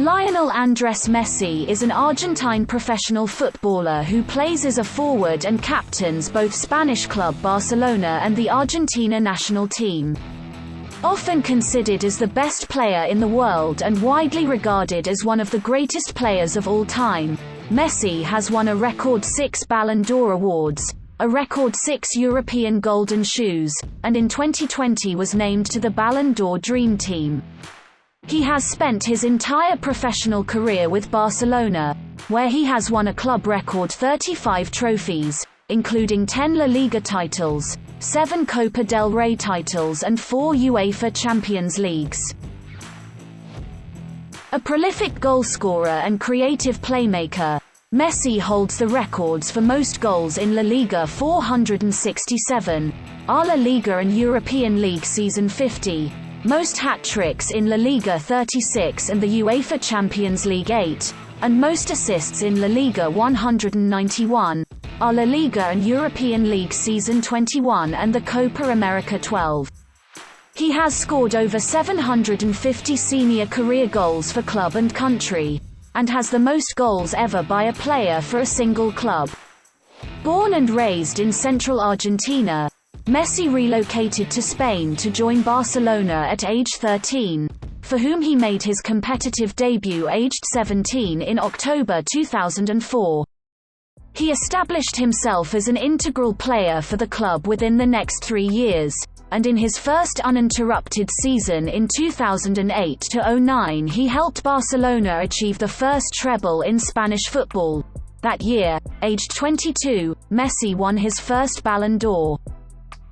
Lionel Andrés Messi is an Argentine professional footballer who plays as a forward and captains both Spanish club Barcelona and the Argentina national team. Often considered as the best player in the world and widely regarded as one of the greatest players of all time, Messi has won a record 6 Ballon d'Or awards, a record 6 European Golden Shoes, and in 2020 was named to the Ballon d'Or Dream Team. He has spent his entire professional career with Barcelona, where he has won a club record 35 trophies, including 10 La Liga titles, 7 Copa del Rey titles and 4 UEFA Champions Leagues. A prolific goalscorer and creative playmaker, Messi holds the records for most goals in La Liga 467, La Liga and European League season 50, most hat-tricks in La Liga 36 and the UEFA Champions League 8, and most assists in La Liga 191, La Liga and European League season 21 and the Copa America 12. He has scored over 750 senior career goals for club and country, and has the most goals ever by a player for a single club. Born and raised in central Argentina, Messi relocated to Spain to join Barcelona at age 13, for whom he made his competitive debut aged 17 in October 2004. He established himself as an integral player for the club within the next 3 years, and in his first uninterrupted season in 2008-09 he helped Barcelona achieve the first treble in Spanish football. That year, aged 22, Messi won his first Ballon d'Or.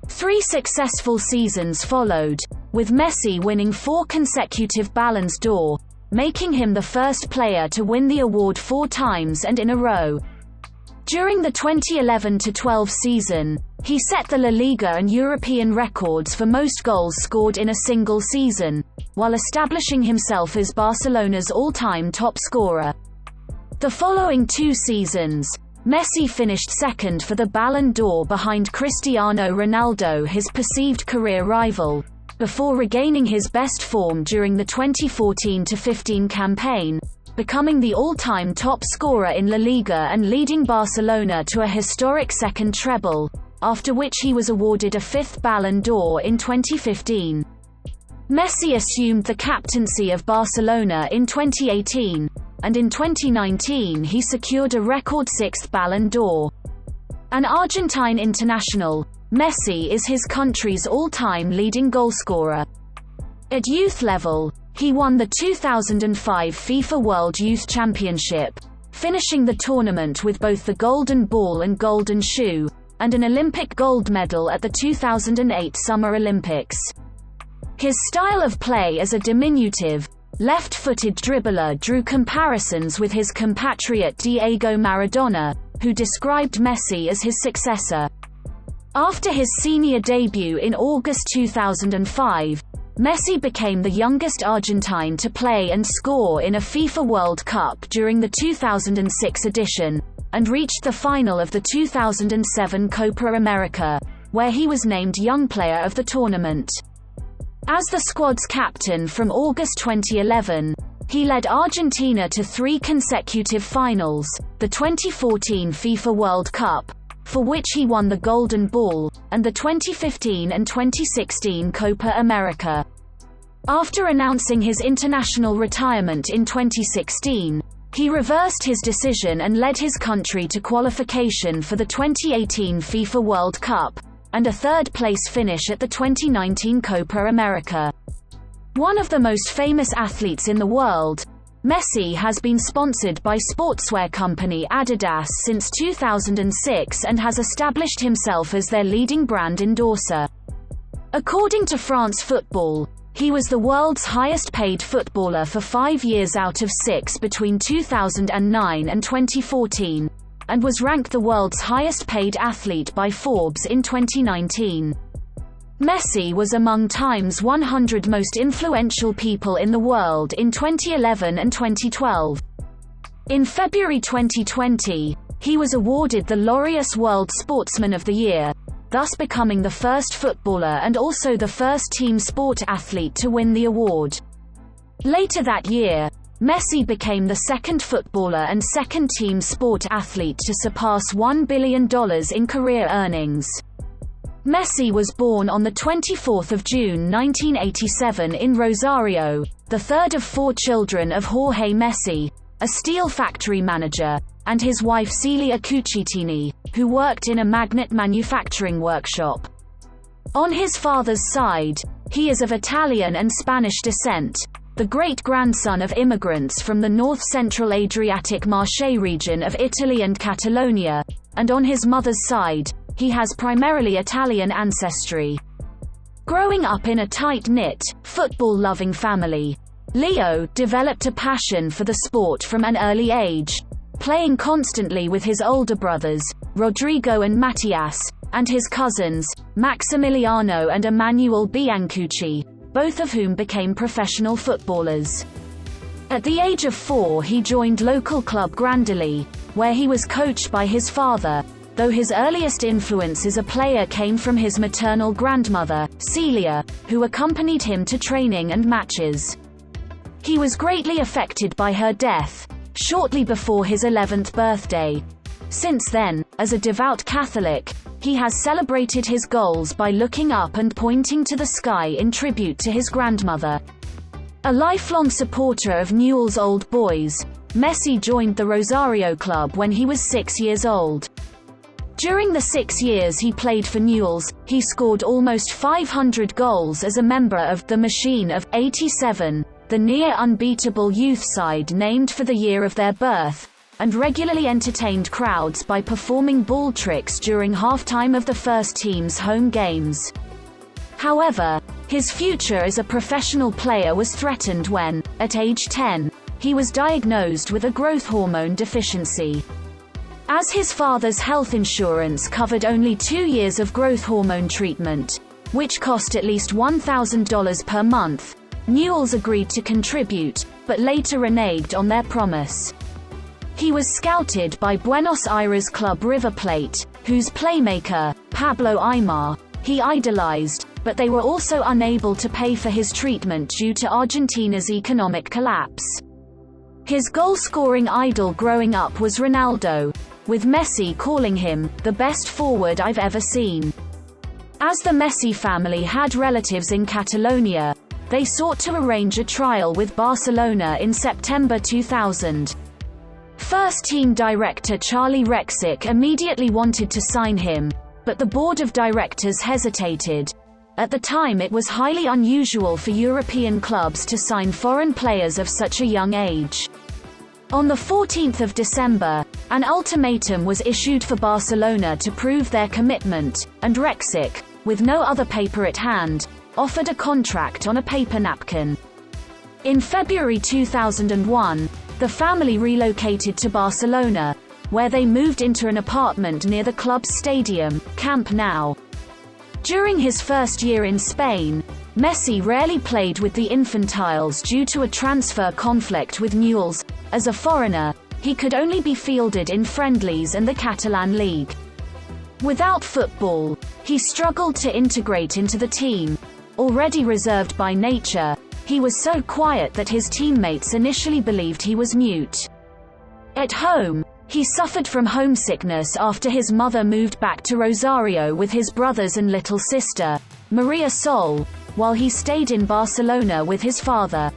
3 successful seasons followed, with Messi winning 4 consecutive Ballons d'Or, making him the first player to win the award 4 times and in a row. During the 2011-12 season, he set the La Liga and European records for most goals scored in a single season, while establishing himself as Barcelona's all-time top scorer. The following 2 seasons, Messi finished second for the Ballon d'Or behind Cristiano Ronaldo, his perceived career rival, before regaining his best form during the 2014-15 campaign, becoming the all-time top scorer in La Liga and leading Barcelona to a historic second treble, after which he was awarded a 5th Ballon d'Or in 2015. Messi assumed the captaincy of Barcelona in 2018, and in 2019 he secured a record 6th Ballon d'Or. An Argentine international, Messi is his country's all-time leading goalscorer. At youth level, he won the 2005 FIFA World Youth Championship, finishing the tournament with both the Golden Ball and Golden Shoe, and an Olympic gold medal at the 2008 Summer Olympics. His style of play as a diminutive, left-footed dribbler drew comparisons with his compatriot Diego Maradona, who described Messi as his successor. After his senior debut in August 2005, Messi became the youngest Argentine to play and score in a FIFA World Cup during the 2006 edition, and reached the final of the 2007 Copa America, where he was named Young Player of the tournament. As the squad's captain from August 2011, he led Argentina to 3 consecutive finals, the 2014 FIFA World Cup, for which he won the Golden Ball, and the 2015 and 2016 Copa America. After announcing his international retirement in 2016, he reversed his decision and led his country to qualification for the 2018 FIFA World Cup, and a 3rd-place finish at the 2019 Copa America. One of the most famous athletes in the world, Messi has been sponsored by sportswear company Adidas since 2006 and has established himself as their leading brand endorser. According to France Football, he was the world's highest-paid footballer for 5 years out of 6 between 2009 and 2014, and was ranked the world's highest-paid athlete by Forbes in 2019. Messi was among Time's 100 most influential people in the world in 2011 and 2012. In February 2020, he was awarded the Laureus World Sportsman of the Year, thus becoming the first footballer and also the first team sport athlete to win the award. Later that year, Messi became the second footballer and second-team sport athlete to surpass $1 billion in career earnings. Messi was born on 24 June 1987 in Rosario, the third of four children of Jorge Messi, a steel factory manager, and his wife Celia Cucitini, who worked in a magnet manufacturing workshop. On his father's side, he is of Italian and Spanish descent, the great-grandson of immigrants from the north-central Adriatic Marche region of Italy and Catalonia, and on his mother's side, he has primarily Italian ancestry. Growing up in a tight-knit, football-loving family, Leo developed a passion for the sport from an early age, playing constantly with his older brothers, Rodrigo and Matias, and his cousins, Maximiliano and Emanuele Biancucci, both of whom became professional footballers. At the age of 4 he joined local club Grandoli, where he was coached by his father, though his earliest influence as a player came from his maternal grandmother, Celia, who accompanied him to training and matches. He was greatly affected by her death, shortly before his 11th birthday. Since then, as a devout Catholic, he has celebrated his goals by looking up and pointing to the sky in tribute to his grandmother. A lifelong supporter of Newell's Old Boys, Messi joined the Rosario club when he was 6 years old. During the 6 years he played for Newell's, he scored almost 500 goals as a member of the Machine of '87, the near-unbeatable youth side named for the year of their birth, and regularly entertained crowds by performing ball tricks during halftime of the first team's home games. However, his future as a professional player was threatened when, at age 10, he was diagnosed with a growth hormone deficiency. As his father's health insurance covered only 2 years of growth hormone treatment, which cost at least $1,000 per month, Newell's agreed to contribute, but later reneged on their promise. He was scouted by Buenos Aires club River Plate, whose playmaker, Pablo Aimar, he idolized, but they were also unable to pay for his treatment due to Argentina's economic collapse. His goal-scoring idol growing up was Ronaldo, with Messi calling him, "the best forward I've ever seen." As the Messi family had relatives in Catalonia, they sought to arrange a trial with Barcelona in September 2000. First-team director Charlie Rexic immediately wanted to sign him, but the board of directors hesitated. At the time it was highly unusual for European clubs to sign foreign players of such a young age. On the 14th of December, an ultimatum was issued for Barcelona to prove their commitment, and Rexic, with no other paper at hand, offered a contract on a paper napkin. In February 2001, the family relocated to Barcelona, where they moved into an apartment near the club's stadium, Camp Nou. During his first year in Spain, Messi rarely played with the Infantiles due to a transfer conflict with Newell's. As a foreigner, he could only be fielded in friendlies and the Catalan League. Without football, he struggled to integrate into the team. Already reserved by nature, he was so quiet that his teammates initially believed he was mute. At home, he suffered from homesickness after his mother moved back to Rosario with his brothers and little sister, Maria Sol, while he stayed in Barcelona with his father.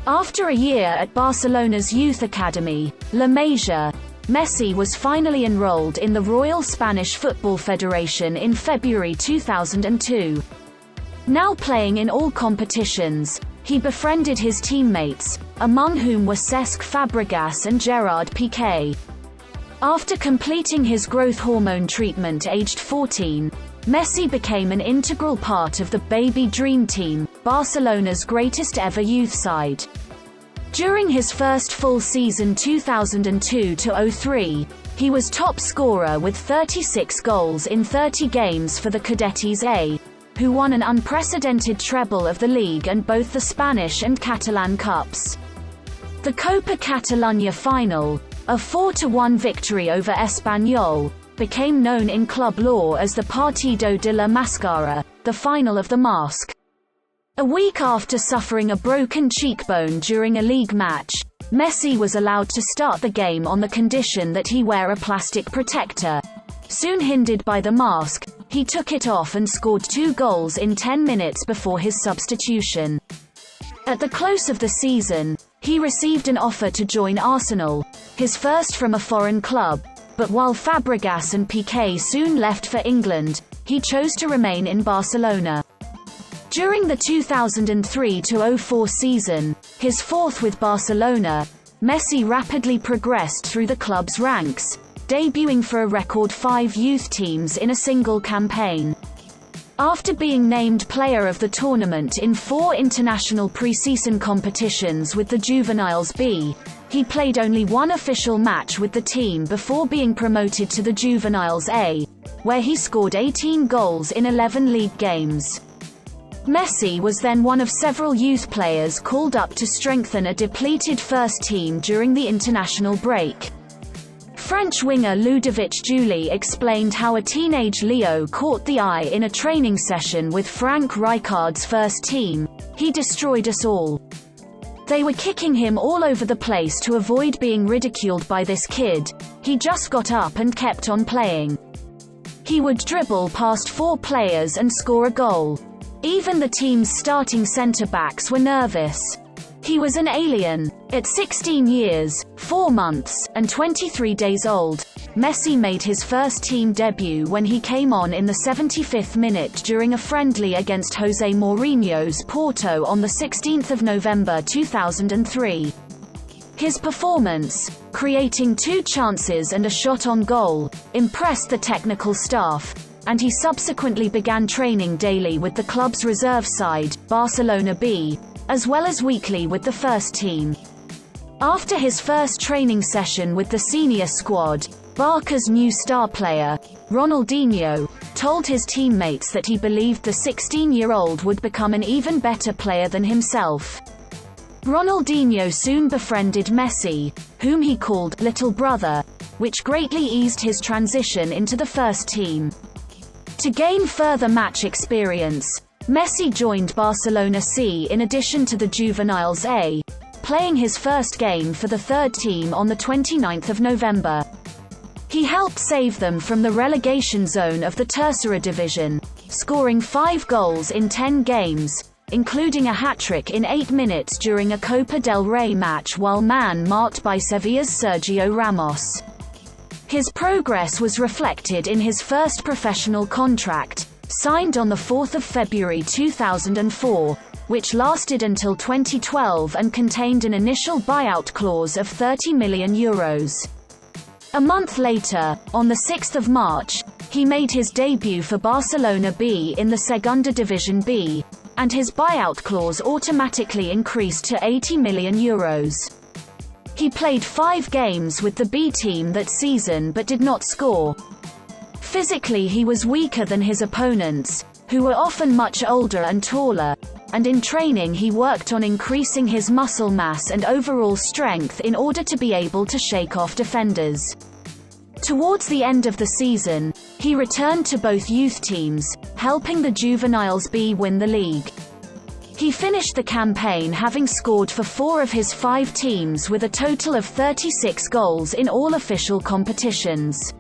After a year at Barcelona's youth academy, La Masia, Messi was finally enrolled in the Royal Spanish Football Federation in February 2002. Now playing in all competitions, he befriended his teammates, among whom were Cesc Fabregas and Gerard Piqué. After completing his growth hormone treatment aged 14, Messi became an integral part of the Baby Dream Team, Barcelona's greatest ever youth side. During his first full season 2002-03, he was top scorer with 36 goals in 30 games for the Cadetes A, who won an unprecedented treble of the league and both the Spanish and Catalan Cups. The Copa Catalunya final, a 4-1 victory over Espanyol, became known in club lore as the Partido de la Máscara, the final of the mask. A week after suffering a broken cheekbone during a league match, Messi was allowed to start the game on the condition that he wear a plastic protector. Soon hindered by the mask, he took it off and scored 2 goals in 10 minutes before his substitution. At the close of the season, he received an offer to join Arsenal, his first from a foreign club, but while Fabregas and Piqué soon left for England, he chose to remain in Barcelona. During the 2003-04 season, his 4th with Barcelona, Messi rapidly progressed through the club's ranks, debuting for a record 5 youth teams in a single campaign. After being named player of the tournament in 4 international pre-season competitions with the Juveniles B, he played only 1 official match with the team before being promoted to the Juveniles A, where he scored 18 goals in 11 league games. Messi was then one of several youth players called up to strengthen a depleted first team during the international break. French winger Ludovic Julie explained how a teenage Leo caught the eye in a training session with Frank Rijkaard's first team. "He destroyed us all. They were kicking him all over the place to avoid being ridiculed by this kid. He just got up and kept on playing. He would dribble past 4 players and score a goal. Even the team's starting centre-backs were nervous. He was an alien." At 16 years, 4 months, and 23 days old, Messi made his first team debut when he came on in the 75th minute during a friendly against Jose Mourinho's Porto on the 16th of November 2003. His performance, creating 2 chances and a shot on goal, impressed the technical staff, and he subsequently began training daily with the club's reserve side, Barcelona B, as well as weekly with the first team. After his first training session with the senior squad, Barca's new star player, Ronaldinho, told his teammates that he believed the 16-year-old would become an even better player than himself. Ronaldinho soon befriended Messi, whom he called "little brother," which greatly eased his transition into the first team. To gain further match experience, Messi joined Barcelona C in addition to the Juveniles A, playing his first game for the third team on the 29th of November. He helped save them from the relegation zone of the Tercera division, scoring 5 goals in 10 games, including a hat-trick in 8 minutes during a Copa del Rey match while man-marked by Sevilla's Sergio Ramos. His progress was reflected in his first professional contract, signed on the 4th of February 2004, which lasted until 2012 and contained an initial buyout clause of €30 million. A month later, on the 6th of March, he made his debut for Barcelona B in the Segunda Division B, and his buyout clause automatically increased to €80 million. He played 5 games with the B team that season but did not score. Physically he was weaker than his opponents, who were often much older and taller, and in training he worked on increasing his muscle mass and overall strength in order to be able to shake off defenders. Towards the end of the season, he returned to both youth teams, helping the Juveniles B win the league. He finished the campaign having scored for 4 of his 5 teams with a total of 36 goals in all official competitions.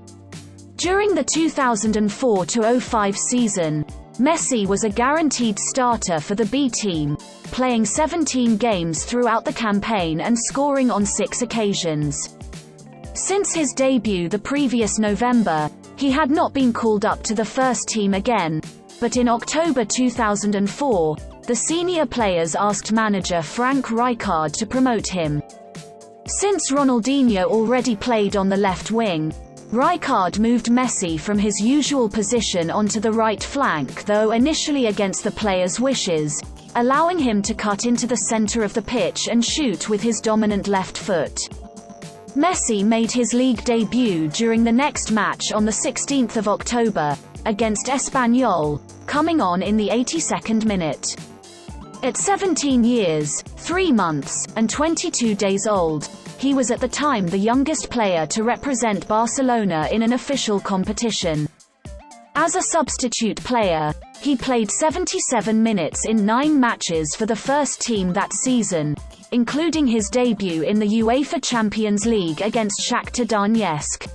During the 2004-05 season, Messi was a guaranteed starter for the B team, playing 17 games throughout the campaign and scoring on 6 occasions. Since his debut the previous November, he had not been called up to the first team again, but in October 2004, the senior players asked manager Frank Rijkaard to promote him. Since Ronaldinho already played on the left wing, Rijkaard moved Messi from his usual position onto the right flank, though initially against the player's wishes, allowing him to cut into the center of the pitch and shoot with his dominant left foot. Messi made his league debut during the next match on the 16th of October, against Espanyol, coming on in the 82nd minute. At 17 years, 3 months, and 22 days old, he was at the time the youngest player to represent Barcelona in an official competition. As a substitute player, He played 77 minutes in 9 matches for the first team that season, including his debut in the UEFA Champions League against Shakhtar Donetsk.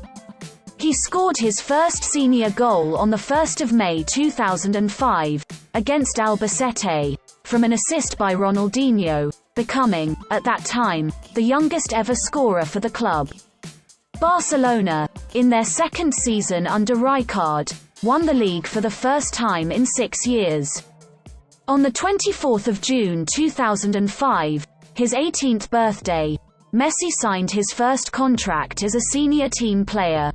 He scored his first senior goal on 1 May 2005, against Albacete, from an assist by Ronaldinho, becoming, at that time, the youngest ever scorer for the club. Barcelona, in their second season under Rijkaard, won the league for the first time in 6 years. On 24 June 2005, his 18th birthday, Messi signed his first contract as a senior team player.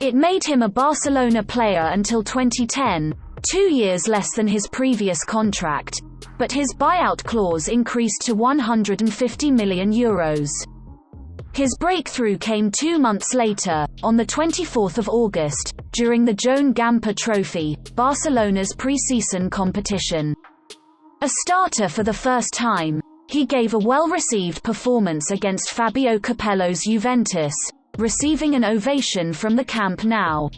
It made him a Barcelona player until 2010, 2 years less than his previous contract, but his buyout clause increased to €150 million. His breakthrough came 2 months later, on 24 August, during the Joan Gamper Trophy, Barcelona's pre-season competition. A starter for the first time, he gave a well-received performance against Fabio Capello's Juventus, receiving an ovation from the Camp Nou.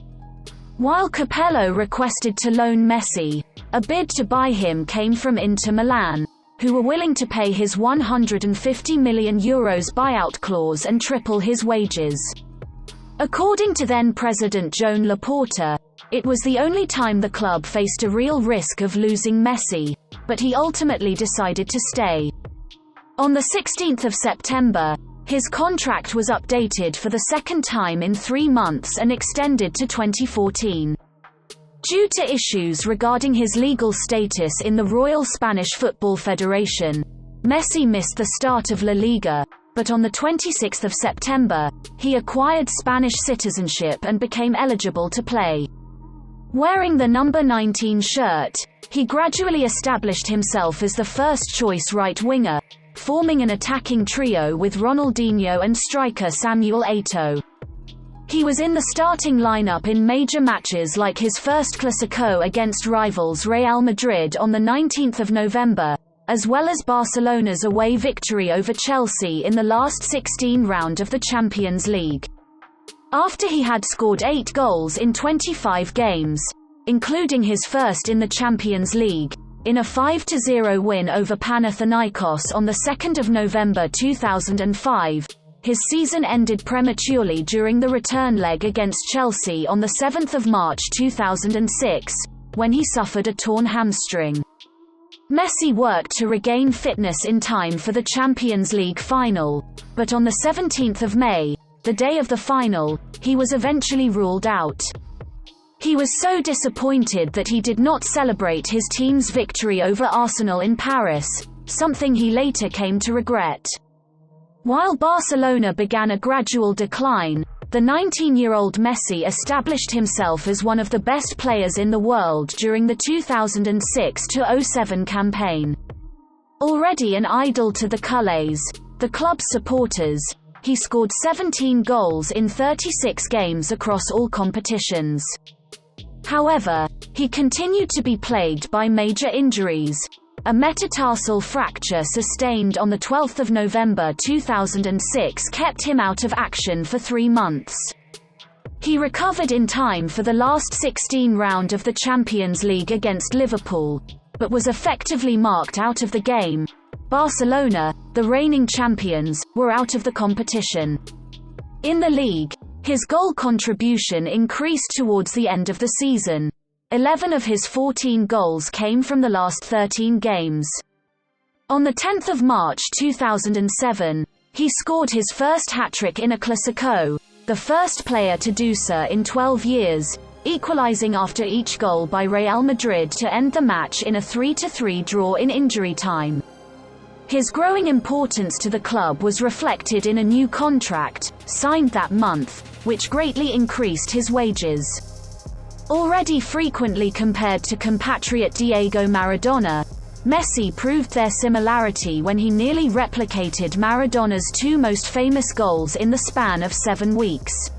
While Capello requested to loan Messi, a bid to buy him came from Inter Milan, who were willing to pay his €150 million buyout clause and triple his wages. According to then-President Joan Laporta, it was the only time the club faced a real risk of losing Messi, but he ultimately decided to stay. On 16 September, his contract was updated for the second time in 3 months and extended to 2014. Due to issues regarding his legal status in the Royal Spanish Football Federation, Messi missed the start of La Liga, but on 26 September, he acquired Spanish citizenship and became eligible to play. Wearing the number 19 shirt, he gradually established himself as the first-choice right winger, forming an attacking trio with Ronaldinho and striker Samuel Eto'o. He was in the starting lineup in major matches like his first Clásico against rivals Real Madrid on 19 November, as well as Barcelona's away victory over Chelsea in the last 16 round of the Champions League. After he had scored 8 goals in 25 games, including his first in the Champions League, in a 5-0 win over Panathinaikos on 2 November 2005, his season ended prematurely during the return leg against Chelsea on 7 March 2006, when he suffered a torn hamstring. Messi worked to regain fitness in time for the Champions League final, but on 17 May, the day of the final, he was eventually ruled out. He was so disappointed that he did not celebrate his team's victory over Arsenal in Paris, something he later came to regret. While Barcelona began a gradual decline, the 19-year-old Messi established himself as one of the best players in the world during the 2006-07 campaign. Already an idol to the culés, the club's supporters, he scored 17 goals in 36 games across all competitions. However, he continued to be plagued by major injuries. A metatarsal fracture sustained on 12 November 2006 kept him out of action for 3 months. He recovered in time for the last 16 round of the Champions League against Liverpool, but was effectively marked out of the game. Barcelona, the reigning champions, were out of the competition. In the league, his goal contribution increased towards the end of the season. 11 of his 14 goals came from the last 13 games. On 10 March 2007, he scored his first hat-trick in a Clásico, the first player to do so in 12 years, equalizing after each goal by Real Madrid to end the match in a 3-3 draw in injury time. His growing importance to the club was reflected in a new contract, signed that month, which greatly increased his wages. Already frequently compared to compatriot Diego Maradona, Messi proved their similarity when he nearly replicated Maradona's 2 most famous goals in the span of 7 weeks.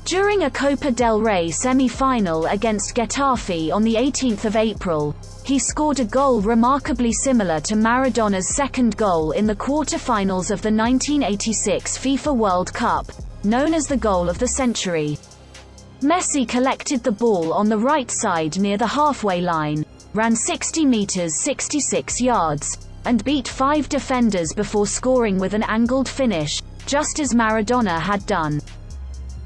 During a Copa del Rey semi-final against Getafe on 18 April, he scored a goal remarkably similar to Maradona's second goal in the quarter-finals of the 1986 FIFA World Cup, known as the goal of the century. Messi collected the ball on the right side near the halfway line, ran 60 meters 66 yards, and beat 5 defenders before scoring with an angled finish, just as Maradona had done.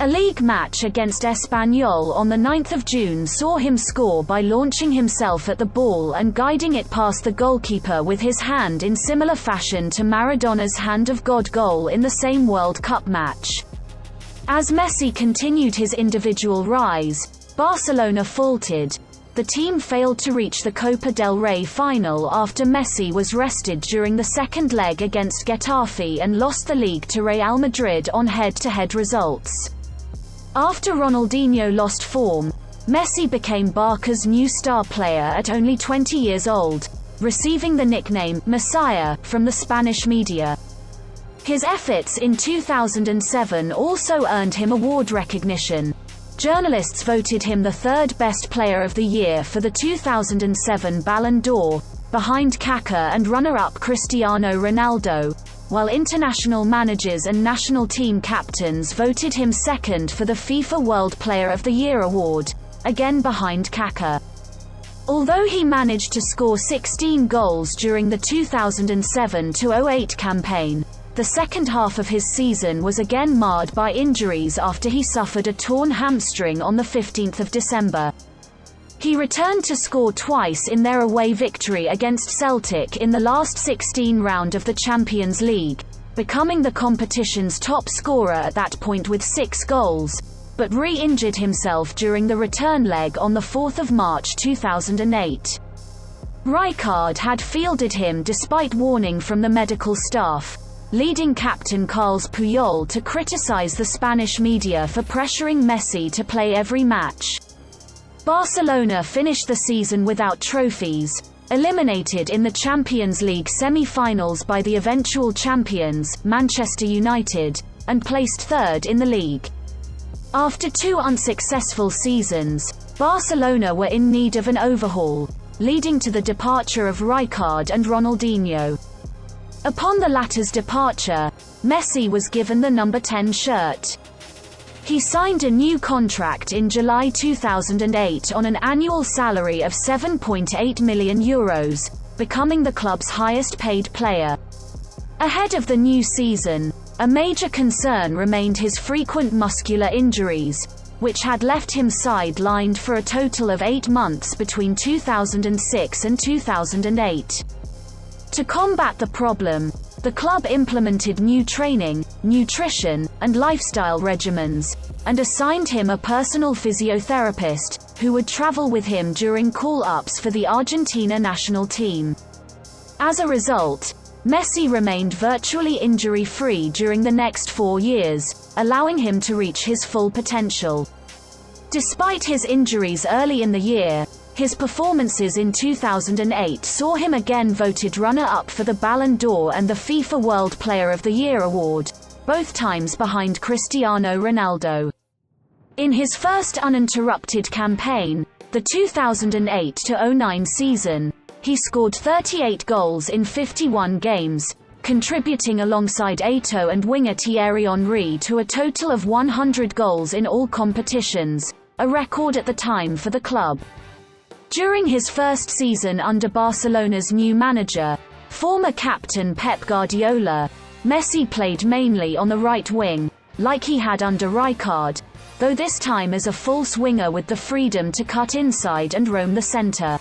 A league match against Espanyol on the 9th of June saw him score by launching himself at the ball and guiding it past the goalkeeper with his hand in similar fashion to Maradona's Hand of God goal in the same World Cup match. As Messi continued his individual rise, Barcelona faltered. The team failed to reach the Copa del Rey final after Messi was rested during the second leg against Getafe and lost the league to Real Madrid on head-to-head results. After Ronaldinho lost form, Messi became Barca's new star player at only 20 years old, receiving the nickname Messiah from the Spanish media. His efforts in 2007 also earned him award recognition. Journalists voted him the third best player of the year for the 2007 Ballon d'Or, behind Kaká and runner-up Cristiano Ronaldo, while international managers and national team captains voted him second for the FIFA World Player of the Year award, again behind Kaká. Although he managed to score 16 goals during the 2007-08 campaign, the second half of his season was again marred by injuries after he suffered a torn hamstring on the 15th of December. He returned to score twice in their away victory against Celtic in the last 16 round of the Champions League, becoming the competition's top scorer at that point with 6 goals, but re-injured himself during the return leg on the 4th of March 2008. Rijkaard had fielded him despite warning from the medical staff, leading captain Carles Puyol to criticize the Spanish media for pressuring Messi to play every match. Barcelona finished the season without trophies, eliminated in the Champions League semi-finals by the eventual champions, Manchester United, and placed third in the league. After 2 unsuccessful seasons, Barcelona were in need of an overhaul, leading to the departure of Rijkaard and Ronaldinho. Upon the latter's departure, Messi was given the number 10 shirt. He signed a new contract in July 2008 on an annual salary of €7.8 million, becoming the club's highest-paid player. Ahead of the new season, a major concern remained his frequent muscular injuries, which had left him sidelined for a total of 8 months between 2006 and 2008. To combat the problem, the club implemented new training, nutrition, and lifestyle regimens, and assigned him a personal physiotherapist, who would travel with him during call-ups for the Argentina national team. As a result, Messi remained virtually injury-free during the next 4 years, allowing him to reach his full potential. Despite his injuries early in the year, his performances in 2008 saw him again voted runner-up for the Ballon d'Or and the FIFA World Player of the Year award, both times behind Cristiano Ronaldo. In his first uninterrupted campaign, the 2008-09 season, he scored 38 goals in 51 games, contributing alongside Eto'o and winger Thierry Henry to a total of 100 goals in all competitions, a record at the time for the club. During his first season under Barcelona's new manager, former captain Pep Guardiola, Messi played mainly on the right wing, like he had under Rijkaard, though this time as a false winger with the freedom to cut inside and roam the centre.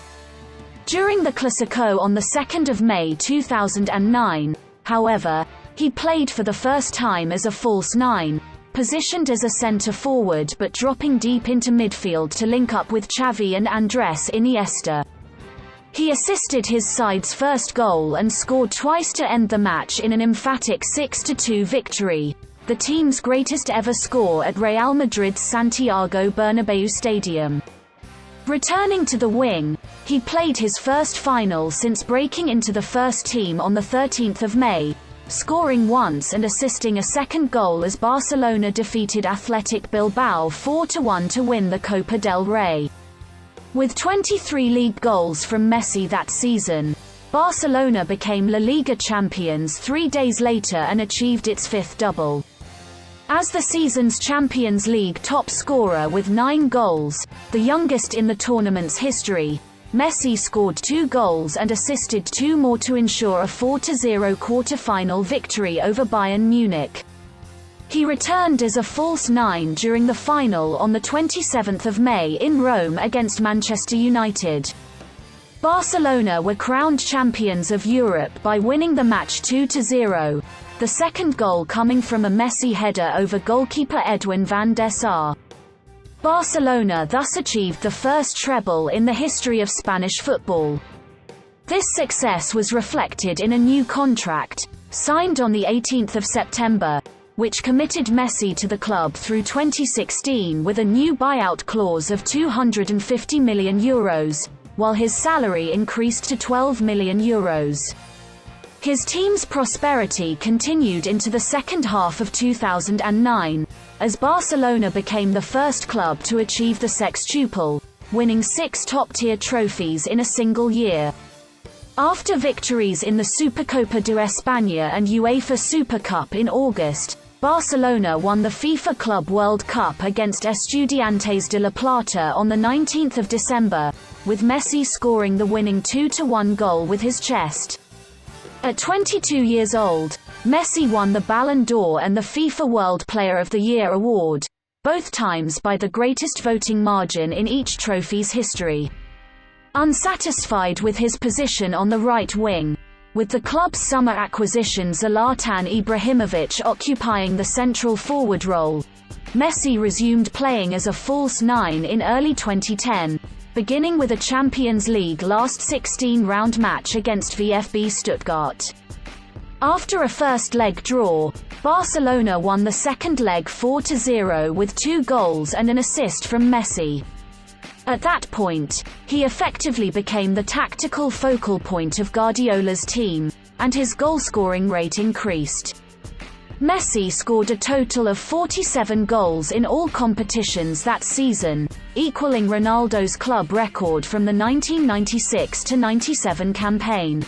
During the Clásico on the 2nd of May 2009, however, he played for the first time as a false 9, positioned as a centre-forward but dropping deep into midfield to link up with Xavi and Andrés Iniesta. He assisted his side's first goal and scored twice to end the match in an emphatic 6-2 victory, the team's greatest ever score at Real Madrid's Santiago Bernabéu Stadium. Returning to the wing, he played his first final since breaking into the first team on the 13th of May, scoring once and assisting a second goal as Barcelona defeated Athletic Bilbao 4-1 to win the Copa del Rey. With 23 league goals from Messi that season, Barcelona became La Liga champions 3 days later and achieved its 5th double. As the season's Champions League top scorer with 9 goals, the youngest in the tournament's history, Messi scored 2 goals and assisted 2 more to ensure a 4-0 quarter-final victory over Bayern Munich. He returned as a false 9 during the final on the 27th of May in Rome against Manchester United. Barcelona were crowned champions of Europe by winning the match 2-0, the second goal coming from a Messi header over goalkeeper Edwin van der Sar. Barcelona thus achieved the first treble in the history of Spanish football. This success was reflected in a new contract, signed on the 18th of September, which committed Messi to the club through 2016 with a new buyout clause of €250 million, while his salary increased to €12 million. His team's prosperity continued into the second half of 2009, as Barcelona became the first club to achieve the sextuple, winning 6 top-tier trophies in a single year. After victories in the Supercopa de España and UEFA Super Cup in August, Barcelona won the FIFA Club World Cup against Estudiantes de La Plata on the 19th of December, with Messi scoring the winning 2-1 goal with his chest. At 22 years old, Messi won the Ballon d'Or and the FIFA World Player of the Year award, both times by the greatest voting margin in each trophy's history. Unsatisfied with his position on the right wing, with the club's summer acquisition Zlatan Ibrahimovic occupying the central forward role, Messi resumed playing as a false 9 in early 2010, beginning with a Champions League last 16-round match against VfB Stuttgart. After a first-leg draw, Barcelona won the second leg 4-0 with 2 goals and an assist from Messi. At that point, he effectively became the tactical focal point of Guardiola's team, and his goal-scoring rate increased. Messi scored a total of 47 goals in all competitions that season, equaling Ronaldo's club record from the 1996-97 campaign.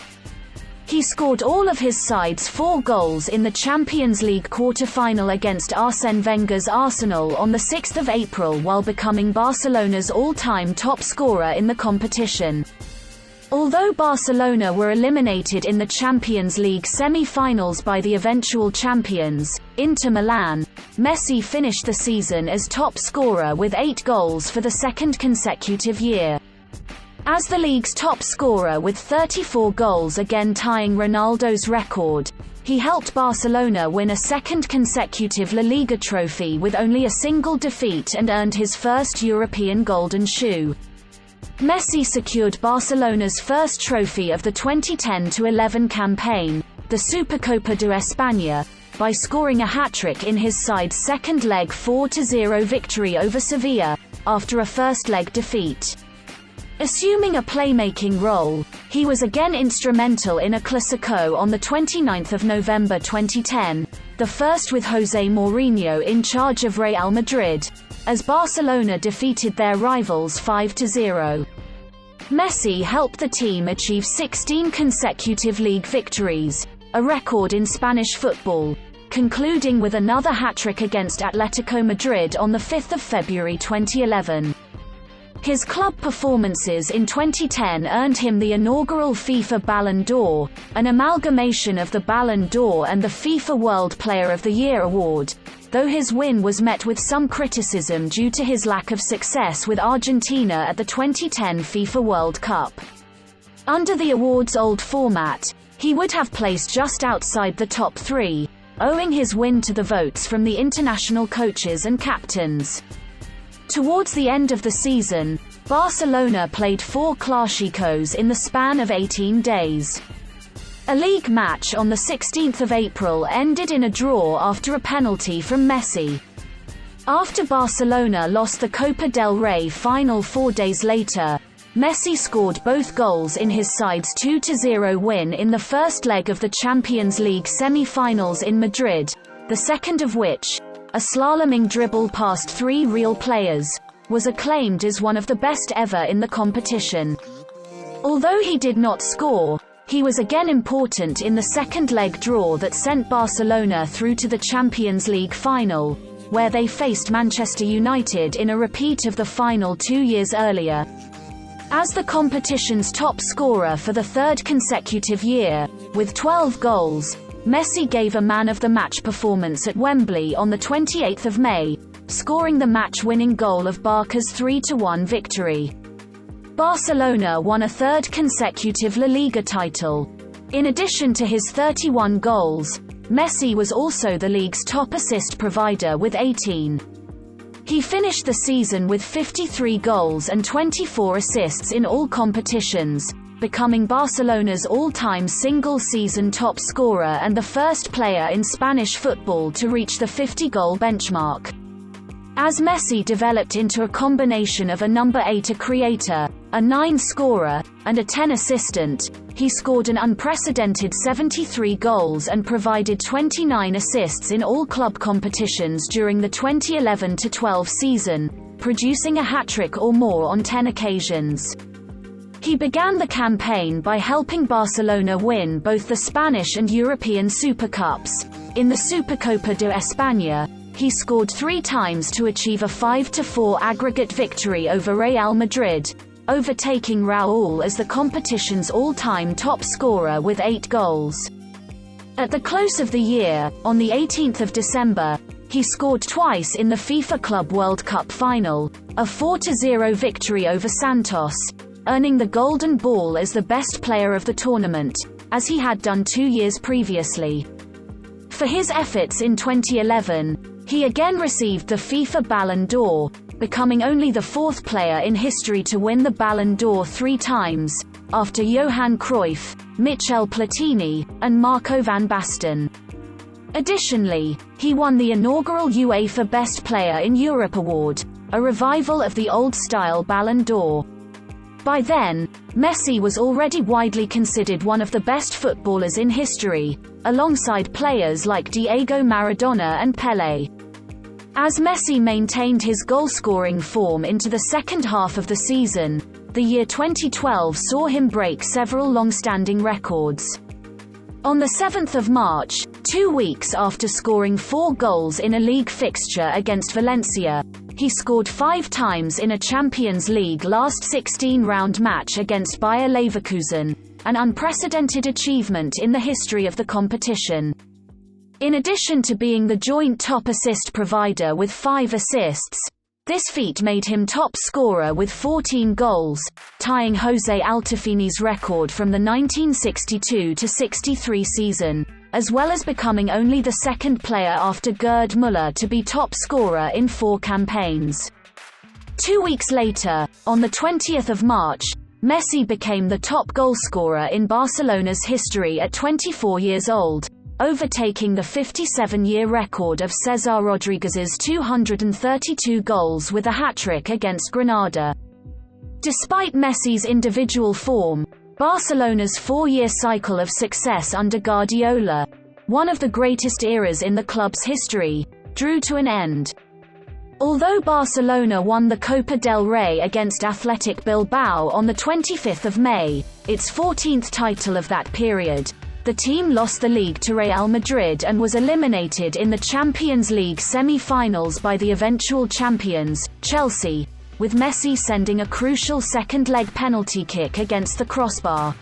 He scored all of his side's 4 goals in the Champions League quarter-final against Arsène Wenger's Arsenal on the 6th of April while becoming Barcelona's all-time top scorer in the competition. Although Barcelona were eliminated in the Champions League semi-finals by the eventual champions, Inter Milan, Messi finished the season as top scorer with 8 goals for the second consecutive year. As the league's top scorer with 34 goals, again tying Ronaldo's record, he helped Barcelona win a second consecutive La Liga trophy with only a single defeat and earned his first European Golden Shoe. Messi secured Barcelona's first trophy of the 2010-11 campaign, the Supercopa de España, by scoring a hat-trick in his side's second leg 4-0 victory over Sevilla, after a first-leg defeat. Assuming a playmaking role, he was again instrumental in a Clásico on the 29th of November 2010, the first with José Mourinho in charge of Real Madrid, as Barcelona defeated their rivals 5-0. Messi helped the team achieve 16 consecutive league victories, a record in Spanish football, concluding with another hat-trick against Atletico Madrid on the 5th of February 2011. His club performances in 2010 earned him the inaugural FIFA Ballon d'Or, an amalgamation of the Ballon d'Or and the FIFA World Player of the Year award, though his win was met with some criticism due to his lack of success with Argentina at the 2010 FIFA World Cup. Under the award's old format, he would have placed just outside the top 3, owing his win to the votes from the international coaches and captains. Towards the end of the season, Barcelona played 4 Clásicos in the span of 18 days. A league match on the 16th of April ended in a draw after a penalty from Messi. After Barcelona lost the Copa del Rey final 4 days later, Messi scored both goals in his side's 2-0 win in the first leg of the Champions League semi-finals in Madrid, the second of which, a slaloming dribble past 3 real players, was acclaimed as one of the best ever in the competition. Although he did not score, He was again important in the second leg draw that sent Barcelona through to the Champions League final, where they faced Manchester United in a repeat of the final 2 years earlier. As the competition's top scorer for the third consecutive year, with 12 goals, Messi gave a man-of-the-match performance at Wembley on the 28th of May, scoring the match-winning goal of Barca's 3-1 victory. Barcelona won a third consecutive La Liga title. In addition to his 31 goals, Messi was also the league's top assist provider with 18. He finished the season with 53 goals and 24 assists in all competitions, becoming Barcelona's all-time single-season top scorer and the first player in Spanish football to reach the 50-goal benchmark. As Messi developed into a combination of a number 8 creator, a 9 scorer, and a 10 assistant, he scored an unprecedented 73 goals and provided 29 assists in all club competitions during the 2011-12 season, producing a hat-trick or more on 10 occasions. He began the campaign by helping Barcelona win both the Spanish and European Super Cups. In the Supercopa de España, he scored 3 times to achieve a 5-4 aggregate victory over Real Madrid, overtaking Raúl as the competition's all-time top scorer with 8 goals. At the close of the year, on the 18th of December, he scored twice in the FIFA Club World Cup final, a 4-0 victory over Santos, earning the Golden Ball as the best player of the tournament, as he had done 2 years previously. For his efforts in 2011, he again received the FIFA Ballon d'Or, becoming only the 4th player in history to win the Ballon d'Or 3 times, after Johan Cruyff, Michel Platini, and Marco van Basten. Additionally, he won the inaugural UEFA Best Player in Europe award, a revival of the old-style Ballon d'Or. By then, Messi was already widely considered one of the best footballers in history, alongside players like Diego Maradona and Pelé. As Messi maintained his goal-scoring form into the second half of the season, the year 2012 saw him break several long-standing records. On the 7th of March, 2 weeks after scoring 4 goals in a league fixture against Valencia, he scored 5 times in a Champions League last 16-round match against Bayer Leverkusen, an unprecedented achievement in the history of the competition. In addition to being the joint top assist provider with 5 assists, this feat made him top scorer with 14 goals, tying José Altafini's record from the 1962-63 season, as well as becoming only the second player after Gerd Müller to be top scorer in 4 campaigns. 2 weeks later, on the 20th of March, Messi became the top goalscorer in Barcelona's history at 24 years old, overtaking the 57-year record of César Rodríguez's 232 goals with a hat-trick against Granada. Despite Messi's individual form, Barcelona's 4-year cycle of success under Guardiola, one of the greatest eras in the club's history, drew to an end. Although Barcelona won the Copa del Rey against Athletic Bilbao on the 25th of May, its 14th title of that period, the team lost the league to Real Madrid and was eliminated in the Champions League semi-finals by the eventual champions, Chelsea, with Messi sending a crucial second-leg penalty kick against the crossbar.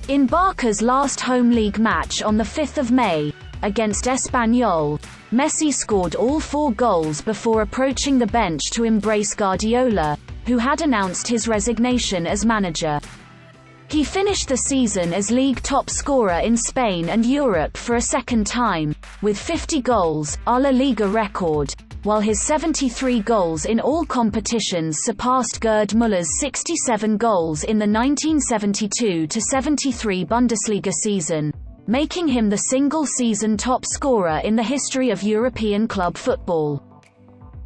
In Barca's last home league match on the 5th of May, against Espanyol, Messi scored all 4 goals before approaching the bench to embrace Guardiola, who had announced his resignation as manager. He finished the season as league top scorer in Spain and Europe for a second time, with 50 goals, a La Liga record, while his 73 goals in all competitions surpassed Gerd Müller's 67 goals in the 1972-73 Bundesliga season, making him the single-season top scorer in the history of European club football.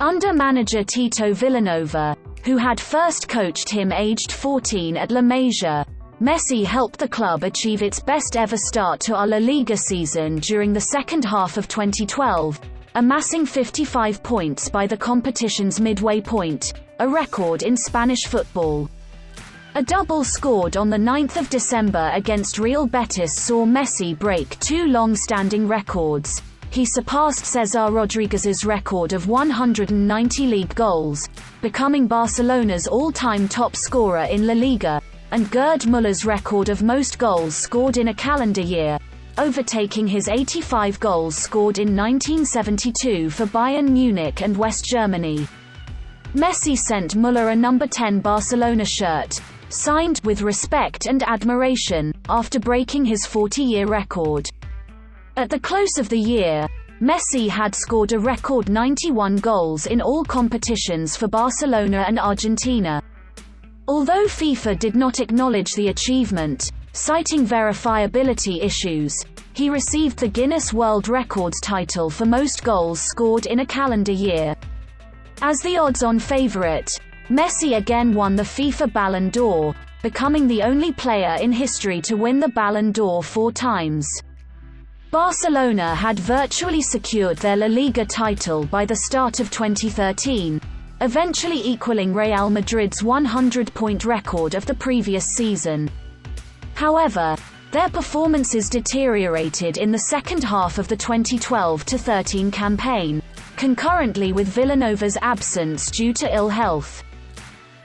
Under manager Tito Vilanova, who had first coached him aged 14 at La Masia, Messi helped the club achieve its best-ever start to a La Liga season during the second half of 2012, amassing 55 points by the competition's midway point, a record in Spanish football. A double scored on the 9th of December against Real Betis saw Messi break two long-standing records. He surpassed Cesar Rodriguez's record of 190 league goals, becoming Barcelona's all-time top scorer in La Liga, and Gerd Muller's record of most goals scored in a calendar year, overtaking his 85 goals scored in 1972 for Bayern Munich and West Germany. Messi sent Muller a number 10 Barcelona shirt, signed with respect and admiration, after breaking his 40-year record. At the close of the year, Messi had scored a record 91 goals in all competitions for Barcelona and Argentina. Although FIFA did not acknowledge the achievement, citing verifiability issues, he received the Guinness World Records title for most goals scored in a calendar year. As the odds-on favorite, Messi again won the FIFA Ballon d'Or, becoming the only player in history to win the Ballon d'Or 4 times. Barcelona had virtually secured their La Liga title by the start of 2013, eventually equaling Real Madrid's 100-point record of the previous season. However, their performances deteriorated in the second half of the 2012-13 campaign, concurrently with Villanova's absence due to ill health.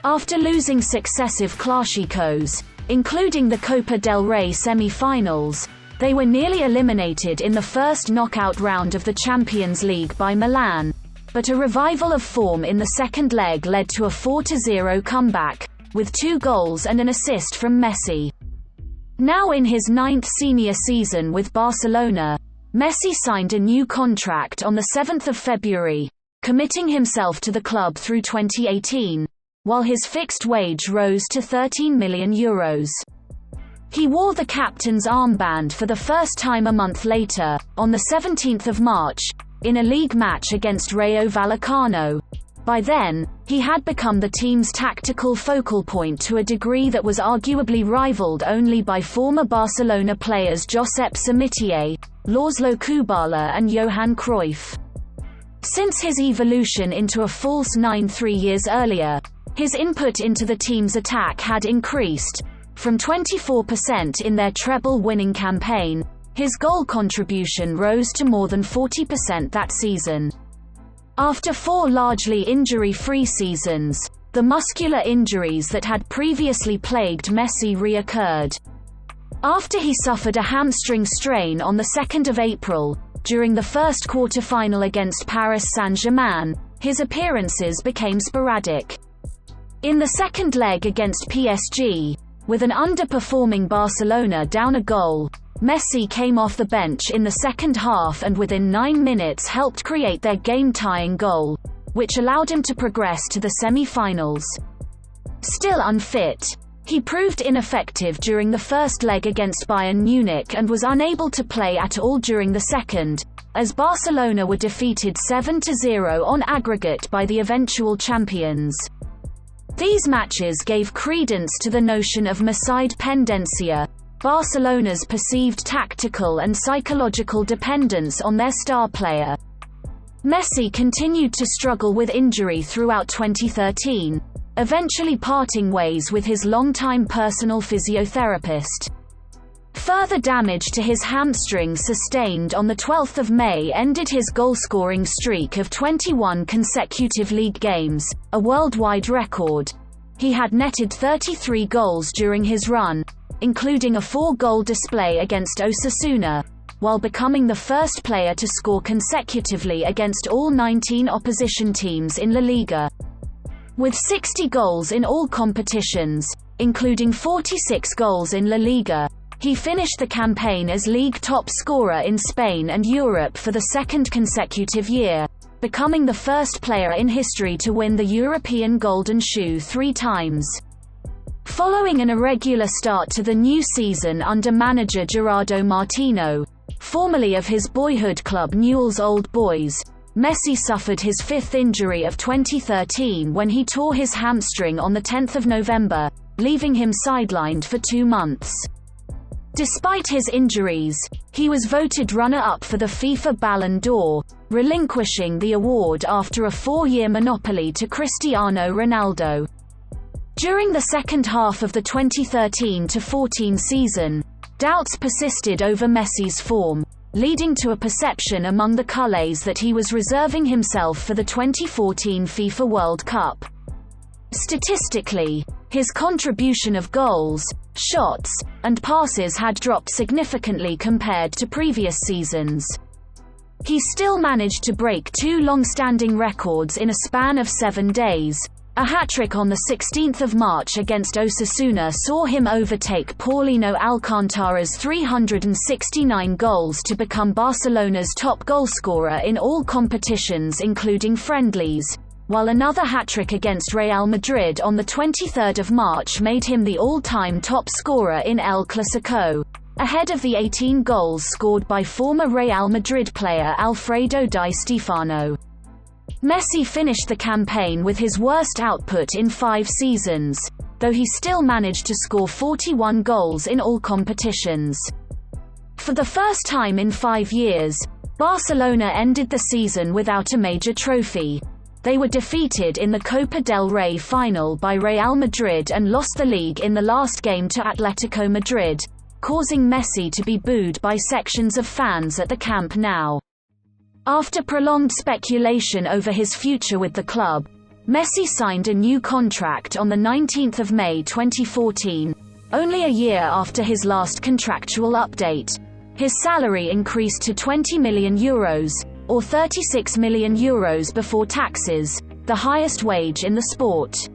After losing successive Clásicos, including the Copa del Rey semi-finals, they were nearly eliminated in the first knockout round of the Champions League by Milan, but a revival of form in the second leg led to a 4-0 comeback, with 2 goals and an assist from Messi. Now in his 9th senior season with Barcelona, Messi signed a new contract on the 7th of February, committing himself to the club through 2018, while his fixed wage rose to €13 million. He wore the captain's armband for the first time a month later, on the 17th of March, in a league match against Rayo Vallecano. By then, he had become the team's tactical focal point to a degree that was arguably rivaled only by former Barcelona players Josep Samitier, Laszlo Kubala and Johan Cruyff. Since his evolution into a false 9 3 years earlier, his input into the team's attack had increased. From 24% in their treble-winning campaign, his goal contribution rose to more than 40% that season. After 4 largely injury-free seasons, the muscular injuries that had previously plagued Messi reoccurred. After he suffered a hamstring strain on the 2nd of April, during the first quarter-final against Paris Saint-Germain, his appearances became sporadic. In the second leg against PSG, with an underperforming Barcelona down a goal, Messi came off the bench in the second half and within 9 minutes helped create their game-tying goal, which allowed him to progress to the semi-finals. Still unfit, he proved ineffective during the first leg against Bayern Munich and was unable to play at all during the second, as Barcelona were defeated 7-0 on aggregate by the eventual champions. These matches gave credence to the notion of Messi dependencia, Barcelona's perceived tactical and psychological dependence on their star player. Messi continued to struggle with injury throughout 2013, eventually parting ways with his longtime personal physiotherapist. Further damage to his hamstring sustained on the 12th of May ended his goal-scoring streak of 21 consecutive league games, a worldwide record. He had netted 33 goals during his run, including a 4-goal display against Osasuna, while becoming the first player to score consecutively against all 19 opposition teams in La Liga. With 60 goals in all competitions, including 46 goals in La Liga, he finished the campaign as league top scorer in Spain and Europe for the second consecutive year, becoming the first player in history to win the European Golden Shoe 3 times. Following an irregular start to the new season under manager Gerardo Martino, formerly of his boyhood club Newell's Old Boys, Messi suffered his 5th injury of 2013 when he tore his hamstring on the 10th of November, leaving him sidelined for 2 months. Despite his injuries, he was voted runner-up for the FIFA Ballon d'Or, relinquishing the award after a 4-year monopoly to Cristiano Ronaldo. During the second half of the 2013-14 season, doubts persisted over Messi's form, leading to a perception among the Culés that he was reserving himself for the 2014 FIFA World Cup. Statistically, his contribution of goals, shots, and passes had dropped significantly compared to previous seasons. He still managed to break two long-standing records in a span of 7 days. A hat-trick on the 16th of March against Osasuna saw him overtake Paulino Alcantara's 369 goals to become Barcelona's top goalscorer in all competitions including friendlies, while another hat-trick against Real Madrid on the 23rd of March made him the all-time top scorer in El Clasico, ahead of the 18 goals scored by former Real Madrid player Alfredo Di Stefano. Messi finished the campaign with his worst output in 5 seasons, though he still managed to score 41 goals in all competitions. For the first time in 5 years, Barcelona ended the season without a major trophy. They were defeated in the Copa del Rey final by Real Madrid and lost the league in the last game to Atletico Madrid, causing Messi to be booed by sections of fans at the Camp Nou. After prolonged speculation over his future with the club, Messi signed a new contract on the 19th of May 2014, only a year after his last contractual update. His salary increased to €20 million, or €36 million before taxes, the highest wage in the sport.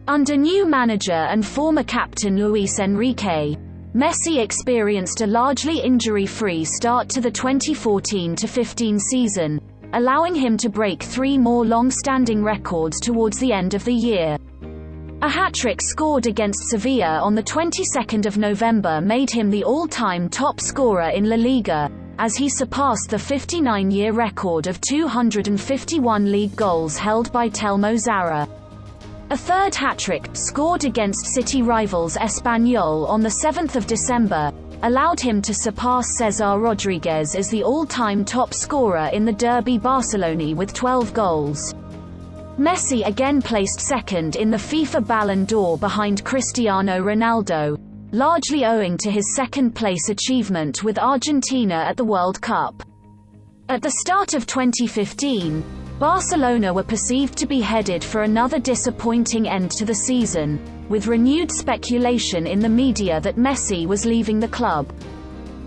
Under new manager and former captain Luis Enrique, Messi experienced a largely injury-free start to the 2014-15 season, allowing him to break 3 more long-standing records towards the end of the year. A hat-trick scored against Sevilla on the 22nd of November made him the all-time top scorer in La Liga, as he surpassed the 59-year record of 251 league goals held by Telmo Zarra. A third hat-trick, scored against city rivals Espanyol on the 7th of December, allowed him to surpass Cesar Rodriguez as the all-time top scorer in the Derby Barcelona with 12 goals. Messi again placed second in the FIFA Ballon d'Or behind Cristiano Ronaldo, largely owing to his second-place achievement with Argentina at the World Cup. At the start of 2015, Barcelona were perceived to be headed for another disappointing end to the season, with renewed speculation in the media that Messi was leaving the club.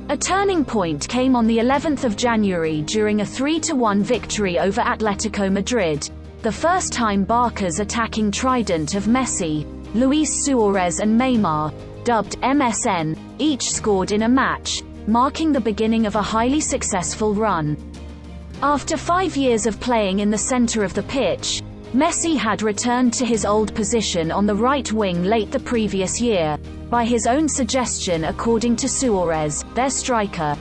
A turning point came on the 11th of January during a 3-1 victory over Atletico Madrid, the first time Barca's attacking trident of Messi, Luis Suarez and Neymar, dubbed MSN, each scored in a match, marking the beginning of a highly successful run. After 5 years of playing in the center of the pitch, Messi had returned to his old position on the right wing late the previous year, by his own suggestion according to Suarez, their striker.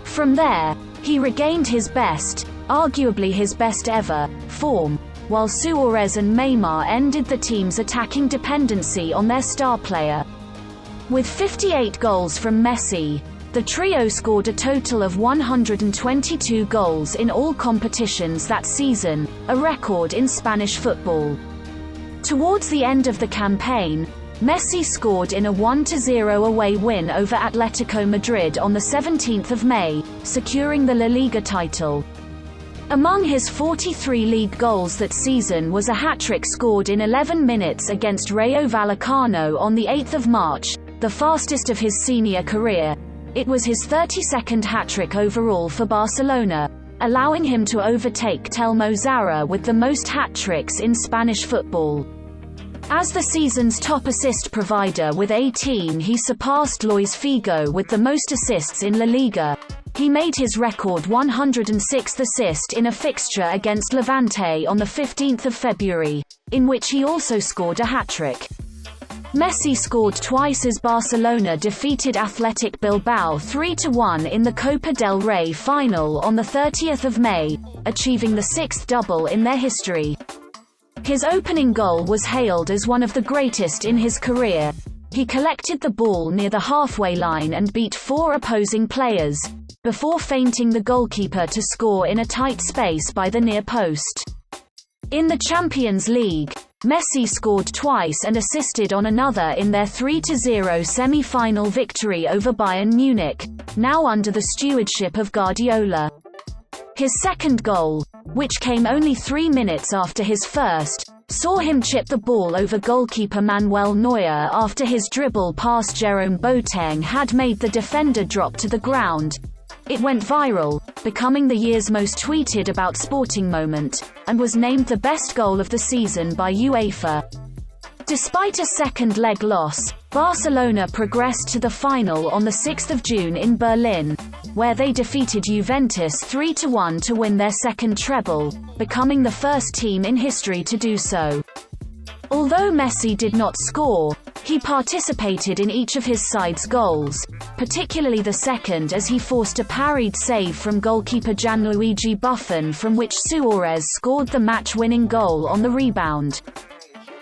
From there, he regained his best, arguably his best ever, form, while Suarez and Neymar ended the team's attacking dependency on their star player. With 58 goals from Messi, the trio scored a total of 122 goals in all competitions that season, a record in Spanish football. Towards the end of the campaign, Messi scored in a 1-0 away win over Atletico Madrid on the 17th of May, securing the La Liga title. Among his 43 league goals that season was a hat-trick scored in 11 minutes against Rayo Vallecano on the 8th of March, the fastest of his senior career. It was his 32nd hat-trick overall for Barcelona, allowing him to overtake Telmo Zarra with the most hat-tricks in Spanish football. As the season's top assist provider with 18, he surpassed Luis Figo with the most assists in La Liga. He made his record 106th assist in a fixture against Levante on the 15th of February, in which he also scored a hat-trick. Messi scored twice as Barcelona defeated Athletic Bilbao 3-1 in the Copa del Rey final on the 30th of May, achieving the 6th double in their history. His opening goal was hailed as one of the greatest in his career. He collected the ball near the halfway line and beat 4 opposing players, before feinting the goalkeeper to score in a tight space by the near post. In the Champions League, Messi scored twice and assisted on another in their 3-0 semi-final victory over Bayern Munich, now under the stewardship of Guardiola. His second goal, which came only 3 minutes after his first, saw him chip the ball over goalkeeper Manuel Neuer after his dribble past Jerome Boateng had made the defender drop to the ground. It went viral, becoming the year's most tweeted about sporting moment, and was named the best goal of the season by UEFA. Despite a second leg loss, Barcelona progressed to the final on the 6th of June in Berlin, where they defeated Juventus 3-1 to win their second treble, becoming the first team in history to do so. Although Messi did not score, he participated in each of his side's goals, particularly the second as he forced a parried save from goalkeeper Gianluigi Buffon, from which Suarez scored the match-winning goal on the rebound.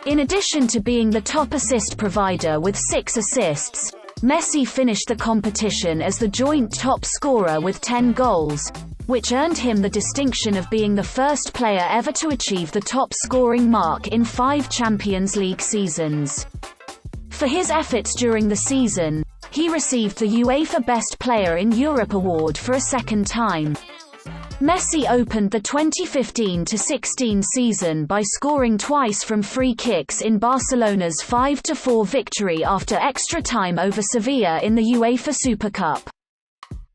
In addition to being the top assist provider with 6 assists, Messi finished the competition as the joint top scorer with 10 goals, which earned him the distinction of being the first player ever to achieve the top scoring mark in 5 Champions League seasons. For his efforts during the season, he received the UEFA Best Player in Europe award for a second time. Messi opened the 2015-16 season by scoring twice from free kicks in Barcelona's 5-4 victory after extra time over Sevilla in the UEFA Super Cup.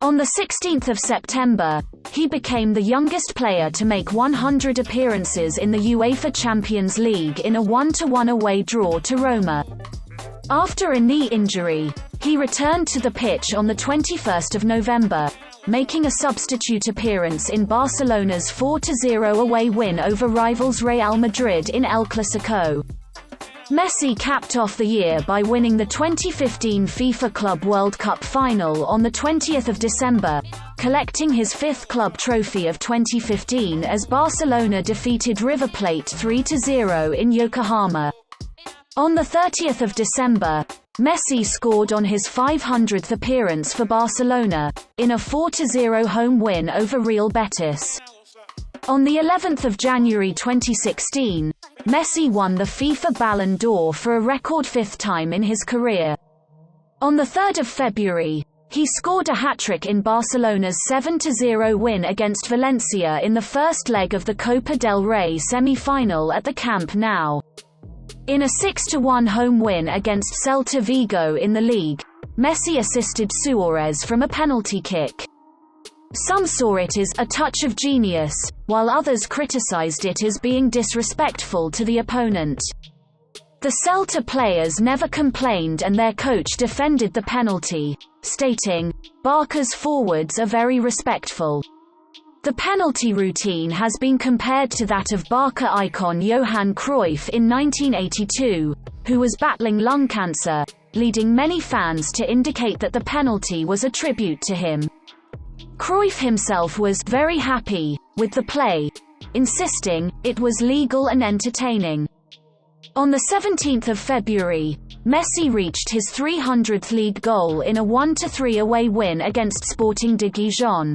On the 16th of September, he became the youngest player to make 100 appearances in the UEFA Champions League in a 1-1 away draw to Roma. After a knee injury, he returned to the pitch on the 21st of November, making a substitute appearance in Barcelona's 4-0 away win over rivals Real Madrid in El Clasico. Messi capped off the year by winning the 2015 FIFA Club World Cup final on the 20th of December, collecting his 5th club trophy of 2015 as Barcelona defeated River Plate 3-0 in Yokohama. On the 30th of December, Messi scored on his 500th appearance for Barcelona, in a 4-0 home win over Real Betis. On the 11th of January 2016, Messi won the FIFA Ballon d'Or for a record 5th time in his career. On the 3rd of February, he scored a hat-trick in Barcelona's 7-0 win against Valencia in the first leg of the Copa del Rey semi-final at the Camp Nou. In a 6-1 home win against Celta Vigo in the league, Messi assisted Suarez from a penalty kick. Some saw it as a touch of genius, while others criticized it as being disrespectful to the opponent. The Celta players never complained and their coach defended the penalty, stating, "Barca's forwards are very respectful." The penalty routine has been compared to that of Barca icon Johan Cruyff in 1982, who was battling lung cancer, leading many fans to indicate that the penalty was a tribute to him. Cruyff himself was very happy with the play, insisting it was legal and entertaining. On the 17th of February, Messi reached his 300th league goal in a 1-3 away win against Sporting de Gijón.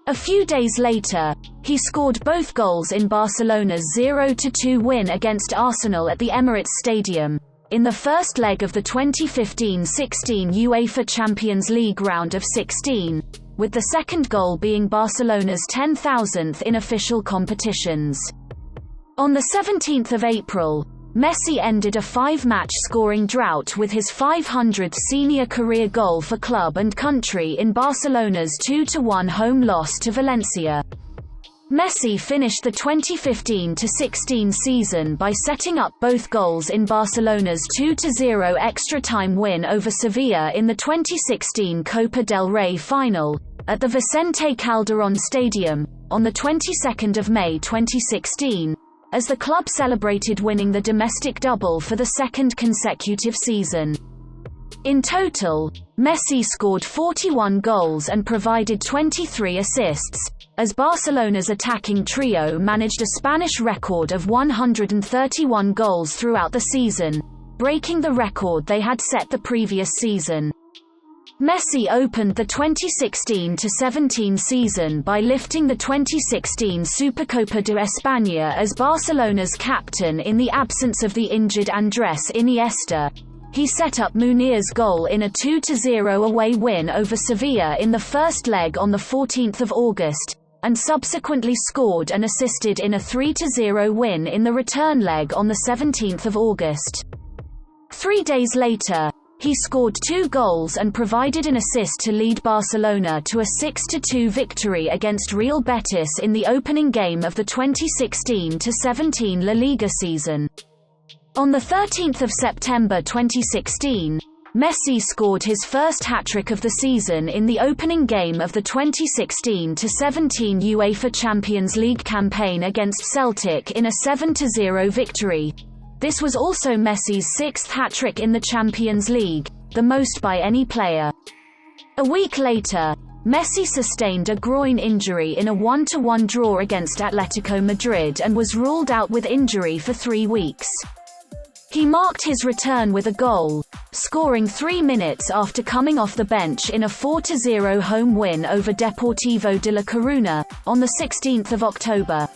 A few days later, he scored both goals in Barcelona's 0-2 win against Arsenal at the Emirates Stadium, in the first leg of the 2015-16 UEFA Champions League round of 16, with the second goal being Barcelona's 10,000th in official competitions. On the 17th of April, Messi ended a 5-match scoring drought with his 500th senior career goal for club and country in Barcelona's 2-1 home loss to Valencia. Messi finished the 2015-16 season by setting up both goals in Barcelona's 2-0 extra-time win over Sevilla in the 2016 Copa del Rey final, at the Vicente Calderón Stadium, on the 22nd of May 2016, as the club celebrated winning the domestic double for the second consecutive season. In total, Messi scored 41 goals and provided 23 assists, as Barcelona's attacking trio managed a Spanish record of 131 goals throughout the season, breaking the record they had set the previous season. Messi opened the 2016-17 season by lifting the 2016 Supercopa de España as Barcelona's captain in the absence of the injured Andrés Iniesta. He set up Munir's goal in a 2-0 away win over Sevilla in the first leg on 14 August, and subsequently scored and assisted in a 3-0 win in the return leg on 17 August. 3 days later, he scored 2 goals and provided an assist to lead Barcelona to a 6-2 victory against Real Betis in the opening game of the 2016-17 La Liga season. On 13 September 2016, Messi scored his first hat-trick of the season in the opening game of the 2016-17 UEFA Champions League campaign against Celtic in a 7-0 victory. This was also Messi's 6th hat-trick in the Champions League, the most by any player. A week later, Messi sustained a groin injury in a 1-1 draw against Atletico Madrid and was ruled out with injury for 3 weeks. He marked his return with a goal, scoring 3 minutes after coming off the bench in a 4-0 home win over Deportivo de La Coruña, on 16 October.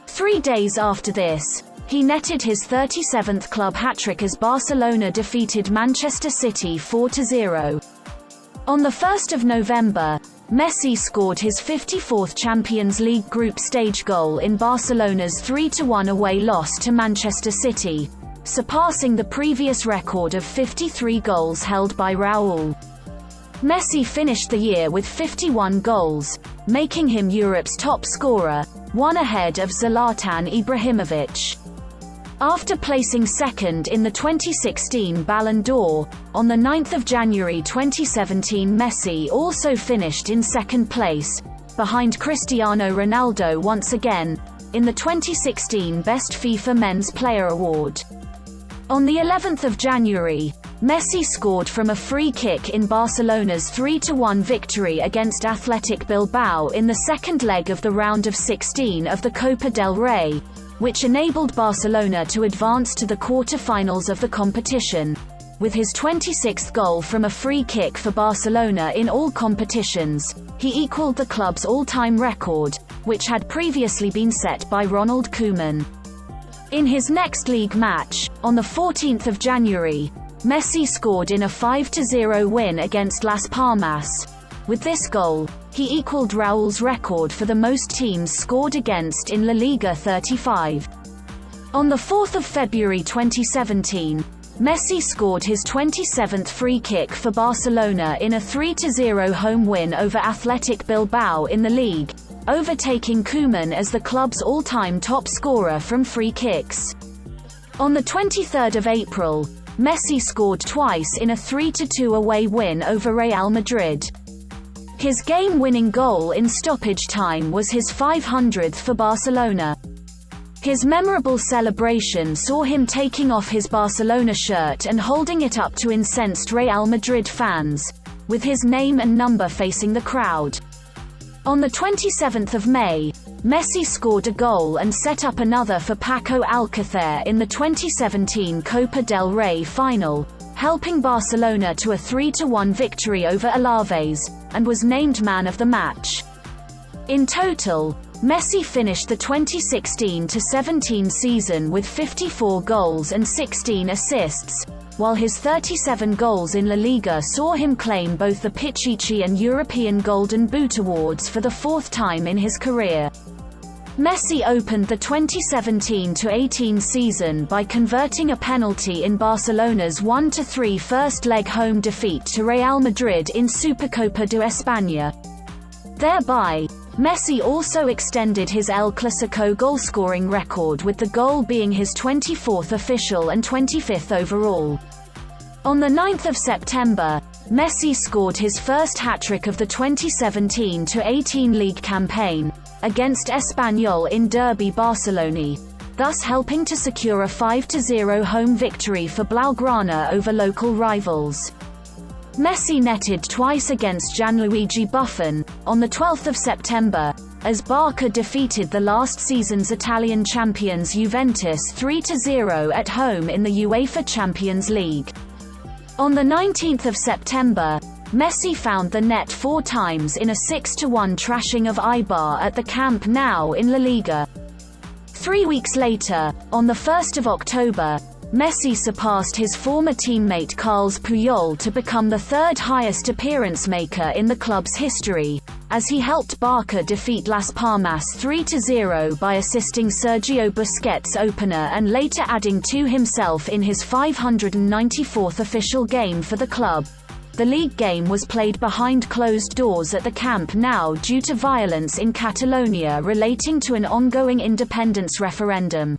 3 days after this, he netted his 37th club hat-trick as Barcelona defeated Manchester City 4-0. On 1 November, Messi scored his 54th Champions League group stage goal in Barcelona's 3-1 away loss to Manchester City, surpassing the previous record of 53 goals held by Raúl. Messi finished the year with 51 goals, making him Europe's top scorer, one ahead of Zlatan Ibrahimovic. After placing second in the 2016 Ballon d'Or, on 9 January 2017 Messi also finished in second place, behind Cristiano Ronaldo once again, in the 2016 Best FIFA Men's Player Award. On the 11th of January, Messi scored from a free kick in Barcelona's 3-1 victory against Athletic Bilbao in the second leg of the round of 16 of the Copa del Rey, which enabled Barcelona to advance to the quarter-finals of the competition. With his 26th goal from a free kick for Barcelona in all competitions, he equaled the club's all-time record, which had previously been set by Ronald Koeman. In his next league match, on 14 January, Messi scored in a 5-0 win against Las Palmas. With this goal, he equaled Raúl's record for the most teams scored against in La Liga 35. On 4 February 2017, Messi scored his 27th free kick for Barcelona in a 3-0 home win over Athletic Bilbao in the league, overtaking Koeman as the club's all-time top scorer from free kicks. On 23 April, Messi scored twice in a 3-2 away win over Real Madrid. His game-winning goal in stoppage time was his 500th for Barcelona. His memorable celebration saw him taking off his Barcelona shirt and holding it up to incensed Real Madrid fans, with his name and number facing the crowd. On 27 May, Messi scored a goal and set up another for Paco Alcácer in the 2017 Copa del Rey final, helping Barcelona to a 3-1 victory over Alaves, and was named man of the match. In total, Messi finished the 2016-17 season with 54 goals and 16 assists, while his 37 goals in La Liga saw him claim both the Pichichi and European Golden Boot awards for the 4th time in his career. Messi opened the 2017-18 season by converting a penalty in Barcelona's 1-3 first-leg home defeat to Real Madrid in Supercopa de España. Thereby, Messi also extended his El Clasico goal-scoring record, with the goal being his 24th official and 25th overall. On 9 September, Messi scored his first hat-trick of the 2017-18 league campaign, against Espanyol in Derby Barcelona, thus helping to secure a 5-0 home victory for Blaugrana over local rivals. Messi netted twice against Gianluigi Buffon, on 12 September, as Barca defeated the last season's Italian champions Juventus 3-0 at home in the UEFA Champions League. On 19 September, Messi found the net 4 times in a 6-1 trashing of Eibar at the Camp Nou in La Liga. 3 weeks later, on the 1st of October, Messi surpassed his former teammate Carles Puyol to become the 3rd highest appearance maker in the club's history, as he helped Barca defeat Las Palmas 3-0 by assisting Sergio Busquets' opener and later adding 2 himself in his 594th official game for the club. The league game was played behind closed doors at the Camp Nou due to violence in Catalonia relating to an ongoing independence referendum.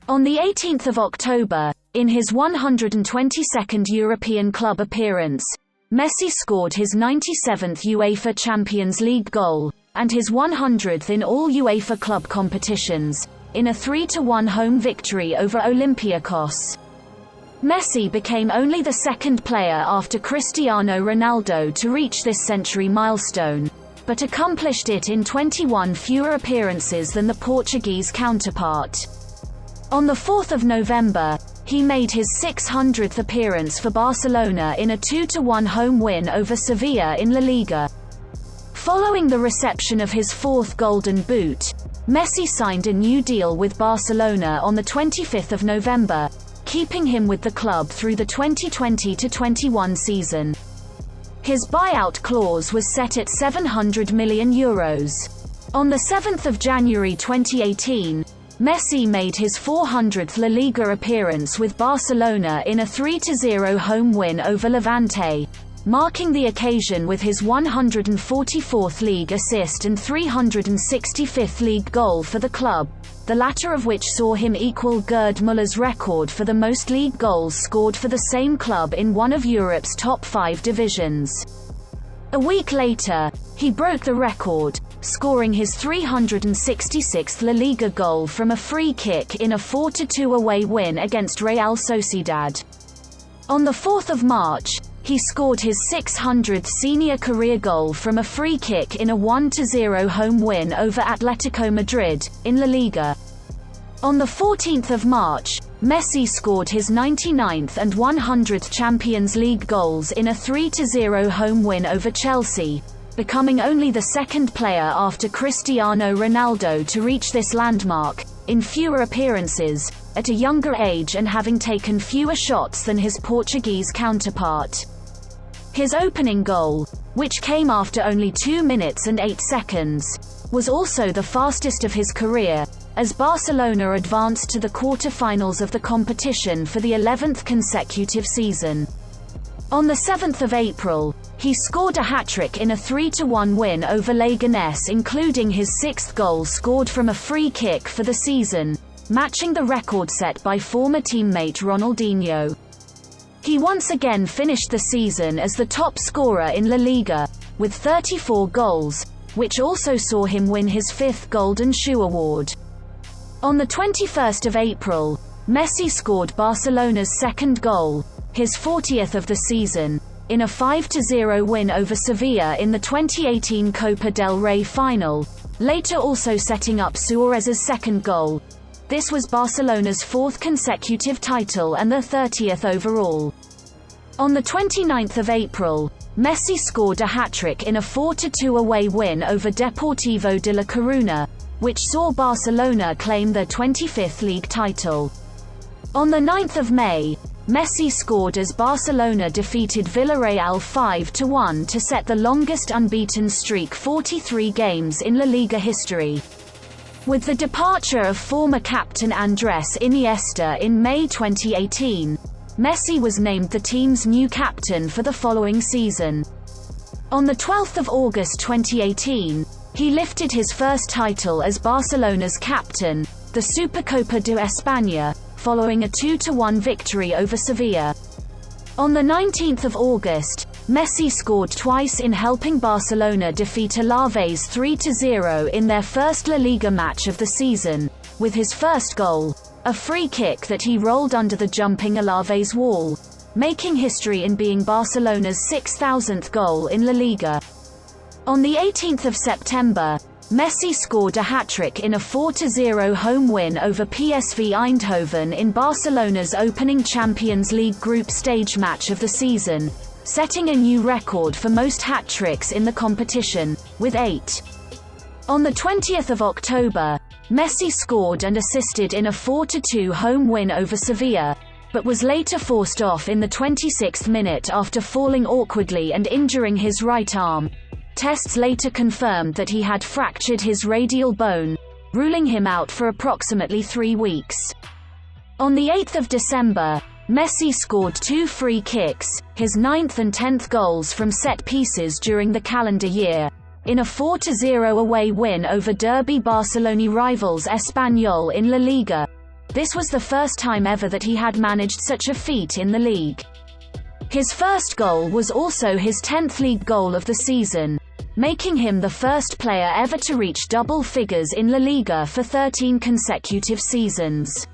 On the 18th of October, in his 122nd European club appearance, Messi scored his 97th UEFA Champions League goal, and his 100th in all UEFA club competitions, in a 3-1 home victory over Olympiacos. Messi became only the 2nd player after Cristiano Ronaldo to reach this century milestone, but accomplished it in 21 fewer appearances than the Portuguese counterpart. On the 4th of November, he made his 600th appearance for Barcelona in a 2-1 home win over Sevilla in La Liga. Following the reception of his 4th Golden Boot, Messi signed a new deal with Barcelona on the 25th of November, keeping him with the club through the 2020-21 season. His buyout clause was set at €700 million. On the 7th of January 2018, Messi made his 400th La Liga appearance with Barcelona in a 3-0 home win over Levante, marking the occasion with his 144th league assist and 365th league goal for the club, the latter of which saw him equal Gerd Müller's record for the most league goals scored for the same club in one of Europe's top 5 divisions. A week later, he broke the record, scoring his 366th La Liga goal from a free kick in a 4-2 away win against Real Sociedad. On the 4th of March, he scored his 600th senior career goal from a free kick in a 1-0 home win over Atletico Madrid, in La Liga. On the 14th of March, Messi scored his 99th and 100th Champions League goals in a 3-0 home win over Chelsea, becoming only the 2nd player after Cristiano Ronaldo to reach this landmark, in fewer appearances, at a younger age and having taken fewer shots than his Portuguese counterpart. His opening goal, which came after only 2 minutes and 8 seconds, was also the fastest of his career, as Barcelona advanced to the quarter-finals of the competition for the 11th consecutive season. On the 7th of April, he scored a hat-trick in a 3-1 win over Leganés, including his 6th goal scored from a free kick for the season, matching the record set by former teammate Ronaldinho. He once again finished the season as the top scorer in La Liga, with 34 goals, which also saw him win his 5th Golden Shoe award. On the 21st of April, Messi scored Barcelona's 2nd goal, his 40th of the season, in a 5-0 win over Sevilla in the 2018 Copa del Rey final, later also setting up Suárez's 2nd goal. This was Barcelona's 4th consecutive title and their 30th overall. On the 29th of April, Messi scored a hat-trick in a 4-2 away win over Deportivo de La Coruña, which saw Barcelona claim their 25th league title. On the 9th of May, Messi scored as Barcelona defeated Villarreal 5-1 to set the longest unbeaten streak, 43 games in La Liga history. With the departure of former captain Andrés Iniesta in May 2018, Messi was named the team's new captain for the following season. On the 12th of August 2018, he lifted his first title as Barcelona's captain, the Supercopa de España, following a 2-1 victory over Sevilla. On the 19th of August, Messi scored twice in helping Barcelona defeat Alaves 3-0 in their first La Liga match of the season, with his first goal, a free kick that he rolled under the jumping Alaves wall, making history in being Barcelona's 6,000th goal in La Liga. On the 18th of September, Messi scored a hat-trick in a 4-0 home win over PSV Eindhoven in Barcelona's opening Champions League group stage match of the season, setting a new record for most hat-tricks in the competition, with 8. On the 20th of October, Messi scored and assisted in a 4-2 home win over Sevilla, but was later forced off in the 26th minute after falling awkwardly and injuring his right arm. Tests later confirmed that he had fractured his radial bone, ruling him out for approximately 3 weeks. On the 8th of December, Messi scored 2 free kicks, his 9th and 10th goals from set pieces during the calendar year, in a 4-0 away win over Derby Barcelona rivals Espanyol in La Liga. This was the first time ever that he had managed such a feat in the league. His first goal was also his 10th league goal of the season, making him the first player ever to reach double figures in La Liga for 13 consecutive seasons.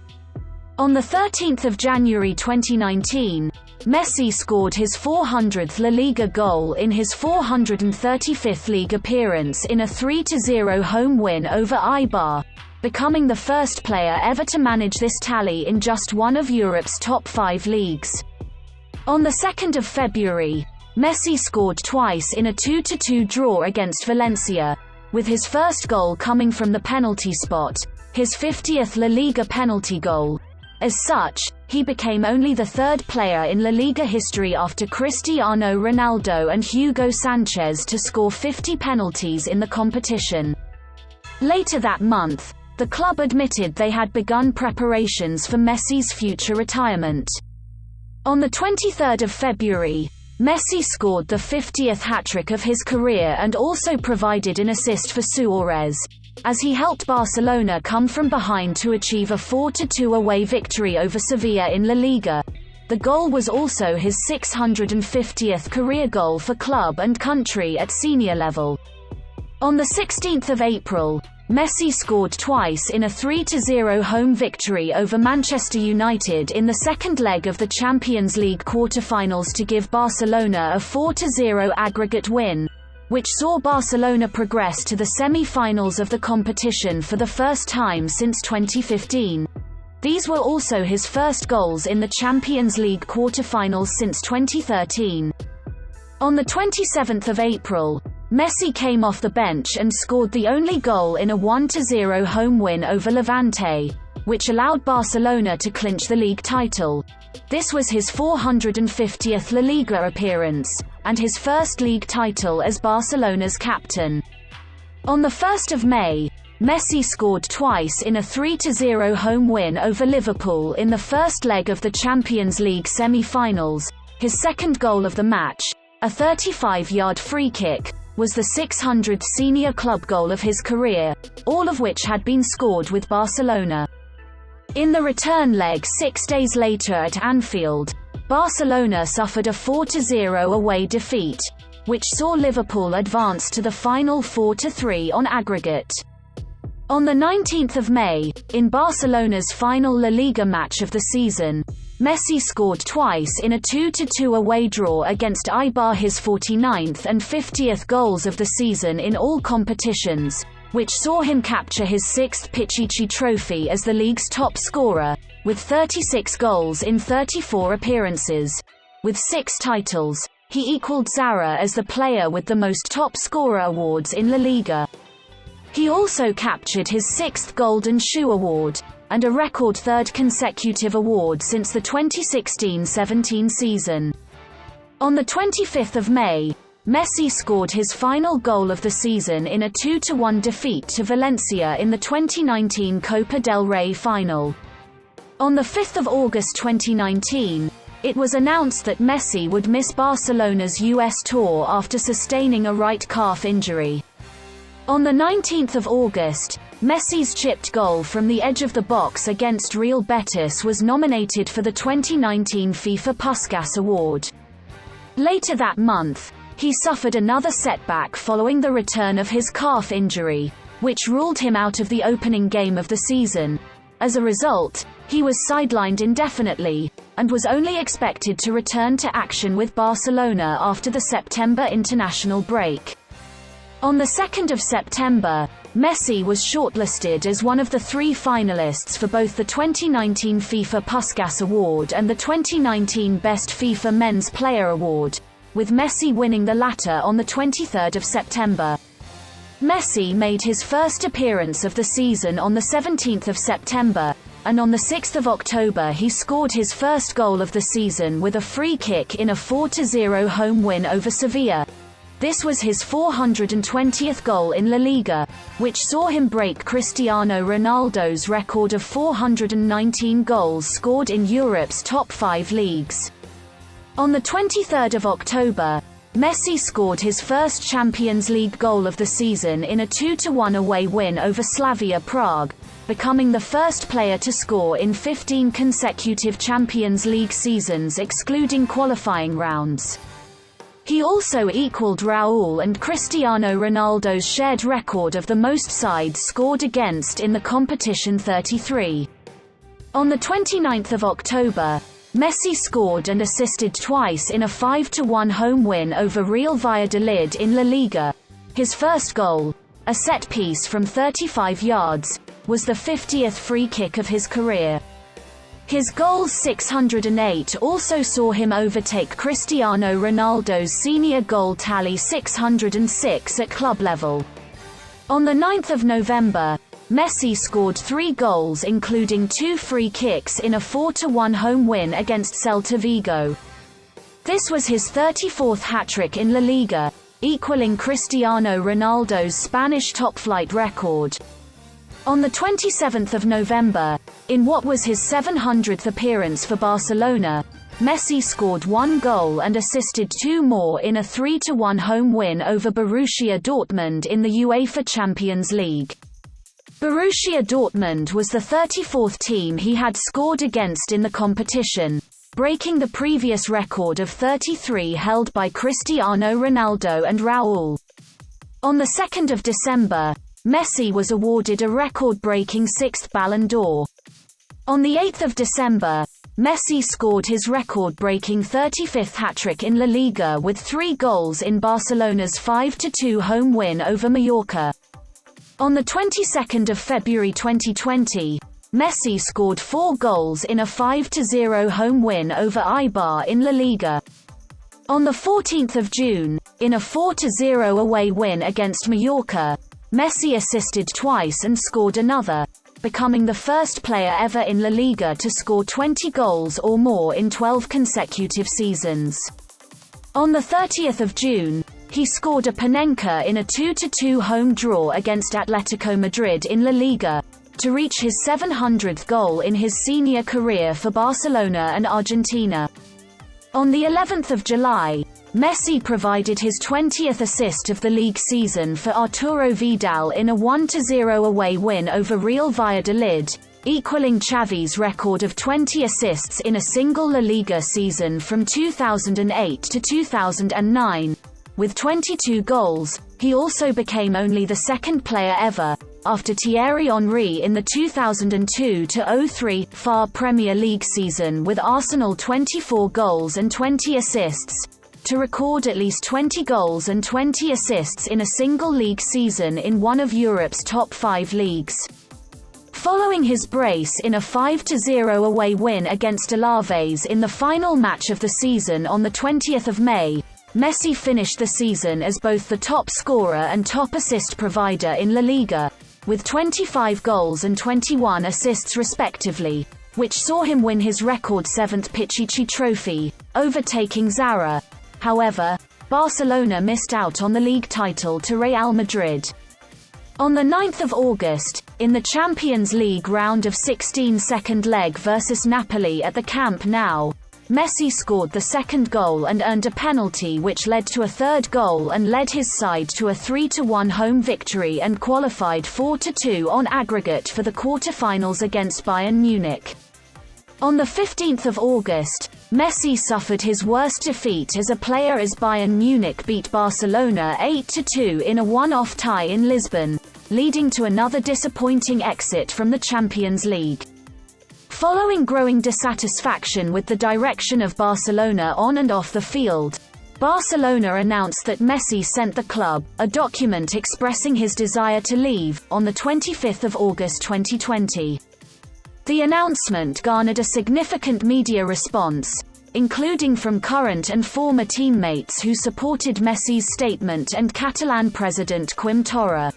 On the 13th of January 2019, Messi scored his 400th La Liga goal in his 435th league appearance in a 3-0 home win over Eibar, becoming the first player ever to manage this tally in just one of Europe's top 5 leagues. On the 2nd of February, Messi scored twice in a 2-2 draw against Valencia, with his first goal coming from the penalty spot, his 50th La Liga penalty goal. As such, he became only the 3rd player in La Liga history after Cristiano Ronaldo and Hugo Sanchez to score 50 penalties in the competition. Later that month, the club admitted they had begun preparations for Messi's future retirement. On the 23rd of February, Messi scored the 50th hat-trick of his career and also provided an assist for Suarez, as he helped Barcelona come from behind to achieve a 4-2 away victory over Sevilla in La Liga. The goal was also his 650th career goal for club and country at senior level. On the 16th of April, Messi scored twice in a 3-0 home victory over Manchester United in the second leg of the Champions League quarter-finals to give Barcelona a 4-0 aggregate win, which saw Barcelona progress to the semi-finals of the competition for the first time since 2015. These were also his first goals in the Champions League quarter-finals since 2013. On the 27th of April, Messi came off the bench and scored the only goal in a 1-0 home win over Levante, which allowed Barcelona to clinch the league title. This was his 450th La Liga appearance, and his first league title as Barcelona's captain. On the 1st of May, Messi scored twice in a 3-0 home win over Liverpool in the first leg of the Champions League semi-finals. His second goal of the match, a 35-yard free kick, was the 600th senior club goal of his career, all of which had been scored with Barcelona. In the return leg 6 days later at Anfield, Barcelona suffered a 4-0 away defeat, which saw Liverpool advance to the final 4-3 on aggregate. On the 19th of May, in Barcelona's final La Liga match of the season, Messi scored twice in a 2-2 away draw against Eibar, his 49th and 50th goals of the season in all competitions, which saw him capture his 6th Pichichi trophy as the league's top scorer, with 36 goals in 34 appearances. With 6 titles, he equaled Zara as the player with the most top scorer awards in La Liga. He also captured his 6th Golden Shoe award, and a record 3rd consecutive award since the 2016-17 season. On the 25th of May, Messi scored his final goal of the season in a 2-1 defeat to Valencia in the 2019 Copa del Rey final. On the 5th of August 2019, it was announced that Messi would miss Barcelona's US tour after sustaining a right calf injury. On the 19th of August, Messi's chipped goal from the edge of the box against Real Betis was nominated for the 2019 FIFA Puskas Award. Later that month, he suffered another setback following the return of his calf injury, which ruled him out of the opening game of the season. As a result, he was sidelined indefinitely, and was only expected to return to action with Barcelona after the September international break. On the 2nd of September, Messi was shortlisted as one of the 3 finalists for both the 2019 FIFA Puskas Award and the 2019 Best FIFA Men's Player Award, with Messi winning the latter on the 23rd of September. Messi made his first appearance of the season on the 17th of September, and on the 6th of October he scored his first goal of the season with a free kick in a 4-0 home win over Sevilla. This was his 420th goal in La Liga, which saw him break Cristiano Ronaldo's record of 419 goals scored in Europe's top 5 leagues. On the 23rd of October, Messi scored his first Champions League goal of the season in a 2-1 away win over Slavia Prague, becoming the first player to score in 15 consecutive Champions League seasons excluding qualifying rounds. He also equaled Raúl and Cristiano Ronaldo's shared record of the most sides scored against in the competition, 33. On the 29th of October, Messi scored and assisted twice in a 5-1 home win over Real Valladolid in La Liga. His first goal, a set piece from 35 yards, was the 50th free kick of his career. His goals 608 also saw him overtake Cristiano Ronaldo's senior goal tally 606 at club level. On the 9th of November, Messi scored 3 goals including 2 free kicks in a 4-1 home win against Celta Vigo. This was his 34th hat-trick in La Liga, equaling Cristiano Ronaldo's Spanish top-flight record. On the 27th of November, in what was his 700th appearance for Barcelona, Messi scored 1 goal and assisted 2 more in a 3-1 home win over Borussia Dortmund in the UEFA Champions League. Borussia Dortmund was the 34th team he had scored against in the competition, breaking the previous record of 33 held by Cristiano Ronaldo and Raúl. On the 2nd of December, Messi was awarded a record-breaking 6th Ballon d'Or. On the 8th of December, Messi scored his record-breaking 35th hat-trick in La Liga with 3 goals in Barcelona's 5-2 home win over Mallorca. On the 22nd of February 2020, Messi scored 4 goals in a 5-0 home win over Eibar in La Liga. On the 14th of June, in a 4-0 away win against Mallorca, Messi assisted twice and scored another, becoming the first player ever in La Liga to score 20 goals or more in 12 consecutive seasons. On the 30th of June, he scored a Panenka in a 2-2 home draw against Atletico Madrid in La Liga, to reach his 700th goal in his senior career for Barcelona and Argentina. On the 11th of July, Messi provided his 20th assist of the league season for Arturo Vidal in a 1-0 away win over Real Valladolid, equaling Xavi's record of 20 assists in a single La Liga season from 2008 to 2009. With 22 goals, he also became only the second player ever, after Thierry Henry in the 2002-03 FA Premier League season with Arsenal 24 goals and 20 assists, to record at least 20 goals and 20 assists in a single league season in one of Europe's top 5 leagues. Following his brace in a 5-0 away win against Alaves in the final match of the season on the 20th of May, Messi finished the season as both the top scorer and top assist provider in La Liga, with 25 goals and 21 assists respectively, which saw him win his record 7th Pichichi Trophy, overtaking Zara. However, Barcelona missed out on the league title to Real Madrid. On the 9th of August, in the Champions League round of 16 second leg versus Napoli at the Camp Nou, Messi scored the second goal and earned a penalty which led to a third goal and led his side to a 3-1 home victory and qualified 4-2 on aggregate for the quarter-finals against Bayern Munich. On the 15th of August, Messi suffered his worst defeat as a player as Bayern Munich beat Barcelona 8-2 in a one-off tie in Lisbon, leading to another disappointing exit from the Champions League. Following growing dissatisfaction with the direction of Barcelona on and off the field, Barcelona announced that Messi sent the club a document expressing his desire to leave on the 25th of August 2020. The announcement garnered a significant media response, including from current and former teammates who supported Messi's statement and Catalan president Quim Torra.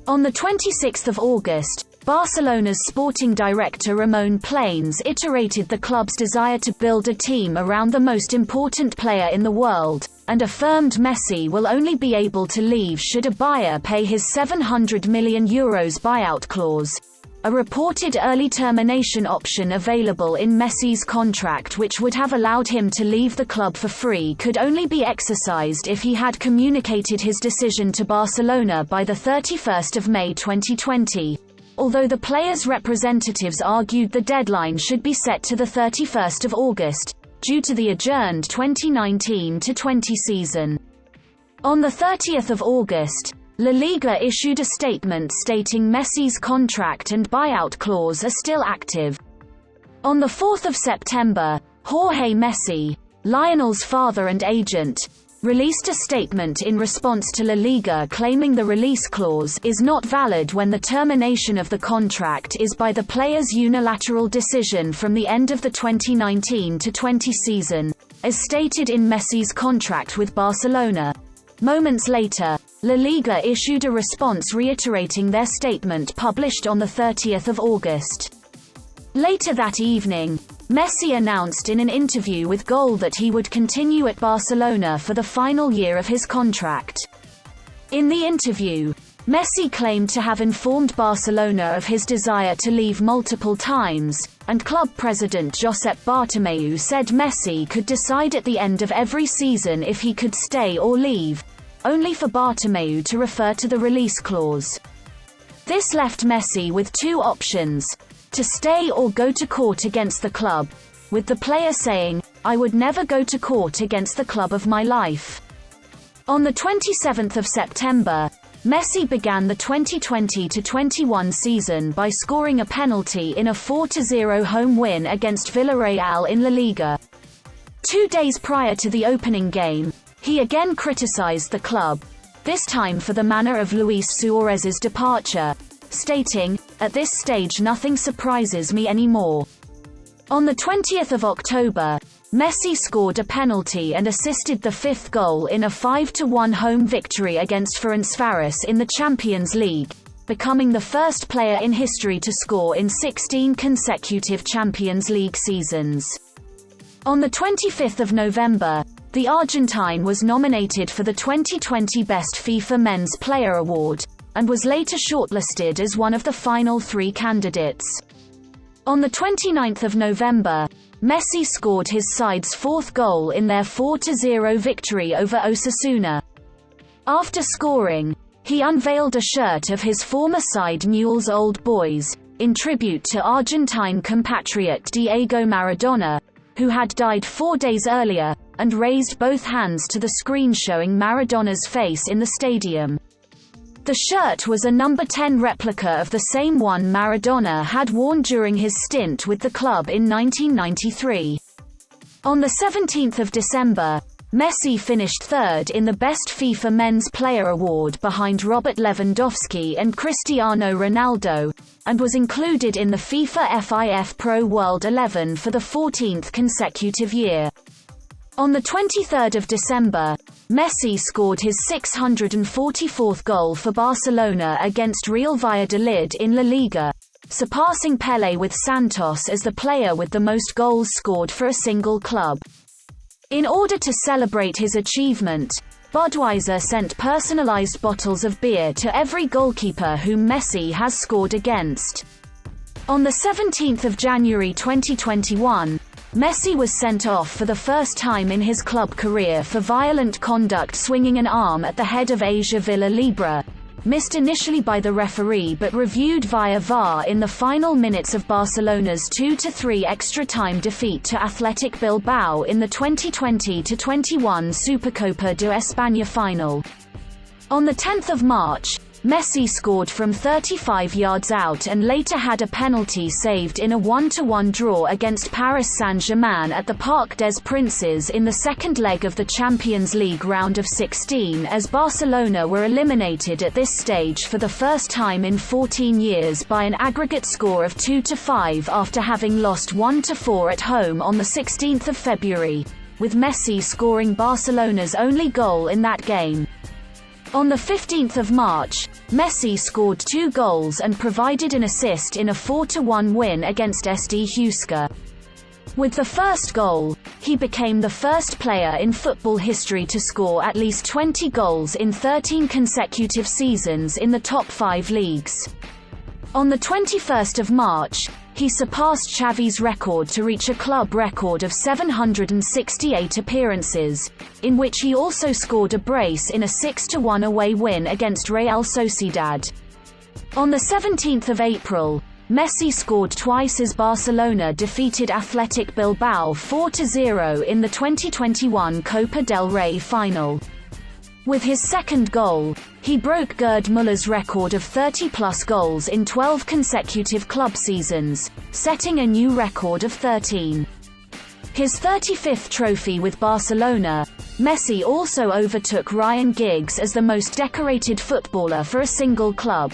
On 26 August, Barcelona's sporting director Ramon Planes iterated the club's desire to build a team around the most important player in the world, and affirmed Messi will only be able to leave should a buyer pay his €700 million buyout clause. A reported early termination option available in Messi's contract, which would have allowed him to leave the club for free, could only be exercised if he had communicated his decision to Barcelona by 31 May 2020. Although the player's representatives argued the deadline should be set to 31 August, due to the adjourned 2019-20 season. On 30 August, La Liga issued a statement stating Messi's contract and buyout clause are still active. On 4 September, Jorge Messi, Lionel's father and agent, released a statement in response to La Liga claiming the release clause is not valid when the termination of the contract is by the player's unilateral decision from the end of the 2019-20 season, as stated in Messi's contract with Barcelona. Moments later, La Liga issued a response reiterating their statement published on 30 August. Later that evening, Messi announced in an interview with Goal that he would continue at Barcelona for the final year of his contract. In the interview, Messi claimed to have informed Barcelona of his desire to leave multiple times, and club president Josep Bartomeu said Messi could decide at the end of every season if he could stay or leave, only for Bartomeu to refer to the release clause. This left Messi with two options: to stay or go to court against the club, with the player saying, "I would never go to court against the club of my life." On 27 September, Messi began the 2020-21 season by scoring a penalty in a 4-0 home win against Villarreal in La Liga. 2 days prior to the opening game, he again criticized the club, this time for the manner of Luis Suarez's departure, stating, "At this stage nothing surprises me anymore." On 20 October, Messi scored a penalty and assisted the fifth goal in a 5-1 home victory against Ferencváros in the Champions League, becoming the first player in history to score in 16 consecutive Champions League seasons. On 25 November, the Argentine was nominated for the 2020 Best FIFA Men's Player Award, and was later shortlisted as one of the final 3 candidates. On 29 November, Messi scored his side's 4th goal in their 4-0 victory over Osasuna. After scoring, he unveiled a shirt of his former side Newell's Old Boys, in tribute to Argentine compatriot Diego Maradona, who had died 4 days earlier, and raised both hands to the screen showing Maradona's face in the stadium. The shirt was a number 10 replica of the same one Maradona had worn during his stint with the club in 1993. On 17 December, Messi finished third in the Best FIFA Men's Player Award behind Robert Lewandowski and Cristiano Ronaldo, and was included in the FIFA FIF Pro World 11 for the 14th consecutive year. On 23 December, Messi scored his 644th goal for Barcelona against Real Valladolid in La Liga, surpassing Pelé with Santos as the player with the most goals scored for a single club. In order to celebrate his achievement, Budweiser sent personalized bottles of beer to every goalkeeper whom Messi has scored against. On 17 January 2021, Messi was sent off for the first time in his club career for violent conduct, swinging an arm at the head of Asia Villa Libre, missed initially by the referee but reviewed via VAR in the final minutes of Barcelona's 2-3 extra-time defeat to Athletic Bilbao in the 2020-21 Supercopa de España final. On 10 March, Messi scored from 35 yards out and later had a penalty saved in a 1-1 draw against Paris Saint-Germain at the Parc des Princes in the second leg of the Champions League round of 16, as Barcelona were eliminated at this stage for the first time in 14 years by an aggregate score of 2-5 after having lost 1-4 at home on the 16th of February, with Messi scoring Barcelona's only goal in that game. On the 15th of March, Messi scored 2 goals and provided an assist in a 4-1 win against SD Huesca. With the first goal, he became the first player in football history to score at least 20 goals in 13 consecutive seasons in the top 5 leagues. On the 21st of March, he surpassed Xavi's record to reach a club record of 768 appearances, in which he also scored a brace in a 6-1 away win against Real Sociedad. On the 17th of April, Messi scored twice as Barcelona defeated Athletic Bilbao 4-0 in the 2021 Copa del Rey final. With his second goal, he broke Gerd Muller's record of 30-plus goals in 12 consecutive club seasons, setting a new record of 13. His 35th trophy with Barcelona, Messi also overtook Ryan Giggs as the most decorated footballer for a single club.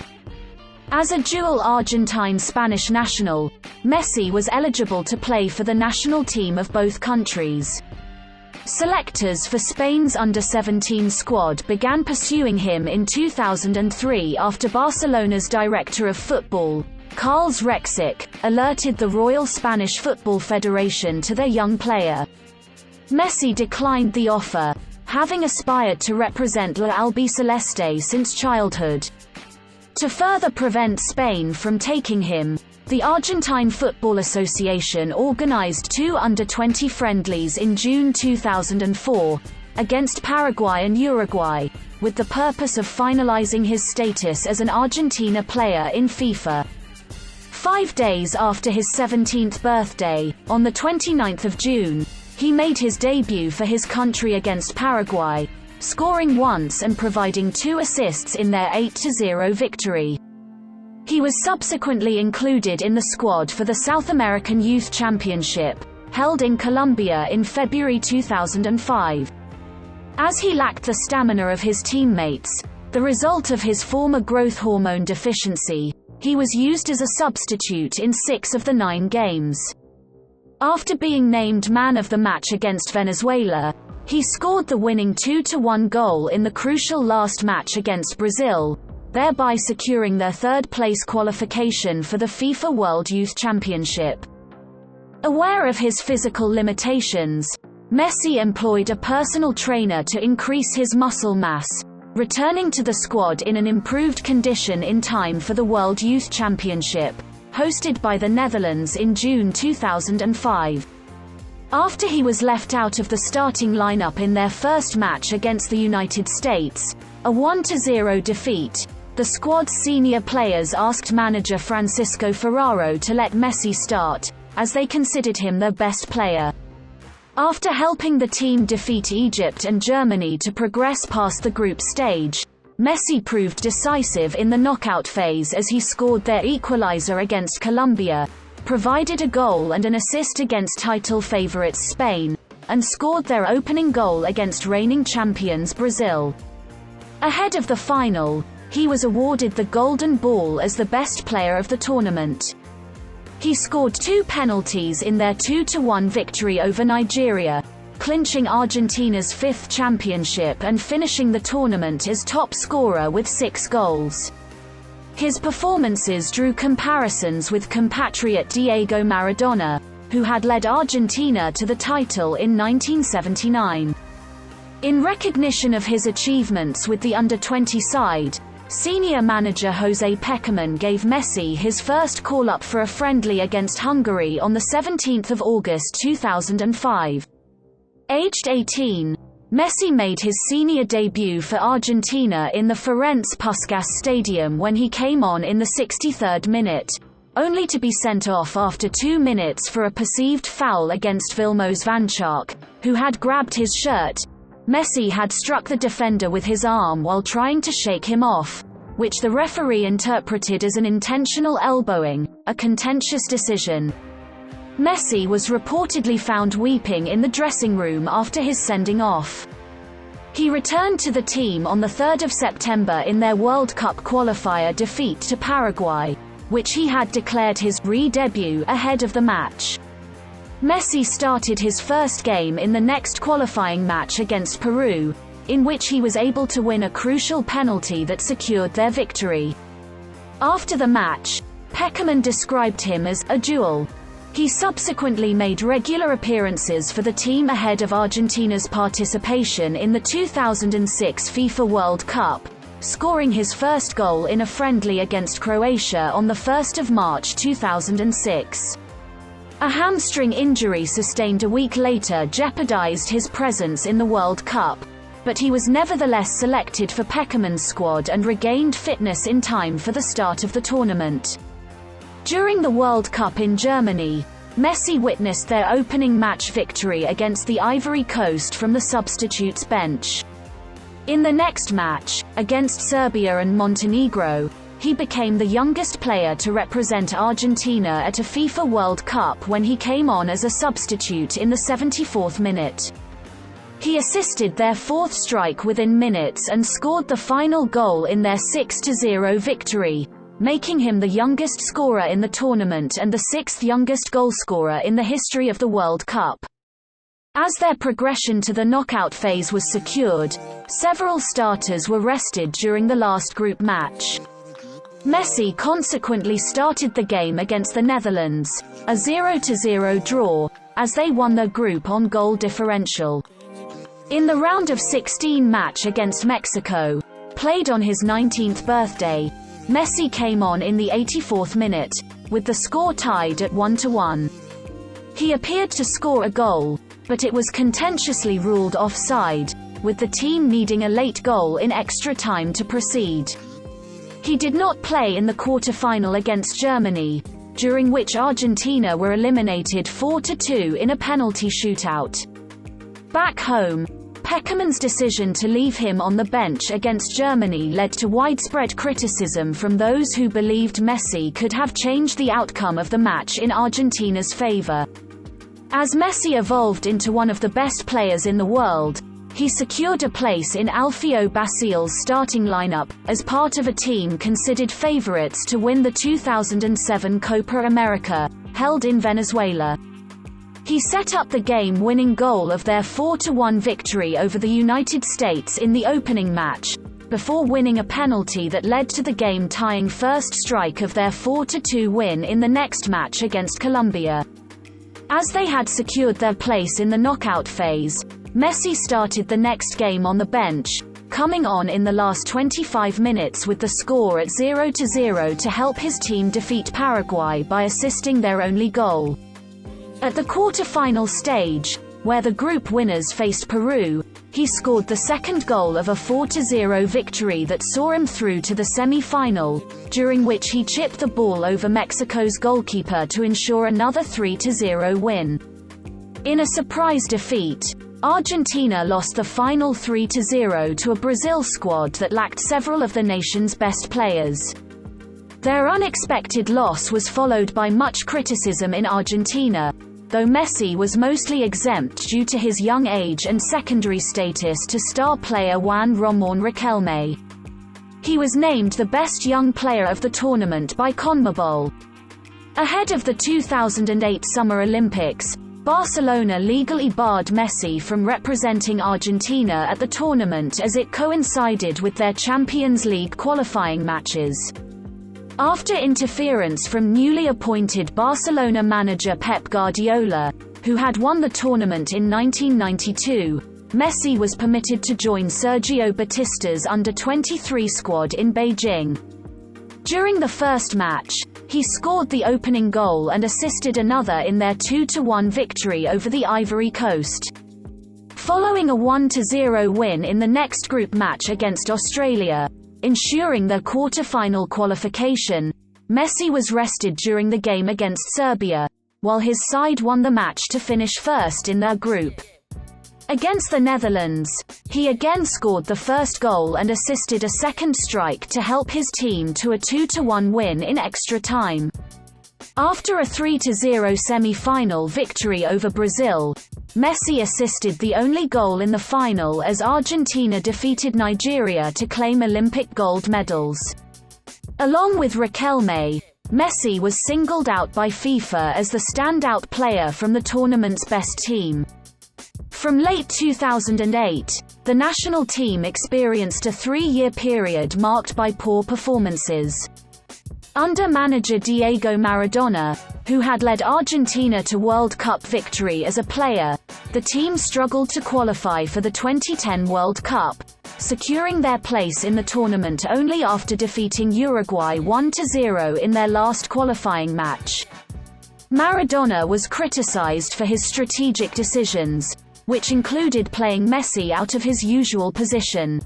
As a dual Argentine-Spanish national, Messi was eligible to play for the national team of both countries. Selectors for Spain's under-17 squad began pursuing him in 2003 after Barcelona's director of football, Carles Rexic, alerted the Royal Spanish Football Federation to their young player. Messi declined the offer, having aspired to represent La Albiceleste since childhood. To further prevent Spain from taking him, the Argentine Football Association organized 2 under-20 friendlies in June 2004, against Paraguay and Uruguay, with the purpose of finalizing his status as an Argentina player in FIFA. 5 days after his 17th birthday, on the 29th of June, he made his debut for his country against Paraguay, scoring once and providing 2 assists in their 8-0 victory. He was subsequently included in the squad for the South American Youth Championship, held in Colombia in February 2005. As he lacked the stamina of his teammates, the result of his former growth hormone deficiency, he was used as a substitute in 6 of the 9 games. After being named man of the match against Venezuela, he scored the winning 2-1 goal in the crucial last match against Brazil, thereby securing their third-place qualification for the FIFA World Youth Championship. Aware of his physical limitations, Messi employed a personal trainer to increase his muscle mass, returning to the squad in an improved condition in time for the World Youth Championship, hosted by the Netherlands in June 2005. After he was left out of the starting lineup in their first match against the United States, a 1-0 defeat, the squad's senior players asked manager Francisco Ferraro to let Messi start, as they considered him their best player. After helping the team defeat Egypt and Germany to progress past the group stage, Messi proved decisive in the knockout phase as he scored their equalizer against Colombia, provided a goal and an assist against title favorites Spain, and scored their opening goal against reigning champions Brazil. Ahead of the final, he was awarded the Golden Ball as the best player of the tournament. He scored 2 penalties in their 2-1 victory over Nigeria, clinching Argentina's 5th championship and finishing the tournament as top scorer with 6 goals. His performances drew comparisons with compatriot Diego Maradona, who had led Argentina to the title in 1979. In recognition of his achievements with the under-20 side, senior manager Jose Pekerman gave Messi his first call-up for a friendly against Hungary on the 17th of August 2005. Aged 18, Messi made his senior debut for Argentina in the Ferenc Puskás Stadium when he came on in the 63rd minute, only to be sent off after 2 minutes for a perceived foul against Vilmos Vančák, who had grabbed his shirt. Messi had struck the defender with his arm while trying to shake him off, which the referee interpreted as an intentional elbowing, a contentious decision. Messi was reportedly found weeping in the dressing room after his sending off. He returned to the team on 3 September in their World Cup qualifier defeat to Paraguay, which he had declared his re-debut ahead of the match. Messi started his first game in the next qualifying match against Peru, in which he was able to win a crucial penalty that secured their victory. After the match, Peckerman described him as a jewel. He subsequently made regular appearances for the team ahead of Argentina's participation in the 2006 FIFA World Cup, scoring his first goal in a friendly against Croatia on 1 March 2006. A hamstring injury sustained a week later jeopardized his presence in the World Cup, but he was nevertheless selected for Peckerman's squad and regained fitness in time for the start of the tournament. During the World Cup in Germany, Messi witnessed their opening match victory against the Ivory Coast from the substitutes bench. In the next match, against Serbia and Montenegro, he became the youngest player to represent Argentina at a FIFA World Cup when he came on as a substitute in the 74th minute. He assisted their fourth strike within minutes and scored the final goal in their 6-0 victory, making him the youngest scorer in the tournament and the sixth youngest goalscorer in the history of the World Cup. As their progression to the knockout phase was secured, several starters were rested during the last group match. Messi consequently started the game against the Netherlands, a 0-0 draw, as they won their group on goal differential. In the round of 16 match against Mexico, played on his 19th birthday, Messi came on in the 84th minute, with the score tied at 1-1. He appeared to score a goal, but it was contentiously ruled offside, with the team needing a late goal in extra time to proceed. He did not play in the quarter-final against Germany, during which Argentina were eliminated 4-2 in a penalty shootout. Back home, Peckerman's decision to leave him on the bench against Germany led to widespread criticism from those who believed Messi could have changed the outcome of the match in Argentina's favor. As Messi evolved into one of the best players in the world, he secured a place in Alfio Basil's starting lineup, as part of a team considered favorites to win the 2007 Copa America, held in Venezuela. He set up the game-winning goal of their 4-1 victory over the United States in the opening match, before winning a penalty that led to the game-tying first strike of their 4-2 win in the next match against Colombia. As they had secured their place in the knockout phase, Messi started the next game on the bench, coming on in the last 25 minutes with the score at 0-0 to help his team defeat Paraguay by assisting their only goal. At the quarter-final stage, where the group winners faced Peru, he scored the second goal of a 4-0 victory that saw him through to the semi-final, during which he chipped the ball over Mexico's goalkeeper to ensure another 3-0 win. In a surprise defeat, Argentina lost the final 3-0 to a Brazil squad that lacked several of the nation's best players. Their unexpected loss was followed by much criticism in Argentina, though Messi was mostly exempt due to his young age and secondary status to star player Juan Ramón Riquelme. He was named the best young player of the tournament by CONMEBOL. Ahead of the 2008 Summer Olympics, Barcelona legally barred Messi from representing Argentina at the tournament as it coincided with their Champions League qualifying matches. After interference from newly appointed Barcelona manager Pep Guardiola, who had won the tournament in 1992, Messi was permitted to join Sergio Batista's under-23 squad in Beijing. During the first match, he scored the opening goal and assisted another in their 2-1 victory over the Ivory Coast. Following a 1-0 win in the next group match against Australia, ensuring their quarter-final qualification, Messi was rested during the game against Serbia, while his side won the match to finish first in their group. Against the Netherlands, he again scored the first goal and assisted a second strike to help his team to a 2-1 win in extra time. After a 3-0 semi-final victory over Brazil, Messi assisted the only goal in the final as Argentina defeated Nigeria to claim Olympic gold medals. Along with Riquelme, Messi was singled out by FIFA as the standout player from the tournament's best team. From late 2008, the national team experienced a 3-year period marked by poor performances. Under manager Diego Maradona, who had led Argentina to World Cup victory as a player, the team struggled to qualify for the 2010 World Cup, securing their place in the tournament only after defeating Uruguay 1-0 in their last qualifying match. Maradona was criticized for his strategic decisions, which included playing Messi out of his usual position.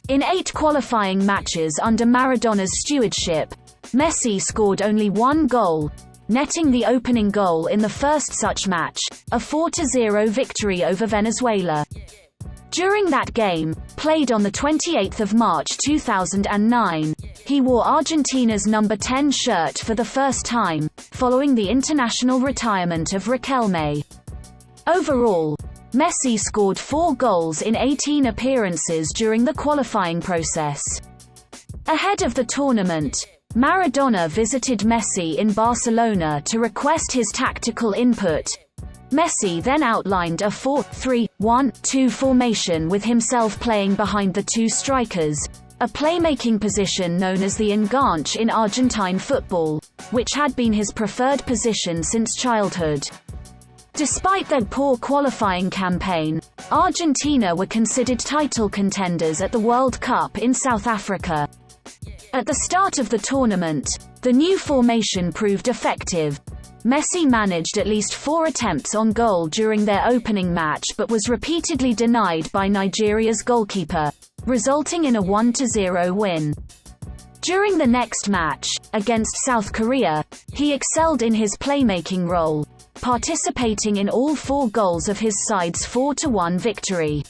In 8 qualifying matches under Maradona's stewardship, Messi scored only 1 goal, netting the opening goal in the first such match, a 4-0 victory over Venezuela. During that game, played on the 28th of March 2009, he wore Argentina's number 10 shirt for the first time, following the international retirement of Riquelme. Overall, Messi scored 4 goals in 18 appearances during the qualifying process. Ahead of the tournament, Maradona visited Messi in Barcelona to request his tactical input. Messi then outlined a 4-3-1-2 formation with himself playing behind the 2 strikers, a playmaking position known as the enganche in Argentine football, which had been his preferred position since childhood. Despite their poor qualifying campaign, Argentina were considered title contenders at the World Cup in South Africa. At the start of the tournament, the new formation proved effective. Messi managed at least 4 attempts on goal during their opening match but was repeatedly denied by Nigeria's goalkeeper, resulting in a 1-0 win. During the next match, against South Korea, he excelled in his playmaking role, participating in all 4 goals of his side's 4-1 victory.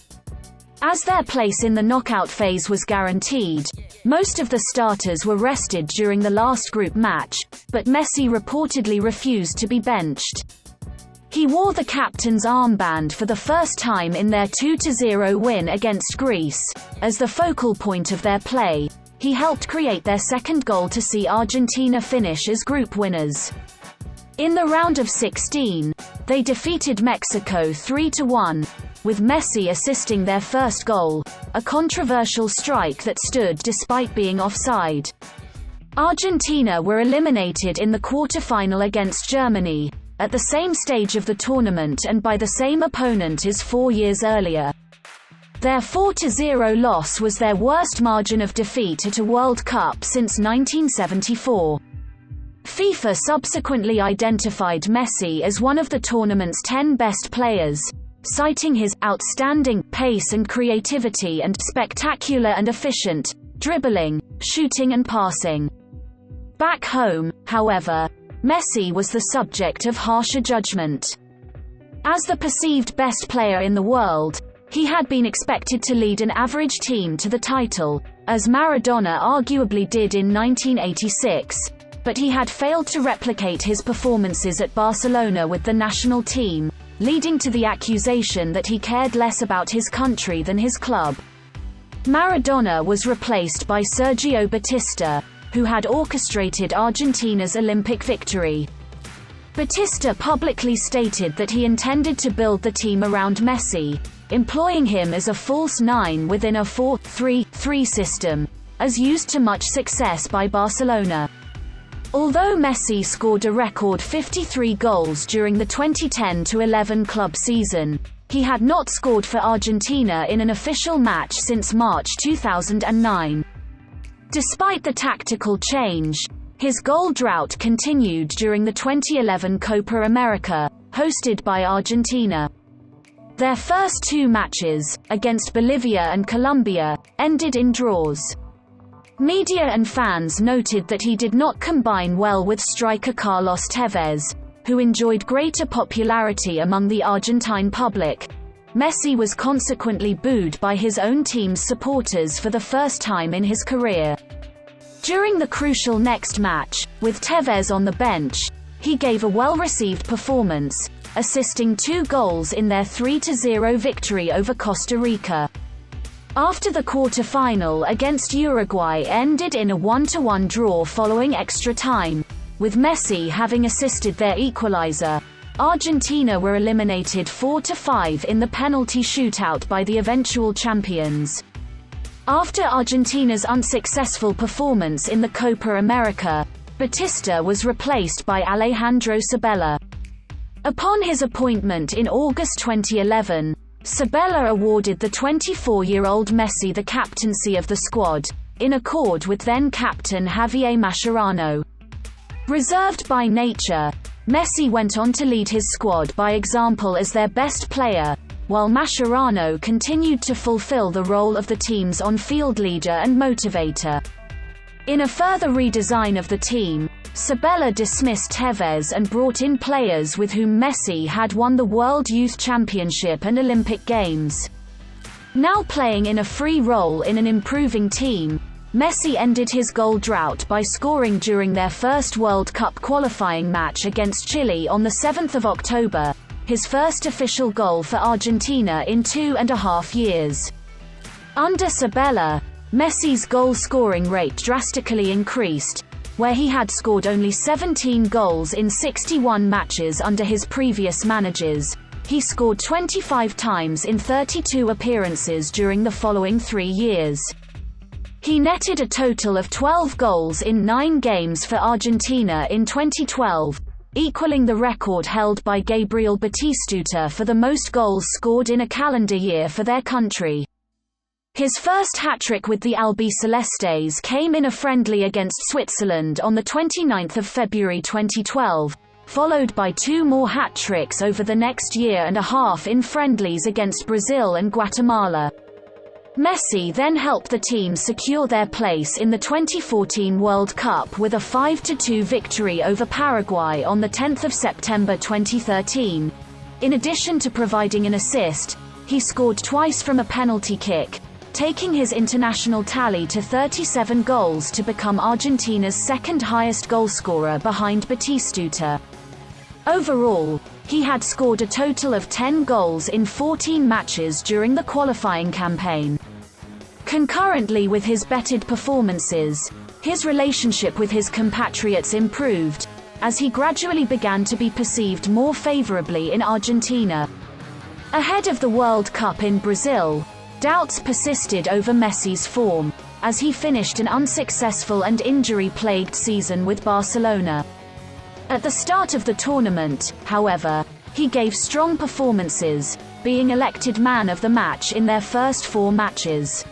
As their place in the knockout phase was guaranteed, most of the starters were rested during the last group match, but Messi reportedly refused to be benched. He wore the captain's armband for the first time in their 2-0 win against Greece. As the focal point of their play, he helped create their second goal to see Argentina finish as group winners. In the round of 16, they defeated Mexico 3-1, with Messi assisting their first goal, a controversial strike that stood despite being offside. Argentina were eliminated in the quarter-final against Germany, at the same stage of the tournament and by the same opponent as 4 years earlier. Their 4-0 loss was their worst margin of defeat at a World Cup since 1974. FIFA subsequently identified Messi as one of the tournament's 10 best players, citing his outstanding pace and creativity and spectacular and efficient dribbling, shooting and passing. Back home, however, Messi was the subject of harsher judgment. As the perceived best player in the world, he had been expected to lead an average team to the title, as Maradona arguably did in 1986, but he had failed to replicate his performances at Barcelona with the national team, leading to the accusation that he cared less about his country than his club. Maradona was replaced by Sergio Batista, who had orchestrated Argentina's Olympic victory. Batista publicly stated that he intended to build the team around Messi, employing him as a false 9 within a 4-3-3 system, as used to much success by Barcelona. Although Messi scored a record 53 goals during the 2010-11 club season, he had not scored for Argentina in an official match since March 2009. Despite the tactical change, his goal drought continued during the 2011 Copa America, hosted by Argentina. Their first 2 matches, against Bolivia and Colombia, ended in draws. Media and fans noted that he did not combine well with striker Carlos Tevez, who enjoyed greater popularity among the Argentine public. Messi was consequently booed by his own team's supporters for the first time in his career. During the crucial next match, with Tevez on the bench, he gave a well-received performance, assisting 2 goals in their 3-0 victory over Costa Rica. After the quarter-final against Uruguay ended in a 1-1 draw following extra time, with Messi having assisted their equalizer, Argentina were eliminated 4-5 in the penalty shootout by the eventual champions. After Argentina's unsuccessful performance in the Copa America, Batista was replaced by Alejandro Sabella. Upon his appointment in August 2011, Sabella awarded the 24-year-old Messi the captaincy of the squad, in accord with then-captain Javier Mascherano. Reserved by nature, Messi went on to lead his squad by example as their best player, while Mascherano continued to fulfill the role of the team's on-field leader and motivator. In a further redesign of the team, Sabella dismissed Tevez and brought in players with whom Messi had won the World Youth Championship and Olympic Games. Now playing in a free role in an improving team, Messi ended his goal drought by scoring during their first World Cup qualifying match against Chile on the 7th of October, his first official goal for Argentina in 2.5 years. Under Sabella, Messi's goal-scoring rate drastically increased, where he had scored only 17 goals in 61 matches under his previous managers. He scored 25 times in 32 appearances during the following 3 years. He netted a total of 12 goals in 9 games for Argentina in 2012, equaling the record held by Gabriel Batistuta for the most goals scored in a calendar year for their country. His first hat-trick with the Albicelestes came in a friendly against Switzerland on 29 February 2012, followed by 2 more hat-tricks over the next year and a half in friendlies against Brazil and Guatemala. Messi then helped the team secure their place in the 2014 World Cup with a 5-2 victory over Paraguay on 10 September 2013. In addition to providing an assist, he scored twice from a penalty kick, taking his international tally to 37 goals to become Argentina's second-highest goalscorer behind Batistuta. Overall, he had scored a total of 10 goals in 14 matches during the qualifying campaign. Concurrently with his bettered performances, his relationship with his compatriots improved, as he gradually began to be perceived more favorably in Argentina. Ahead of the World Cup in Brazil, doubts persisted over Messi's form, as he finished an unsuccessful and injury-plagued season with Barcelona. At the start of the tournament, however, he gave strong performances, being elected man of the match in their first 4 matches.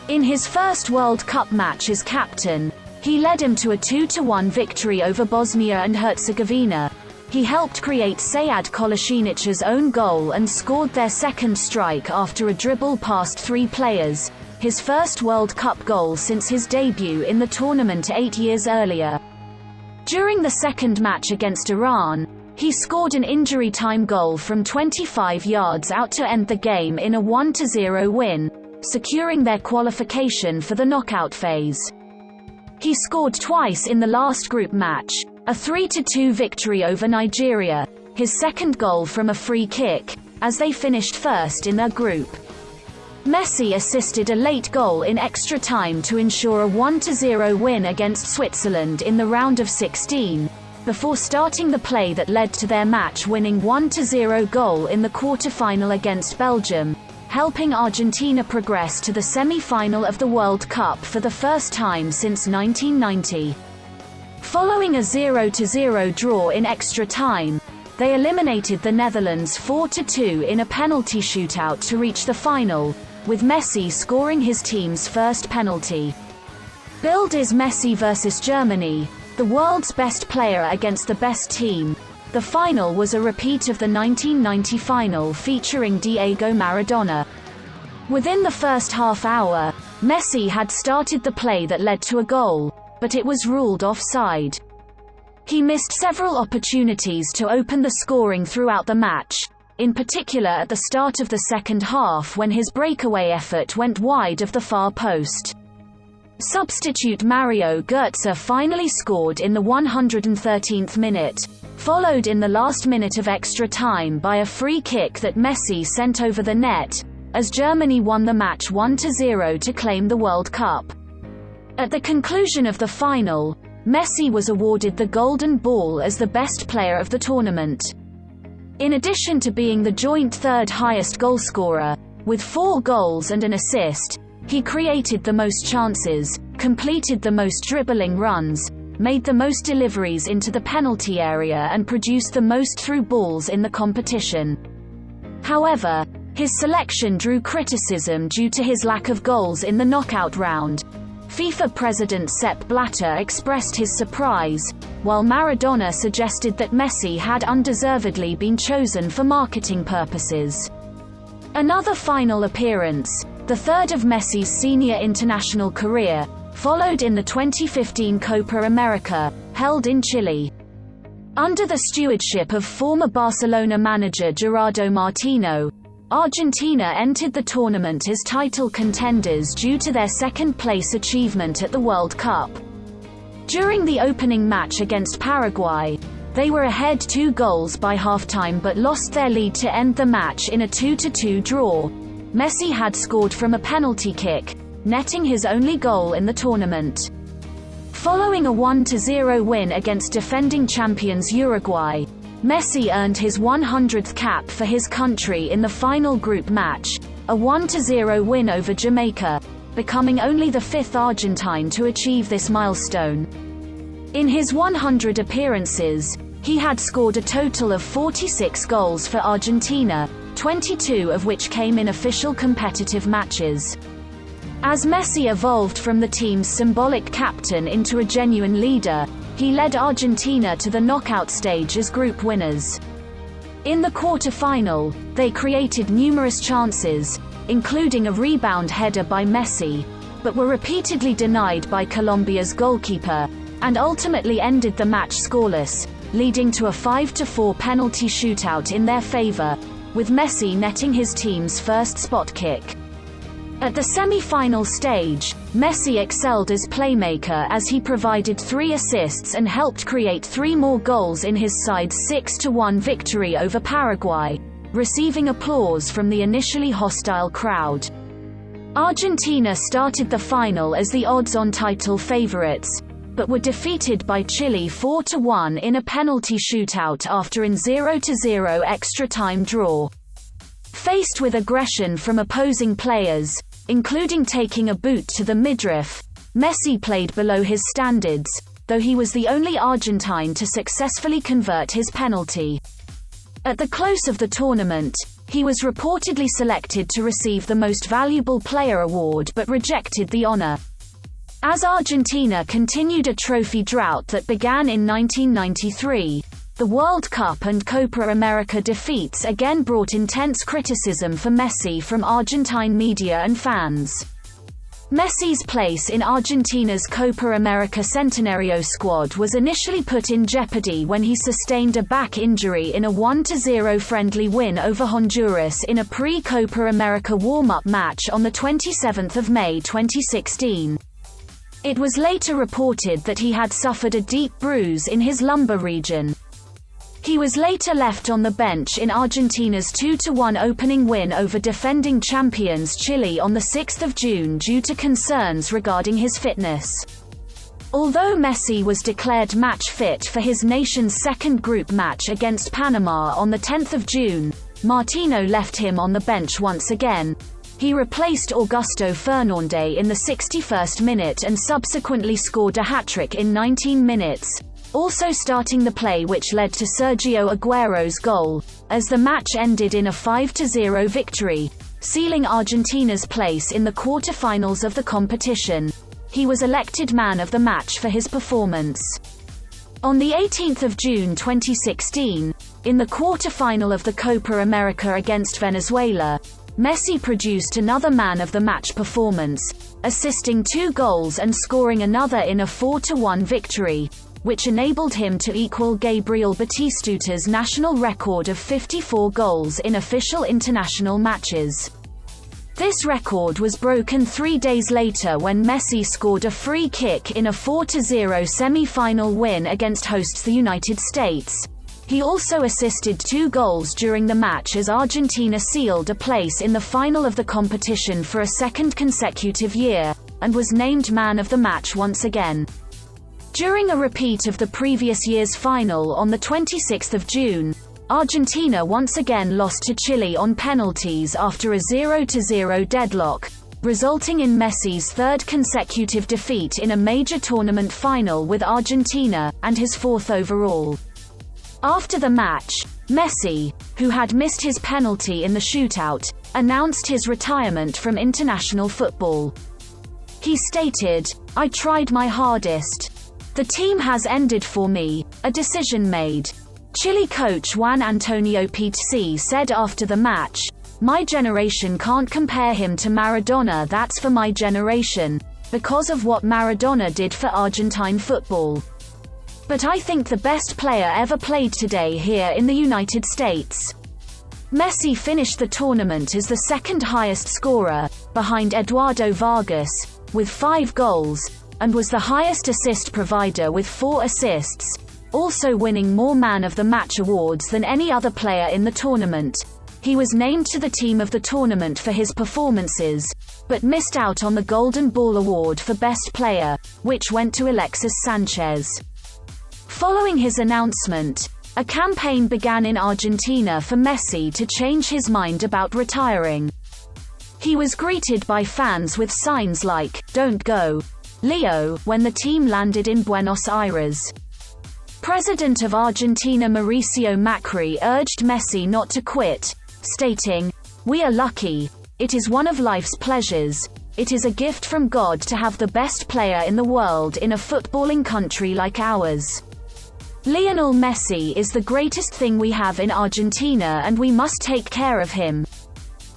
In his first World Cup match as captain, he led him to a 2-1 victory over Bosnia and Herzegovina. He helped create Sead Kolasinic's own goal and scored their second strike after a dribble past 3 players, his first World Cup goal since his debut in the tournament 8 years earlier. During the second match against Iran, he scored an injury-time goal from 25 yards out to end the game in a 1-0 win, securing their qualification for the knockout phase. He scored twice in the last group match, a 3-2 victory over Nigeria, his second goal from a free kick, as they finished first in their group. Messi assisted a late goal in extra time to ensure a 1-0 win against Switzerland in the round of 16, before starting the play that led to their match-winning 1-0 goal in the quarter-final against Belgium, helping Argentina progress to the semi-final of the World Cup for the first time since 1990. Following a 0-0 draw in extra time, they eliminated the Netherlands 4-2 in a penalty shootout to reach the final, with Messi scoring his team's first penalty. Billed as Messi vs Germany, the world's best player against the best team, the final was a repeat of the 1990 final featuring Diego Maradona. Within the first half hour, Messi had started the play that led to a goal, but it was ruled offside. He missed several opportunities to open the scoring throughout the match, in particular at the start of the second half when his breakaway effort went wide of the far post. Substitute Mario Götze finally scored in the 113th minute, followed in the last minute of extra time by a free kick that Messi sent over the net, as Germany won the match 1-0 to claim the World Cup. At the conclusion of the final, Messi was awarded the Golden Ball as the best player of the tournament. In addition to being the joint third highest goalscorer, with 4 goals and an assist, he created the most chances, completed the most dribbling runs, made the most deliveries into the penalty area and produced the most through balls in the competition. However, his selection drew criticism due to his lack of goals in the knockout round. FIFA president Sepp Blatter expressed his surprise, while Maradona suggested that Messi had undeservedly been chosen for marketing purposes. Another final appearance, the third of Messi's senior international career, followed in the 2015 Copa America, held in Chile. Under the stewardship of former Barcelona manager Gerardo Martino, Argentina entered the tournament as title contenders due to their second-place achievement at the World Cup. During the opening match against Paraguay, they were ahead 2 goals by halftime but lost their lead to end the match in a 2-2 draw. Messi had scored from a penalty kick, netting his only goal in the tournament. Following a 1-0 win against defending champions Uruguay, Messi earned his 100th cap for his country in the final group match, a 1-0 win over Jamaica, becoming only the 5th Argentine to achieve this milestone. In his 100 appearances, he had scored a total of 46 goals for Argentina, 22 of which came in official competitive matches. As Messi evolved from the team's symbolic captain into a genuine leader, he led Argentina to the knockout stage as group winners. In the quarter-final, they created numerous chances, including a rebound header by Messi, but were repeatedly denied by Colombia's goalkeeper, and ultimately ended the match scoreless, leading to a 5-4 penalty shootout in their favor, with Messi netting his team's first spot kick. At the semi-final stage, Messi excelled as playmaker as he provided 3 assists and helped create 3 more goals in his side's 6-1 victory over Paraguay, receiving applause from the initially hostile crowd. Argentina started the final as the odds-on title favorites, but were defeated by Chile 4-1 in a penalty shootout after a 0-0 extra-time draw. Faced with aggression from opposing players, including taking a boot to the midriff, Messi played below his standards, though he was the only Argentine to successfully convert his penalty. At the close of the tournament, he was reportedly selected to receive the Most Valuable Player award but rejected the honor. As Argentina continued a trophy drought that began in 1993, the World Cup and Copa America defeats again brought intense criticism for Messi from Argentine media and fans. Messi's place in Argentina's Copa America Centenario squad was initially put in jeopardy when he sustained a back injury in a 1-0 friendly win over Honduras in a pre-Copa America warm-up match on 27 May 2016. It was later reported that he had suffered a deep bruise in his lumbar region. He was later left on the bench in Argentina's 2-1 opening win over defending champions Chile on 6 June due to concerns regarding his fitness. Although Messi was declared match fit for his nation's second group match against Panama on 10 June, Martino left him on the bench once again. He replaced Augusto Fernandes in the 61st minute and subsequently scored a hat-trick in 19 minutes, also starting the play which led to Sergio Aguero's goal, as the match ended in a 5-0 victory, sealing Argentina's place in the quarter-finals of the competition. He was elected man of the match for his performance. On 18 June 2016, in the quarter-final of the Copa America against Venezuela, Messi produced another man of the match performance, assisting 2 goals and scoring another in a 4-1 victory, which enabled him to equal Gabriel Batistuta's national record of 54 goals in official international matches. This record was broken 3 days later when Messi scored a free kick in a 4-0 semi-final win against hosts the United States. He also assisted 2 goals during the match as Argentina sealed a place in the final of the competition for a second consecutive year, and was named man of the match once again. During a repeat of the previous year's final on the 26th of June, Argentina once again lost to Chile on penalties after a 0-0 deadlock, resulting in Messi's 3rd consecutive defeat in a major tournament final with Argentina, and his 4th overall. After the match, Messi, who had missed his penalty in the shootout, announced his retirement from international football. He stated, "I tried my hardest. The team has ended for me, a decision made." Chile coach Juan Antonio Pizzi said after the match, "My generation can't compare him to Maradona. That's for my generation, because of what Maradona did for Argentine football. But I think the best player ever played today here in the United States." Messi finished the tournament as the 2nd highest scorer, behind Eduardo Vargas, with 5 goals, and was the highest assist provider with 4 assists, also winning more Man of the Match awards than any other player in the tournament. He was named to the team of the tournament for his performances, but missed out on the Golden Ball award for Best Player, which went to Alexis Sanchez. Following his announcement, a campaign began in Argentina for Messi to change his mind about retiring. He was greeted by fans with signs like, "Don't go, Leo," when the team landed in Buenos Aires. President of Argentina Mauricio Macri urged Messi not to quit, stating, "We are lucky. It is one of life's pleasures. It is a gift from God to have the best player in the world in a footballing country like ours. Lionel Messi is the greatest thing we have in Argentina and we must take care of him."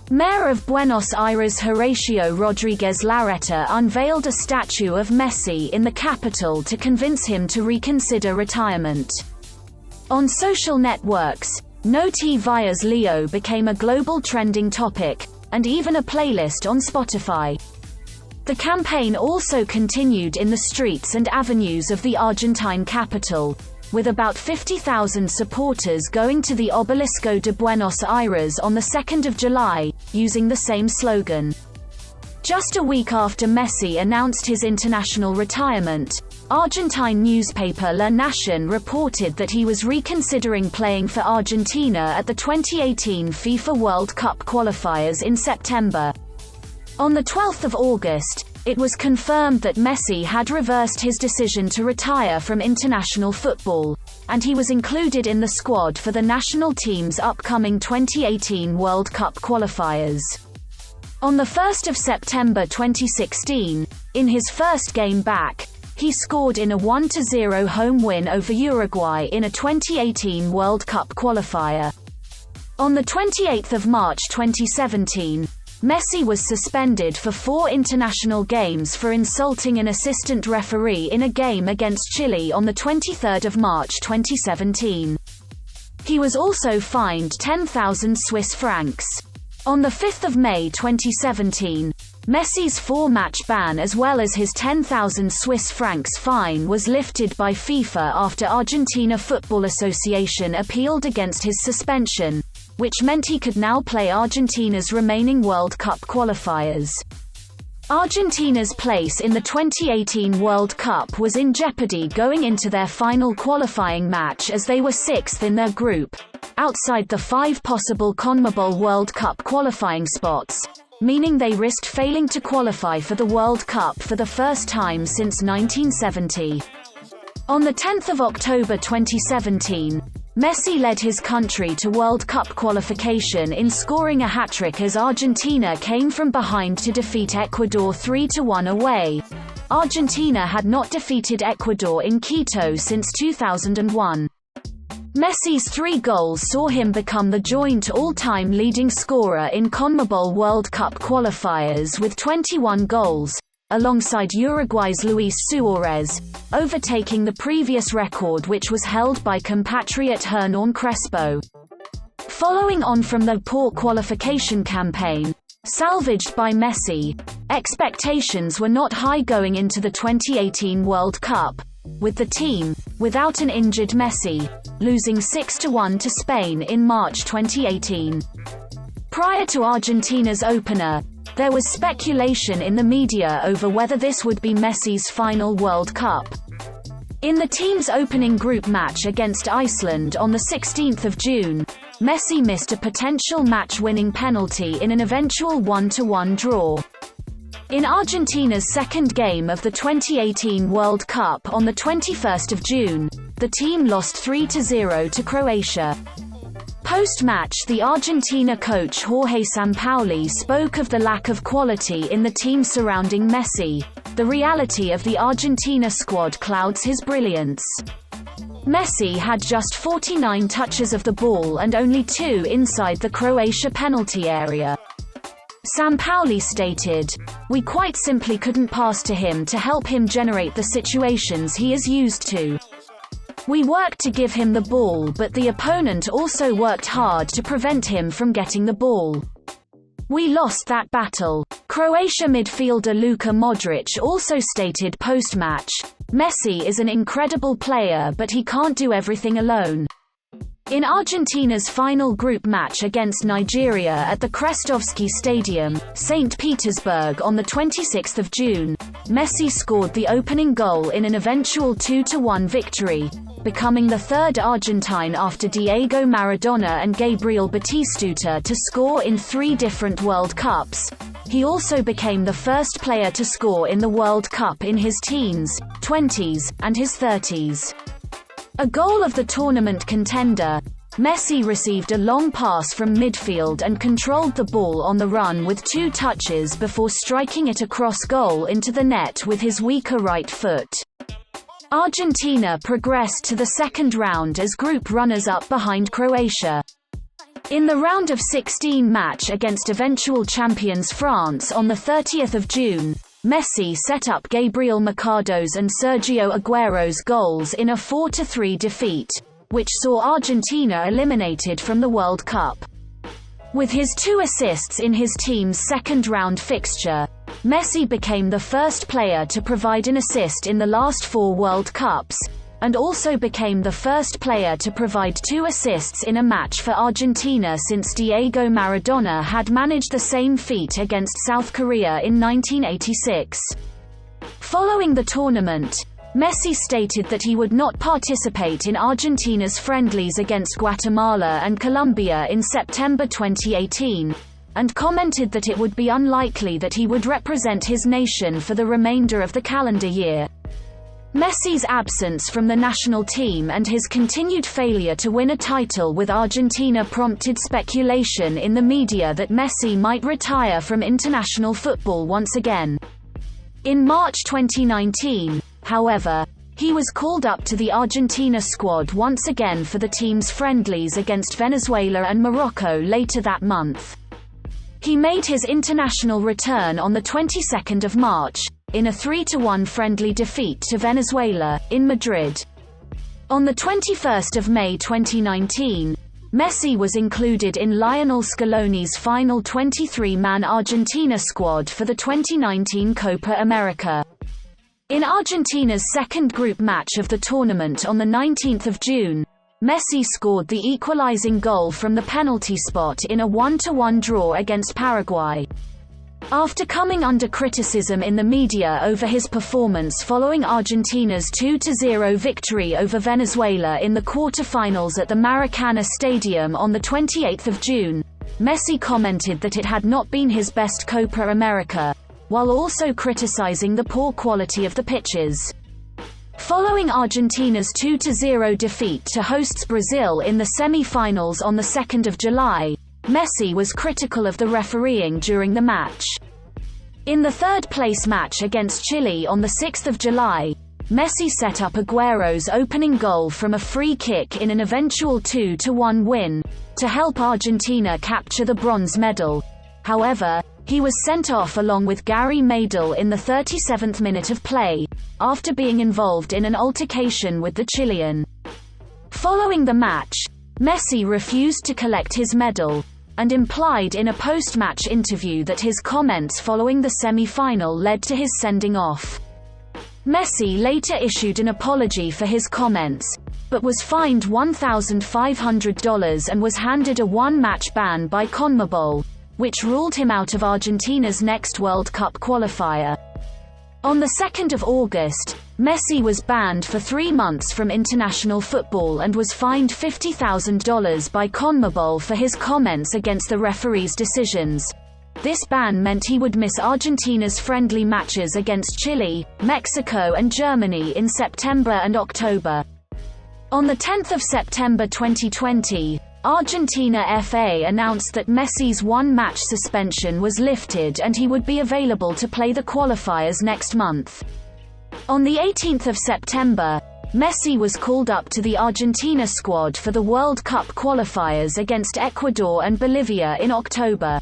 Mayor of Buenos Aires Horacio Rodriguez Larreta unveiled a statue of Messi in the capital to convince him to reconsider retirement. On social networks, No Te Vayas Leo became a global trending topic, and even a playlist on Spotify. The campaign also continued in the streets and avenues of the Argentine capital, with about 50,000 supporters going to the Obelisco de Buenos Aires on the 2nd of July, using the same slogan. Just a week after Messi announced his international retirement, Argentine newspaper La Nación reported that he was reconsidering playing for Argentina at the 2018 FIFA World Cup qualifiers in September. On the 12th of August, it was confirmed that Messi had reversed his decision to retire from international football, and he was included in the squad for the national team's upcoming 2018 World Cup qualifiers. On the 1st of September 2016, in his first game back, he scored in a 1-0 home win over Uruguay in a 2018 World Cup qualifier. On the 28th of March 2017, Messi was suspended for 4 international games for insulting an assistant referee in a game against Chile on the 23rd of March 2017. He was also fined 10,000 Swiss francs. On the 5th of May 2017, Messi's 4-match ban as well as his 10,000 Swiss francs fine was lifted by FIFA after Argentina Football Association appealed against his suspension, which meant he could now play Argentina's remaining World Cup qualifiers. Argentina's place in the 2018 World Cup was in jeopardy going into their final qualifying match as they were 6th in their group, outside the 5 possible CONMEBOL World Cup qualifying spots, meaning they risked failing to qualify for the World Cup for the first time since 1970. On the 10th of October 2017, Messi led his country to World Cup qualification in scoring a hat-trick as Argentina came from behind to defeat Ecuador 3-1 away. Argentina had not defeated Ecuador in Quito since 2001. Messi's 3 goals saw him become the joint all-time leading scorer in CONMEBOL World Cup qualifiers with 21 goals, alongside Uruguay's Luis Suarez, overtaking the previous record which was held by compatriot Hernan Crespo. Following on from the poor qualification campaign, salvaged by Messi, expectations were not high going into the 2018 World Cup, with the team, without an injured Messi, losing 6-1 to Spain in March 2018. Prior to Argentina's opener, there was speculation in the media over whether this would be Messi's final World Cup. In the team's opening group match against Iceland on the 16th of June, Messi missed a potential match-winning penalty in an eventual 1-1 draw. In Argentina's second game of the 2018 World Cup on the 21st of June, the team lost 3-0 to Croatia. Post-match, the Argentina coach Jorge Sampaoli spoke of the lack of quality in the team surrounding Messi. The reality of the Argentina squad clouds his brilliance. Messi had just 49 touches of the ball and only 2 inside the Croatia penalty area. Sampaoli stated, "We quite simply couldn't pass to him to help him generate the situations he is used to. We worked to give him the ball, but the opponent also worked hard to prevent him from getting the ball. We lost that battle." Croatia midfielder Luka Modric also stated post-match, "Messi is an incredible player, but he can't do everything alone." In Argentina's final group match against Nigeria at the Krestovsky Stadium, St. Petersburg on the 26th of June, Messi scored the opening goal in an eventual 2-1 victory, becoming the third Argentine after Diego Maradona and Gabriel Batistuta to score in 3 different World Cups. He also became the first player to score in the World Cup in his teens, 20s, and his 30s. A goal of the tournament contender, Messi received a long pass from midfield and controlled the ball on the run with 2 touches before striking it across goal into the net with his weaker right foot. Argentina progressed to the second round as group runners-up behind Croatia. In the round of 16 match against eventual champions France on the 30th of June, Messi set up Gabriel Mercado's and Sergio Aguero's goals in a 4-3 defeat, which saw Argentina eliminated from the World Cup. With his 2 assists in his team's second-round fixture, Messi became the first player to provide an assist in the last 4 World Cups, and also became the first player to provide 2 assists in a match for Argentina since Diego Maradona had managed the same feat against South Korea in 1986. Following the tournament, Messi stated that he would not participate in Argentina's friendlies against Guatemala and Colombia in September 2018, and commented that it would be unlikely that he would represent his nation for the remainder of the calendar year. Messi's absence from the national team and his continued failure to win a title with Argentina prompted speculation in the media that Messi might retire from international football once again. In March 2019, however, he was called up to the Argentina squad once again for the team's friendlies against Venezuela and Morocco later that month. He made his international return on the 22nd of March, in a 3-1 friendly defeat to Venezuela, in Madrid. On the 21st of May 2019, Messi was included in Lionel Scaloni's final 23-man Argentina squad for the 2019 Copa America. In Argentina's second group match of the tournament on the 19th of June, Messi scored the equalizing goal from the penalty spot in a 1-1 draw against Paraguay. After coming under criticism in the media over his performance following Argentina's 2-0 victory over Venezuela in the quarter-finals at the Maracana Stadium on the 28th of June, Messi commented that it had not been his best Copa America, while also criticizing the poor quality of the pitches. Following Argentina's 2-0 defeat to hosts Brazil in the semi-finals on the 2nd of July, Messi was critical of the refereeing during the match. In the third-place match against Chile on the 6th of July, Messi set up Aguero's opening goal from a free kick in an eventual 2-1 win, to help Argentina capture the bronze medal. However, He was sent off along with Gary Medel in the 37th minute of play, after being involved in an altercation with the Chilean. Following the match, Messi refused to collect his medal, and implied in a post-match interview that his comments following the semi-final led to his sending off. Messi later issued an apology for his comments, but was fined $1,500 and was handed a one-match ban by CONMEBOL, which ruled him out of Argentina's next World Cup qualifier. On the 2nd of August, Messi was banned for 3 months from international football and was fined $50,000 by CONMEBOL for his comments against the referee's decisions. This ban meant he would miss Argentina's friendly matches against Chile, Mexico and Germany in September and October. On the 10th of September 2020, Argentina FA announced that Messi's one-match suspension was lifted and he would be available to play the qualifiers next month. On the 18th of September, Messi was called up to the Argentina squad for the World Cup qualifiers against Ecuador and Bolivia in October.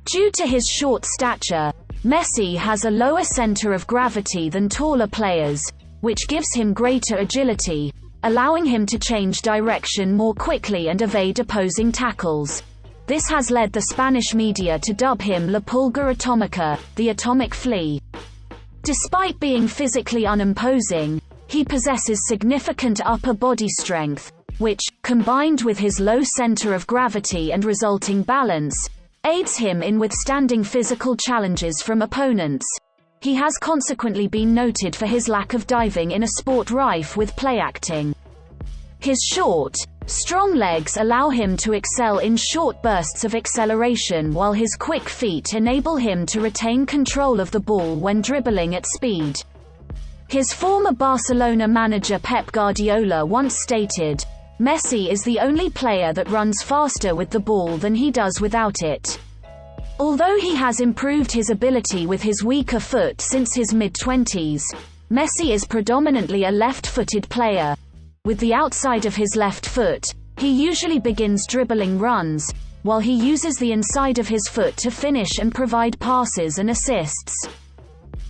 Due to his short stature, Messi has a lower center of gravity than taller players, which gives him greater agility, allowing him to change direction more quickly and evade opposing tackles. This has led the Spanish media to dub him La Pulga Atomica, the atomic flea. Despite being physically unimposing, he possesses significant upper body strength, which, combined with his low center of gravity and resulting balance, aids him in withstanding physical challenges from opponents. He has consequently been noted for his lack of diving in a sport rife with play acting. His short, strong legs allow him to excel in short bursts of acceleration, while his quick feet enable him to retain control of the ball when dribbling at speed. His former Barcelona manager Pep Guardiola once stated, "Messi is the only player that runs faster with the ball than he does without it." Although he has improved his ability with his weaker foot since his mid-20s, Messi is predominantly a left-footed player. With the outside of his left foot, he usually begins dribbling runs, while he uses the inside of his foot to finish and provide passes and assists.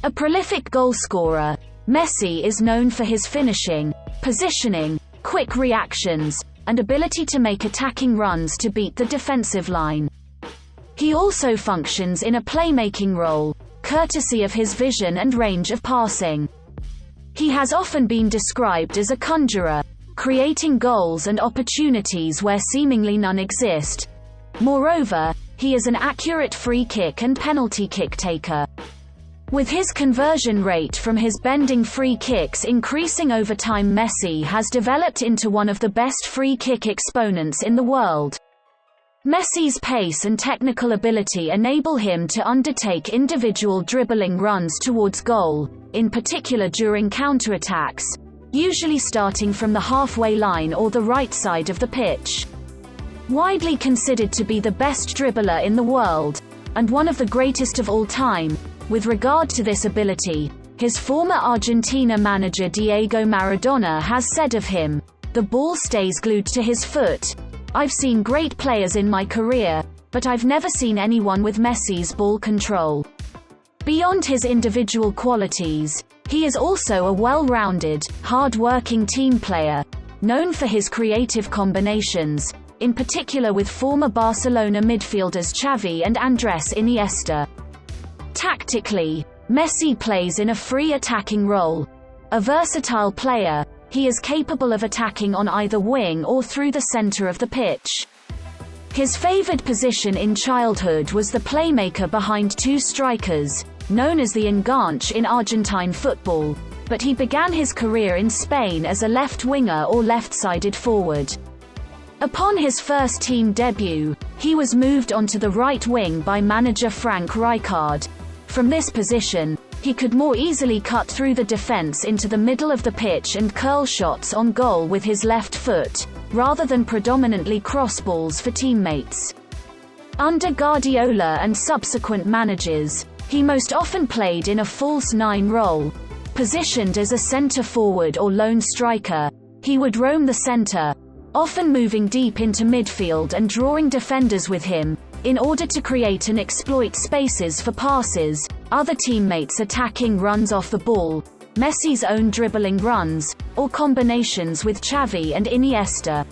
A prolific goalscorer, Messi is known for his finishing, positioning, quick reactions, and ability to make attacking runs to beat the defensive line. He also functions in a playmaking role, courtesy of his vision and range of passing. He has often been described as a conjurer, creating goals and opportunities where seemingly none exist. Moreover, he is an accurate free kick and penalty kick taker. With his conversion rate from his bending free kicks increasing over time, Messi has developed into one of the best free kick exponents in the world. Messi's pace and technical ability enable him to undertake individual dribbling runs towards goal, in particular during counterattacks, usually starting from the halfway line or the right side of the pitch. Widely considered to be the best dribbler in the world, and one of the greatest of all time, with regard to this ability, his former Argentina manager Diego Maradona has said of him, "The ball stays glued to his foot. I've seen great players in my career, but I've never seen anyone with Messi's ball control." Beyond his individual qualities, he is also a well-rounded, hard-working team player, known for his creative combinations, in particular with former Barcelona midfielders Xavi and Andrés Iniesta. Tactically, Messi plays in a free attacking role. A versatile player, he is capable of attacking on either wing or through the center of the pitch. His favored position in childhood was the playmaker behind two strikers, known as the enganche in Argentine football, but he began his career in Spain as a left winger or left-sided forward. Upon his first team debut, he was moved onto the right wing by manager Frank Rijkaard. From this position, he could more easily cut through the defense into the middle of the pitch and curl shots on goal with his left foot, rather than predominantly cross balls for teammates. Under Guardiola and subsequent managers, he most often played in a false nine role. Positioned as a center forward or lone striker, he would roam the center, often moving deep into midfield and drawing defenders with him, in order to create and exploit spaces for passes, other teammates attacking runs off the ball, Messi's own dribbling runs, or combinations with Xavi and Iniesta.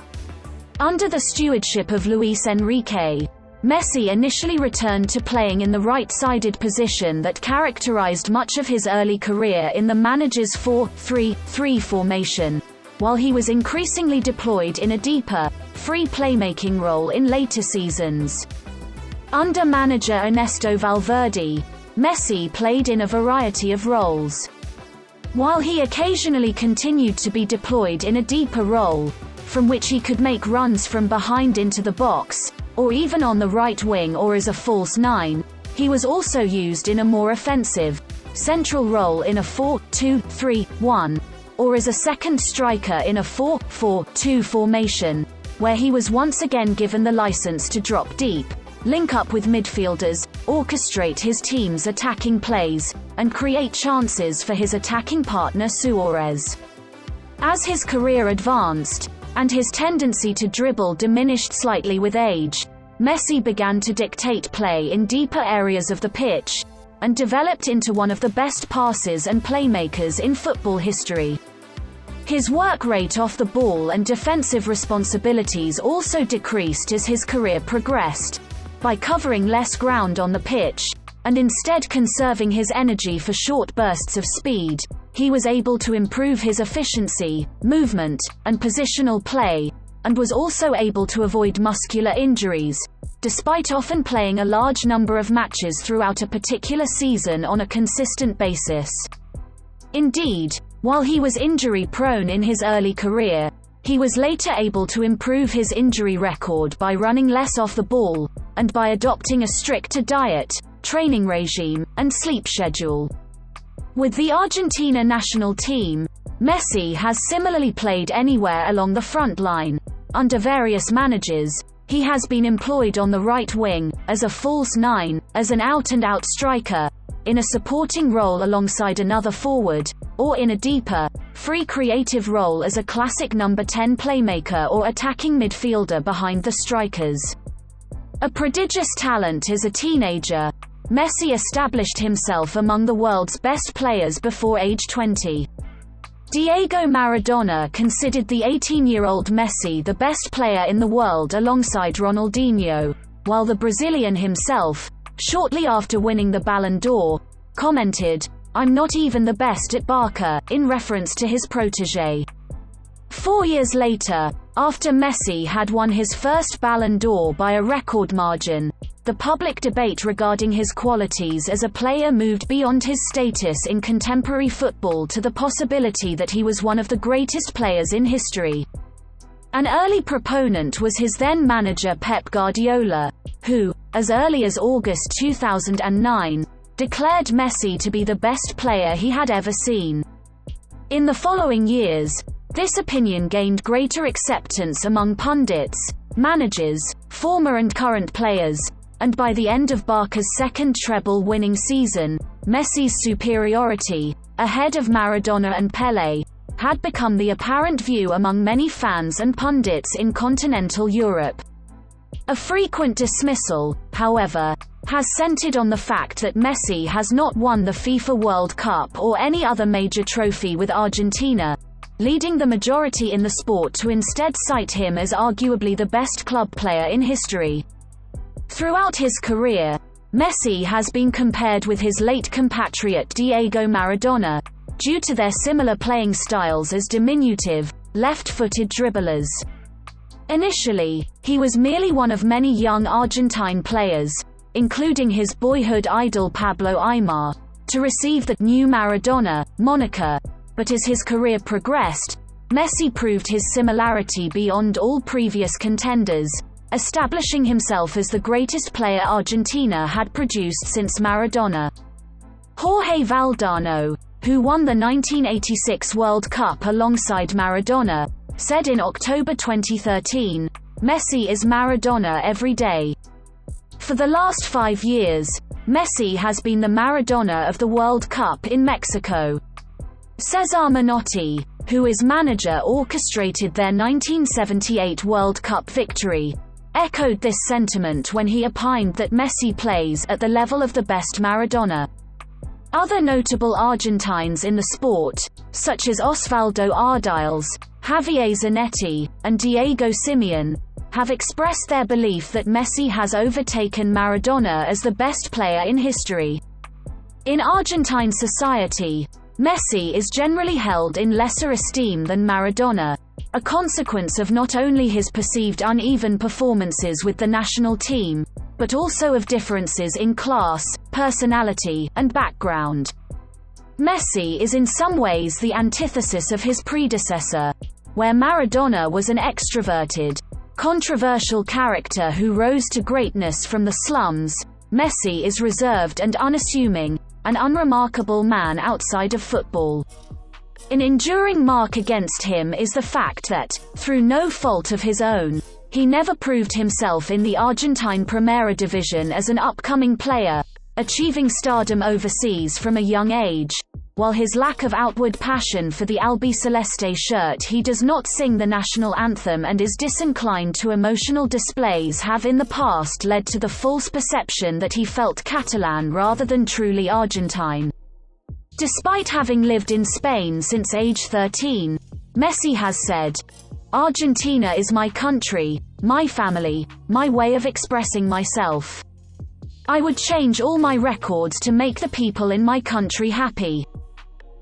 Under the stewardship of Luis Enrique, Messi initially returned to playing in the right-sided position that characterized much of his early career in the manager's 4-3-3 formation, while he was increasingly deployed in a deeper, free playmaking role in later seasons. Under manager Ernesto Valverde, Messi played in a variety of roles. While he occasionally continued to be deployed in a deeper role, from which he could make runs from behind into the box, or even on the right wing or as a false nine, he was also used in a more offensive, central role in a 4-2-3-1, or as a second striker in a 4-4-2 formation, where he was once again given the license to drop deep, link up with midfielders, orchestrate his team's attacking plays, and create chances for his attacking partner Suarez. As his career advanced, and his tendency to dribble diminished slightly with age, Messi began to dictate play in deeper areas of the pitch, and developed into one of the best passers and playmakers in football history. His work rate off the ball and defensive responsibilities also decreased as his career progressed, by covering less ground on the pitch, and instead conserving his energy for short bursts of speed. He was able to improve his efficiency, movement, and positional play, and was also able to avoid muscular injuries, despite often playing a large number of matches throughout a particular season on a consistent basis. Indeed, while he was injury-prone in his early career, he was later able to improve his injury record by running less off the ball, and by adopting a stricter diet, training regime, and sleep schedule. With the Argentina national team, Messi has similarly played anywhere along the front line. Under various managers, he has been employed on the right wing, as a false nine, as an out-and-out striker, in a supporting role alongside another forward, or in a deeper, free creative role as a classic number 10 playmaker or attacking midfielder behind the strikers. A prodigious talent as a teenager, Messi established himself among the world's best players before age 20. Diego Maradona considered the 18-year-old Messi the best player in the world alongside Ronaldinho, while the Brazilian himself, shortly after winning the Ballon d'Or, commented, "I'm not even the best at Barca," in reference to his protégé. 4 years later, after Messi had won his first Ballon d'Or by a record margin, the public debate regarding his qualities as a player moved beyond his status in contemporary football to the possibility that he was one of the greatest players in history. An early proponent was his then-manager Pep Guardiola, who, as early as August 2009, declared Messi to be the best player he had ever seen. In the following years, this opinion gained greater acceptance among pundits, managers, former and current players, and by the end of Barca's second treble-winning season, Messi's superiority, ahead of Maradona and Pelé, had become the apparent view among many fans and pundits in continental Europe. A frequent dismissal, however, has centered on the fact that Messi has not won the FIFA World Cup or any other major trophy with Argentina, leading the majority in the sport to instead cite him as arguably the best club player in history. Throughout his career, Messi has been compared with his late compatriot Diego Maradona, due to their similar playing styles as diminutive, left-footed dribblers. Initially, he was merely one of many young Argentine players, including his boyhood idol Pablo Aimar, to receive the new Maradona moniker, but as his career progressed, Messi proved his similarity beyond all previous contenders, establishing himself as the greatest player Argentina had produced since Maradona. Jorge Valdano, who won the 1986 World Cup alongside Maradona, said in October 2013, "Messi is Maradona every day." For the last 5 years, Messi has been the Maradona of the World Cup in Mexico. Cesar Menotti, who is manager, orchestrated their 1978 World Cup victory, echoed this sentiment when he opined that Messi plays at the level of the best Maradona. Other notable Argentines in the sport, such as Osvaldo Ardiles, Javier Zanetti, and Diego Simeone, have expressed their belief that Messi has overtaken Maradona as the best player in history. In Argentine society, Messi is generally held in lesser esteem than Maradona, a consequence of not only his perceived uneven performances with the national team, but also of differences in class, personality, and background. Messi is in some ways the antithesis of his predecessor, where Maradona was an extroverted, controversial character who rose to greatness from the slums. Messi is reserved and unassuming, an unremarkable man outside of football. An enduring mark against him is the fact that, through no fault of his own, he never proved himself in the Argentine Primera Division as an upcoming player, achieving stardom overseas from a young age. While his lack of outward passion for the albiceleste shirt, he does not sing the national anthem and is disinclined to emotional displays, have in the past led to the false perception that he felt Catalan rather than truly Argentine. Despite having lived in Spain since age 13, Messi has said, "Argentina is my country, my family, my way of expressing myself. I would change all my records to make the people in my country happy."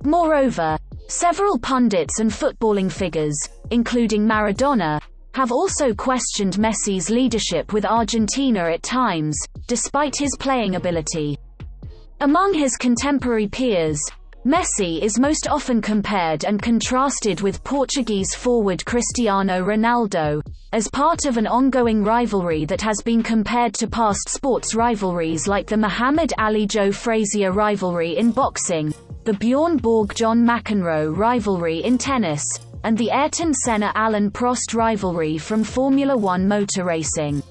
Moreover, several pundits and footballing figures, including Maradona, have also questioned Messi's leadership with Argentina at times, despite his playing ability. Among his contemporary peers, Messi is most often compared and contrasted with Portuguese forward Cristiano Ronaldo, as part of an ongoing rivalry that has been compared to past sports rivalries like the Muhammad Ali-Joe Frazier rivalry in boxing, the Bjorn Borg-John McEnroe rivalry in tennis, and the Ayrton Senna-Alain Prost rivalry from Formula One motor racing.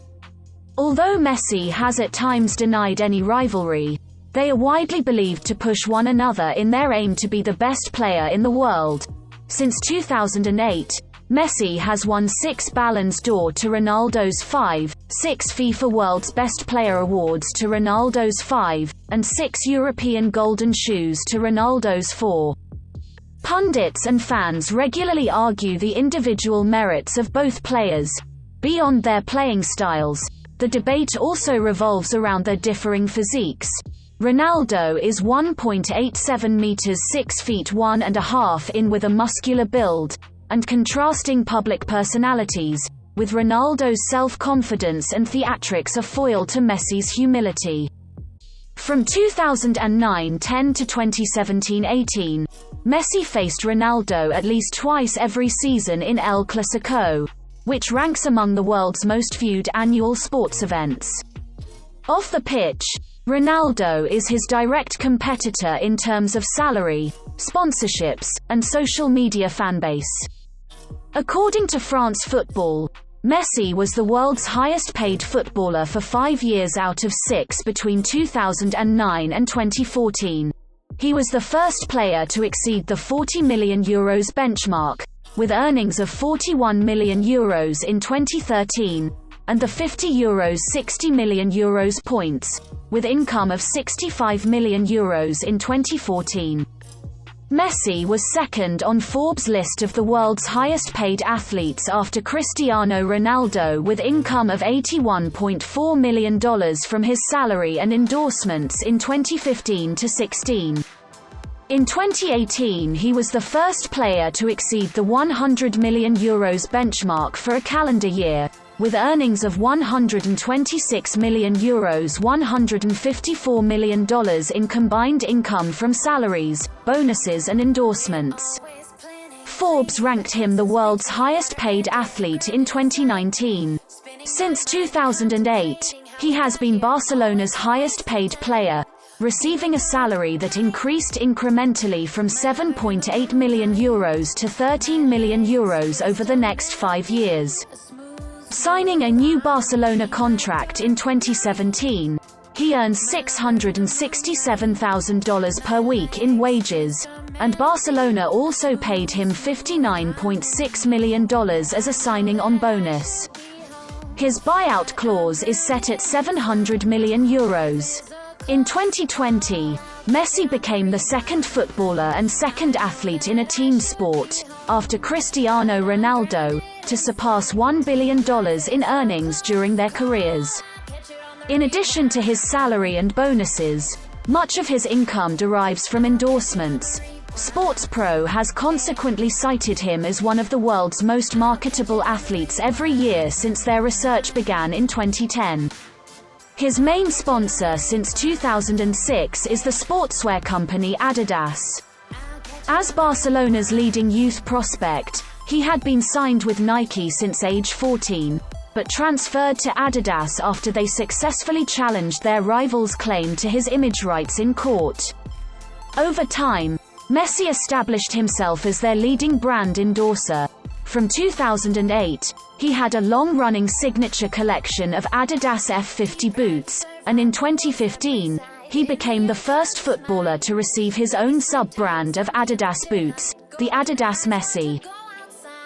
Although Messi has at times denied any rivalry, they are widely believed to push one another in their aim to be the best player in the world. Since 2008, Messi has won 6 Ballons d'Or to Ronaldo's 5, 6 FIFA World's Best Player awards to Ronaldo's 5, and 6 European Golden Shoes to Ronaldo's 4. Pundits and fans regularly argue the individual merits of both players. Beyond their playing styles, the debate also revolves around their differing physiques. Ronaldo is 1.87 meters 6 feet 1.5 in with a muscular build, and contrasting public personalities, with Ronaldo's self-confidence and theatrics a foil to Messi's humility. From 2009-10 to 2017-18, Messi faced Ronaldo at least twice every season in El Clasico, which ranks among the world's most viewed annual sports events. Off the pitch, Ronaldo is his direct competitor in terms of salary, sponsorships, and social media fanbase. According to France Football, Messi was the world's highest-paid footballer for 5 years out of 6 between 2009 and 2014. He was the first player to exceed the €40 million benchmark, with earnings of €41 million in 2013, and the €60 million points, with income of €65 million in 2014. Messi was second on Forbes' list of the world's highest-paid athletes after Cristiano Ronaldo, with income of $81.4 million from his salary and endorsements in 2015-16. In 2018, he was the first player to exceed the €100 million benchmark for a calendar year, with earnings of €126 million, $154 million in combined income from salaries, bonuses and endorsements. Forbes ranked him the world's highest-paid athlete in 2019. Since 2008, he has been Barcelona's highest-paid player, receiving a salary that increased incrementally from €7.8 million to €13 million over the next 5 years. Signing a new Barcelona contract in 2017, he earns $667,000 per week in wages, and Barcelona also paid him $59.6 million as a signing-on bonus. His buyout clause is set at €700 million. In 2020, Messi became the second footballer and second athlete in a team sport, after Cristiano Ronaldo, to surpass $1 billion in earnings during their careers. In addition to his salary and bonuses, much of his income derives from endorsements. Sports Pro has consequently cited him as one of the world's most marketable athletes every year since their research began in 2010. His main sponsor since 2006 is the sportswear company Adidas. As Barcelona's leading youth prospect, he had been signed with Nike since age 14, but transferred to Adidas after they successfully challenged their rivals' claim to his image rights in court. Over time, Messi established himself as their leading brand endorser. From 2008, he had a long-running signature collection of Adidas F50 boots, and in 2015, he became the first footballer to receive his own sub-brand of Adidas boots, the Adidas Messi.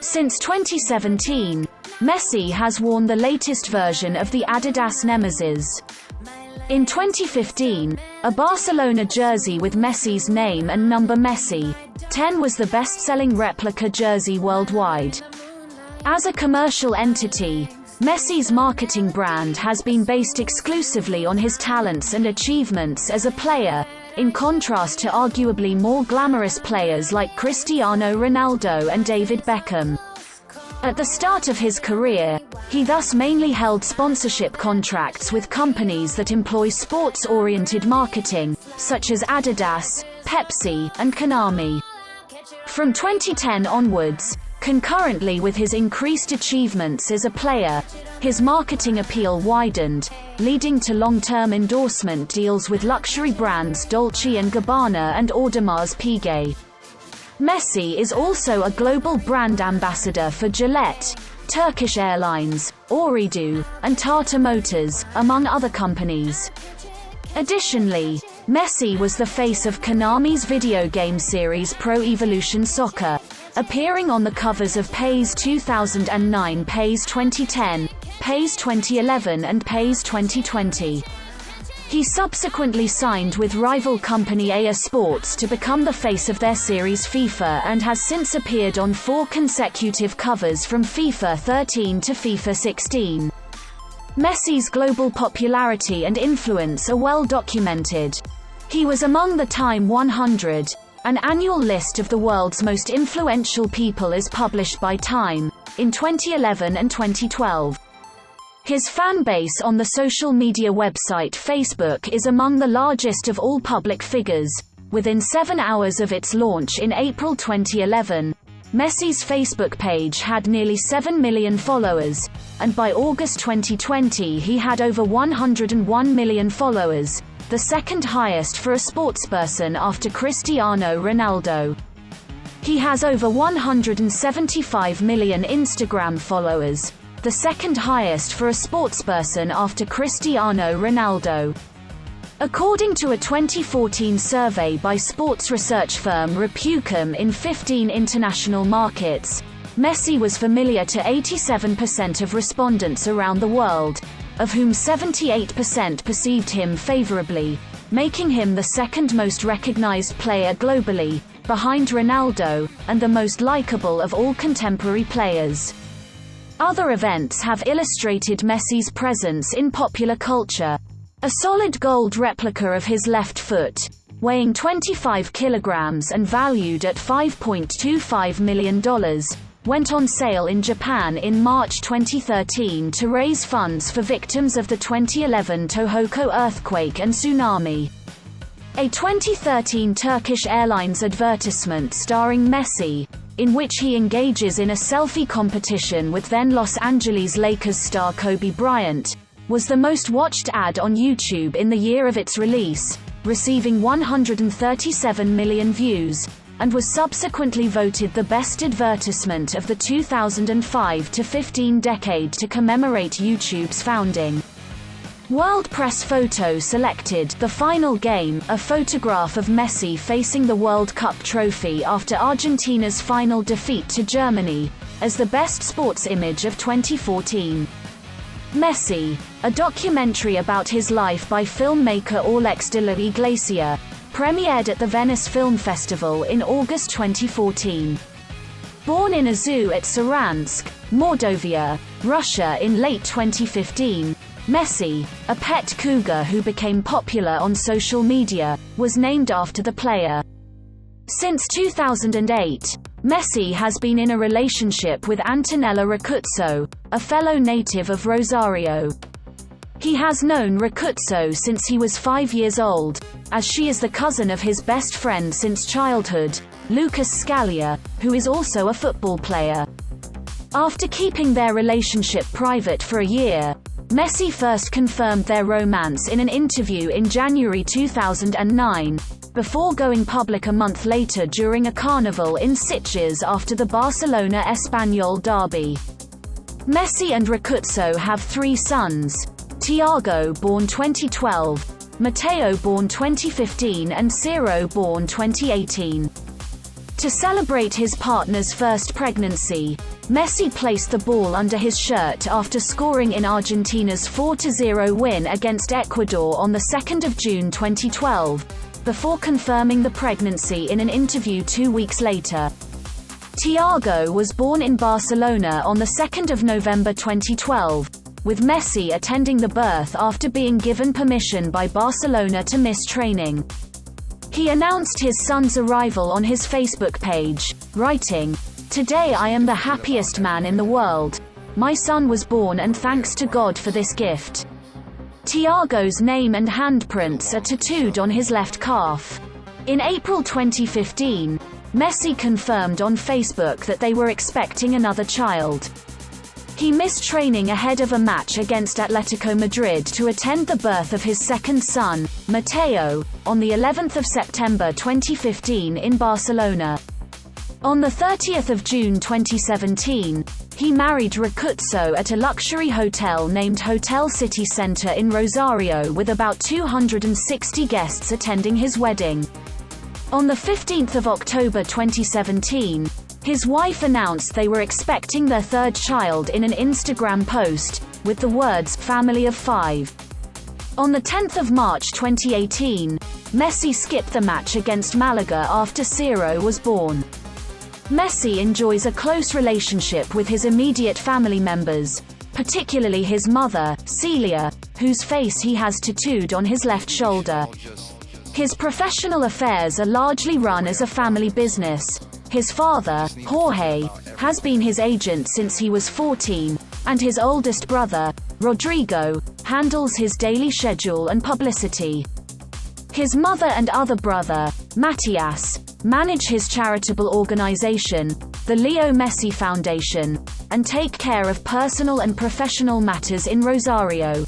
Since 2017, Messi has worn the latest version of the Adidas Nemesis. In 2015, a Barcelona jersey with Messi's name and number Messi 10 was the best-selling replica jersey worldwide. As a commercial entity, Messi's marketing brand has been based exclusively on his talents and achievements as a player, in contrast to arguably more glamorous players like Cristiano Ronaldo and David Beckham. At the start of his career, he thus mainly held sponsorship contracts with companies that employ sports-oriented marketing, such as Adidas, Pepsi, and Konami. From 2010 onwards, concurrently with his increased achievements as a player, his marketing appeal widened, leading to long-term endorsement deals with luxury brands Dolce & Gabbana and Audemars Piguet. Messi is also a global brand ambassador for Gillette, Turkish Airlines, Ooredoo, and Tata Motors, among other companies. Additionally, Messi was the face of Konami's video game series Pro Evolution Soccer, appearing on the covers of PES 2009, PES 2010, PES 2011 and PES 2020. He subsequently signed with rival company EA Sports to become the face of their series FIFA and has since appeared on 4 consecutive covers from FIFA 13 to FIFA 16. Messi's global popularity and influence are well documented. He was among the Time 100, an annual list of the world's most influential people as published by Time, in 2011 and 2012. His fan base on the social media website Facebook is among the largest of all public figures. Within 7 hours of its launch in April 2011, Messi's Facebook page had nearly 7 million followers, and by August 2020 he had over 101 million followers, the second highest for a sportsperson after Cristiano Ronaldo. He has over 175 million Instagram followers, the second highest for a sportsperson after Cristiano Ronaldo. According to a 2014 survey by sports research firm Repucum in 15 international markets, Messi was familiar to 87% of respondents around the world, of whom 78% perceived him favorably, making him the second most recognized player globally, behind Ronaldo, and the most likable of all contemporary players. Other events have illustrated Messi's presence in popular culture. A solid gold replica of his left foot, weighing 25 kilograms and valued at $5.25 million, went on sale in Japan in March 2013 to raise funds for victims of the 2011 Tohoku earthquake and tsunami. A 2013 Turkish Airlines advertisement starring Messi, in which he engages in a selfie competition with then Los Angeles Lakers star Kobe Bryant, was the most watched ad on YouTube in the year of its release, receiving 137 million views, and was subsequently voted the best advertisement of the 2005-15 decade to commemorate YouTube's founding. World Press Photo selected The Final Game, a photograph of Messi facing the World Cup trophy after Argentina's final defeat to Germany, as the best sports image of 2014. Messi, a documentary about his life by filmmaker Alex de la Iglesia, premiered at the Venice Film Festival in August 2014. Born in a zoo at Saransk, Mordovia, Russia in late 2015, Messi, a pet cougar who became popular on social media, was named after the player. Since 2008, Messi has been in a relationship with Antonella Ricuzzo, a fellow native of Rosario. He has known Ricuzzo since he was 5 years old, as she is the cousin of his best friend since childhood, Lucas Scalia, who is also a football player. After keeping their relationship private for a year, Messi first confirmed their romance in an interview in January 2009, before going public a month later during a carnival in Sitges after the Barcelona Espanyol derby. Messi and Ricuzzo have 3 sons: Thiago, born 2012, Matteo, born 2015, and Ciro, born 2018. To celebrate his partner's first pregnancy, Messi placed the ball under his shirt after scoring in Argentina's 4-0 win against Ecuador on the 2nd of June 2012, before confirming the pregnancy in an interview 2 weeks later. Thiago was born in Barcelona on the 2nd of November 2012, with Messi attending the birth after being given permission by Barcelona to miss training. He announced his son's arrival on his Facebook page, writing, "Today I am the happiest man in the world. My son was born and thanks to God for this gift." Thiago's name and handprints are tattooed on his left calf. In April 2015, Messi confirmed on Facebook that they were expecting another child. He missed training ahead of a match against Atletico Madrid to attend the birth of his second son, Matteo, on the 11th of September 2015 in Barcelona. On the 30th of June 2017, he married Ricuzzo at a luxury hotel named Hotel City Center in Rosario with about 260 guests attending his wedding. On the 15th of October 2017, his wife announced they were expecting their third child in an Instagram post, with the words, "family of 5." On the 10th of March 2018, Messi skipped the match against Malaga after Ciro was born. Messi enjoys a close relationship with his immediate family members, particularly his mother, Celia, whose face he has tattooed on his left shoulder. His professional affairs are largely run as a family business. His father, Jorge, has been his agent since he was 14, and his oldest brother, Rodrigo, handles his daily schedule and publicity. His mother and other brother, Matias, manage his charitable organization, the Leo Messi Foundation, and take care of personal and professional matters in Rosario.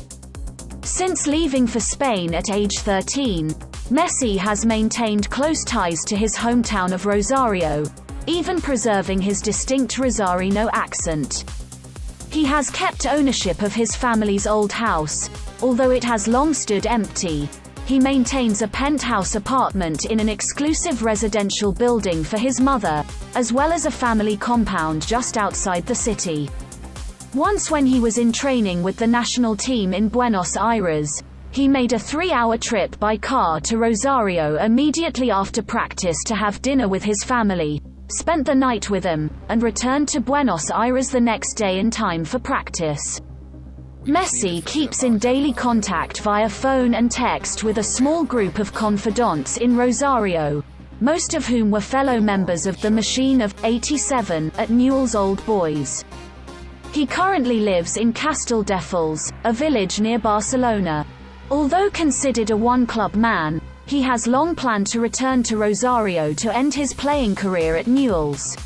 Since leaving for Spain at age 13, Messi has maintained close ties to his hometown of Rosario, even preserving his distinct Rosarino accent. He has kept ownership of his family's old house, although it has long stood empty. He maintains a penthouse apartment in an exclusive residential building for his mother, as well as a family compound just outside the city. Once when he was in training with the national team in Buenos Aires, he made a 3-hour trip by car to Rosario immediately after practice to have dinner with his family, spent the night with them, and returned to Buenos Aires the next day in time for practice. Messi keeps in daily contact via phone and text with a small group of confidants in Rosario, most of whom were fellow members of the Machine of 87 at Newell's Old Boys. He currently lives in Castelldefels, a village near Barcelona. Although considered a one-club man, he has long planned to return to Rosario to end his playing career at Newell's.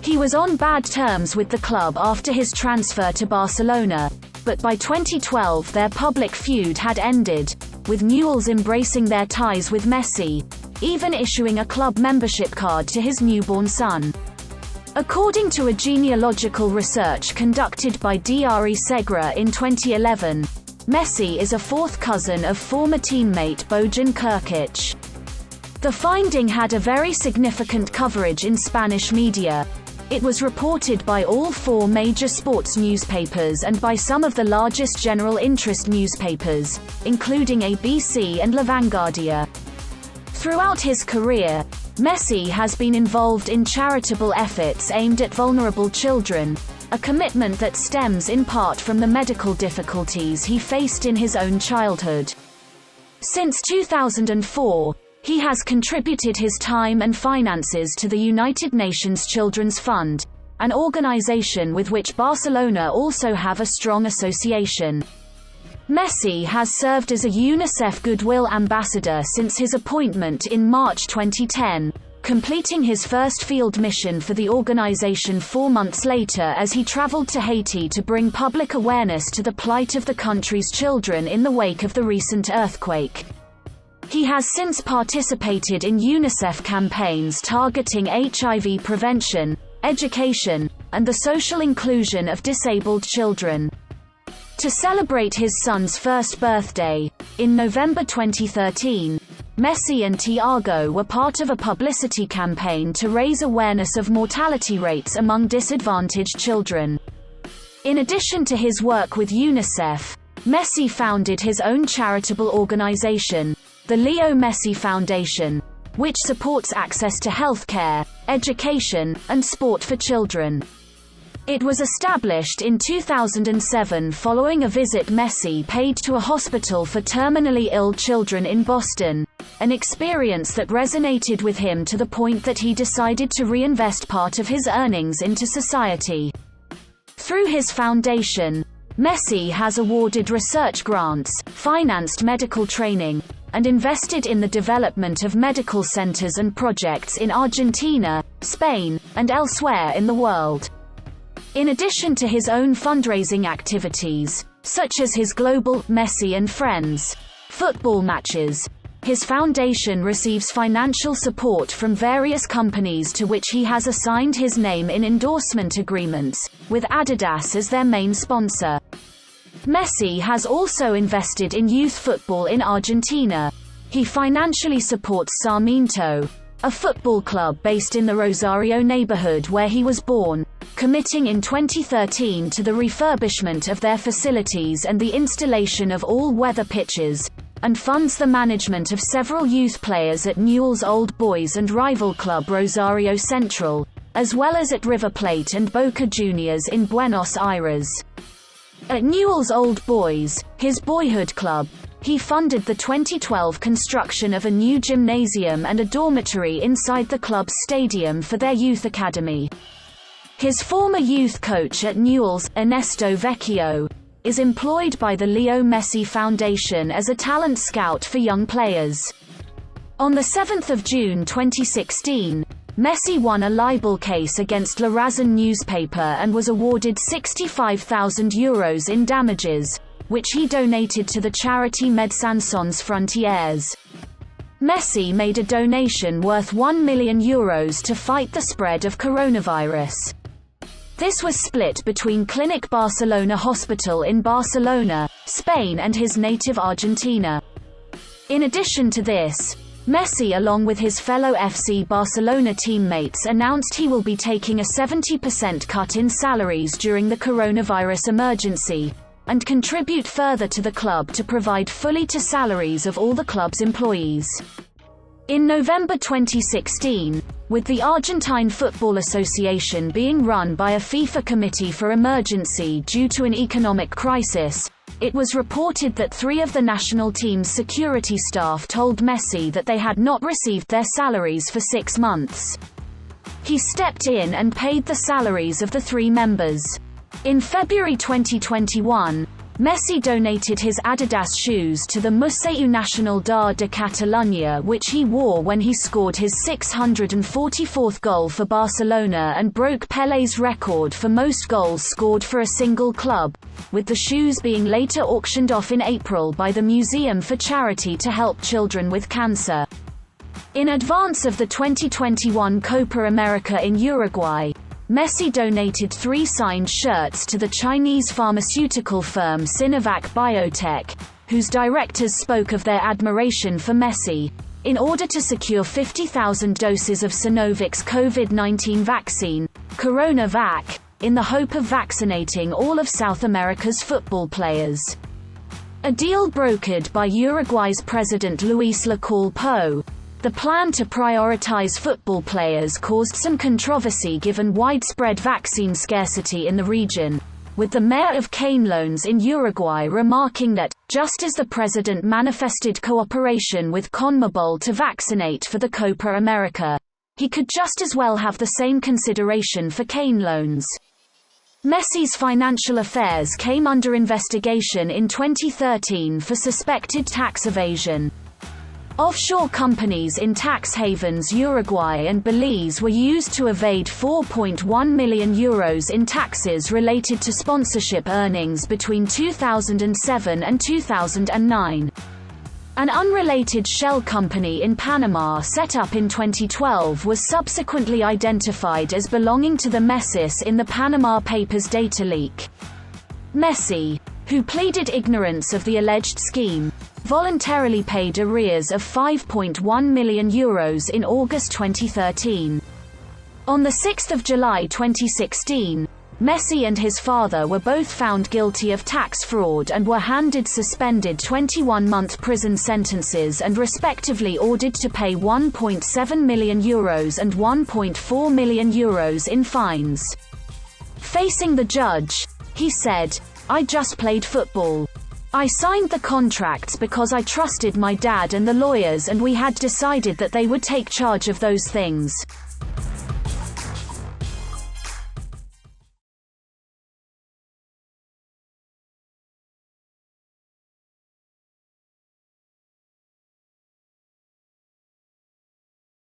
He was on bad terms with the club after his transfer to Barcelona, but by 2012 their public feud had ended, with Newell's embracing their ties with Messi, even issuing a club membership card to his newborn son. According to a genealogical research conducted by Dri Segra in 2011, Messi is a fourth cousin of former teammate Bojan Krkić. The finding had a very significant coverage in Spanish media. It was reported by all 4 major sports newspapers and by some of the largest general interest newspapers, including ABC and La Vanguardia. Throughout his career, Messi has been involved in charitable efforts aimed at vulnerable children, a commitment that stems in part from the medical difficulties he faced in his own childhood. Since 2004, he has contributed his time and finances to the United Nations Children's Fund, an organization with which Barcelona also have a strong association. Messi has served as a UNICEF Goodwill Ambassador since his appointment in March 2010, completing his first field mission for the organization 4 months later as he traveled to Haiti to bring public awareness to the plight of the country's children in the wake of the recent earthquake. He has since participated in UNICEF campaigns targeting HIV prevention, education, and the social inclusion of disabled children. To celebrate his son's first birthday, in November 2013, Messi and Thiago were part of a publicity campaign to raise awareness of mortality rates among disadvantaged children. In addition to his work with UNICEF, Messi founded his own charitable organization, the Leo Messi Foundation, which supports access to healthcare, education, and sport for children. It was established in 2007 following a visit Messi paid to a hospital for terminally ill children in Boston, an experience that resonated with him to the point that he decided to reinvest part of his earnings into society. Through his foundation, Messi has awarded research grants, financed medical training, and invested in the development of medical centers and projects in Argentina, Spain, and elsewhere in the world. In addition to his own fundraising activities, such as his global Messi and Friends football matches, his foundation receives financial support from various companies to which he has assigned his name in endorsement agreements, with Adidas as their main sponsor. Messi has also invested in youth football in Argentina. He financially supports Sarmiento, a football club based in the Rosario neighborhood where he was born, committing in 2013 to the refurbishment of their facilities and the installation of all-weather pitches, and funds the management of several youth players at Newell's Old Boys and rival club Rosario Central, as well as at River Plate and Boca Juniors in Buenos Aires. At Newell's Old Boys, his boyhood club, he funded the 2012 construction of a new gymnasium and a dormitory inside the club's stadium for their youth academy. His former youth coach at Newell's, Ernesto Vecchio, is employed by the Leo Messi Foundation as a talent scout for young players. On 7 June 2016, Messi won a libel case against La Razón newspaper and was awarded €65,000 in damages, which he donated to the charity Médecins Sans Frontières. Messi made a donation worth €1 million to fight the spread of coronavirus. This was split between Clinic Barcelona Hospital in Barcelona, Spain and his native Argentina. In addition to this, Messi along with his fellow FC Barcelona teammates announced he will be taking a 70% cut in salaries during the coronavirus emergency, and contribute further to the club to provide fully to salaries of all the club's employees. In November 2016, with the Argentine Football Association being run by a FIFA committee for emergency due to an economic crisis, it was reported that 3 of the national team's security staff told Messi that they had not received their salaries for 6 months. He stepped in and paid the salaries of the 3 members. In February 2021, Messi donated his Adidas shoes to the Museu Nacional de Catalunya, which he wore when he scored his 644th goal for Barcelona and broke Pelé's record for most goals scored for a single club, with the shoes being later auctioned off in April by the Museum for Charity to help children with cancer. In advance of the 2021 Copa America in Uruguay, Messi donated 3 signed shirts to the Chinese pharmaceutical firm Sinovac Biotech, whose directors spoke of their admiration for Messi. in order to secure 50,000 doses of Sinovic's COVID-19 vaccine, CoronaVac, in the hope of vaccinating all of South America's football players. A deal brokered by Uruguay's president Luis Lacalle Pou. The plan to prioritize football players caused some controversy given widespread vaccine scarcity in the region, with the mayor of Canelones in Uruguay remarking that, just as the president manifested cooperation with CONMEBOL to vaccinate for the Copa America, he could just as well have the same consideration for Canelones. Messi's financial affairs came under investigation in 2013 for suspected tax evasion. Offshore companies in tax havens Uruguay and Belize were used to evade €4.1 million in taxes related to sponsorship earnings between 2007 and 2009. An unrelated shell company in Panama set up in 2012 was subsequently identified as belonging to the Messis in the Panama Papers data leak. Messi, who pleaded ignorance of the alleged scheme, voluntarily paid arrears of €5.1 million in August 2013. On 6 July 2016, Messi and his father were both found guilty of tax fraud and were handed suspended 21-month prison sentences and respectively ordered to pay €1.7 million and €1.4 million in fines. Facing the judge, he said, "I just played football. I signed the contracts because I trusted my dad and the lawyers and we had decided that they would take charge of those things.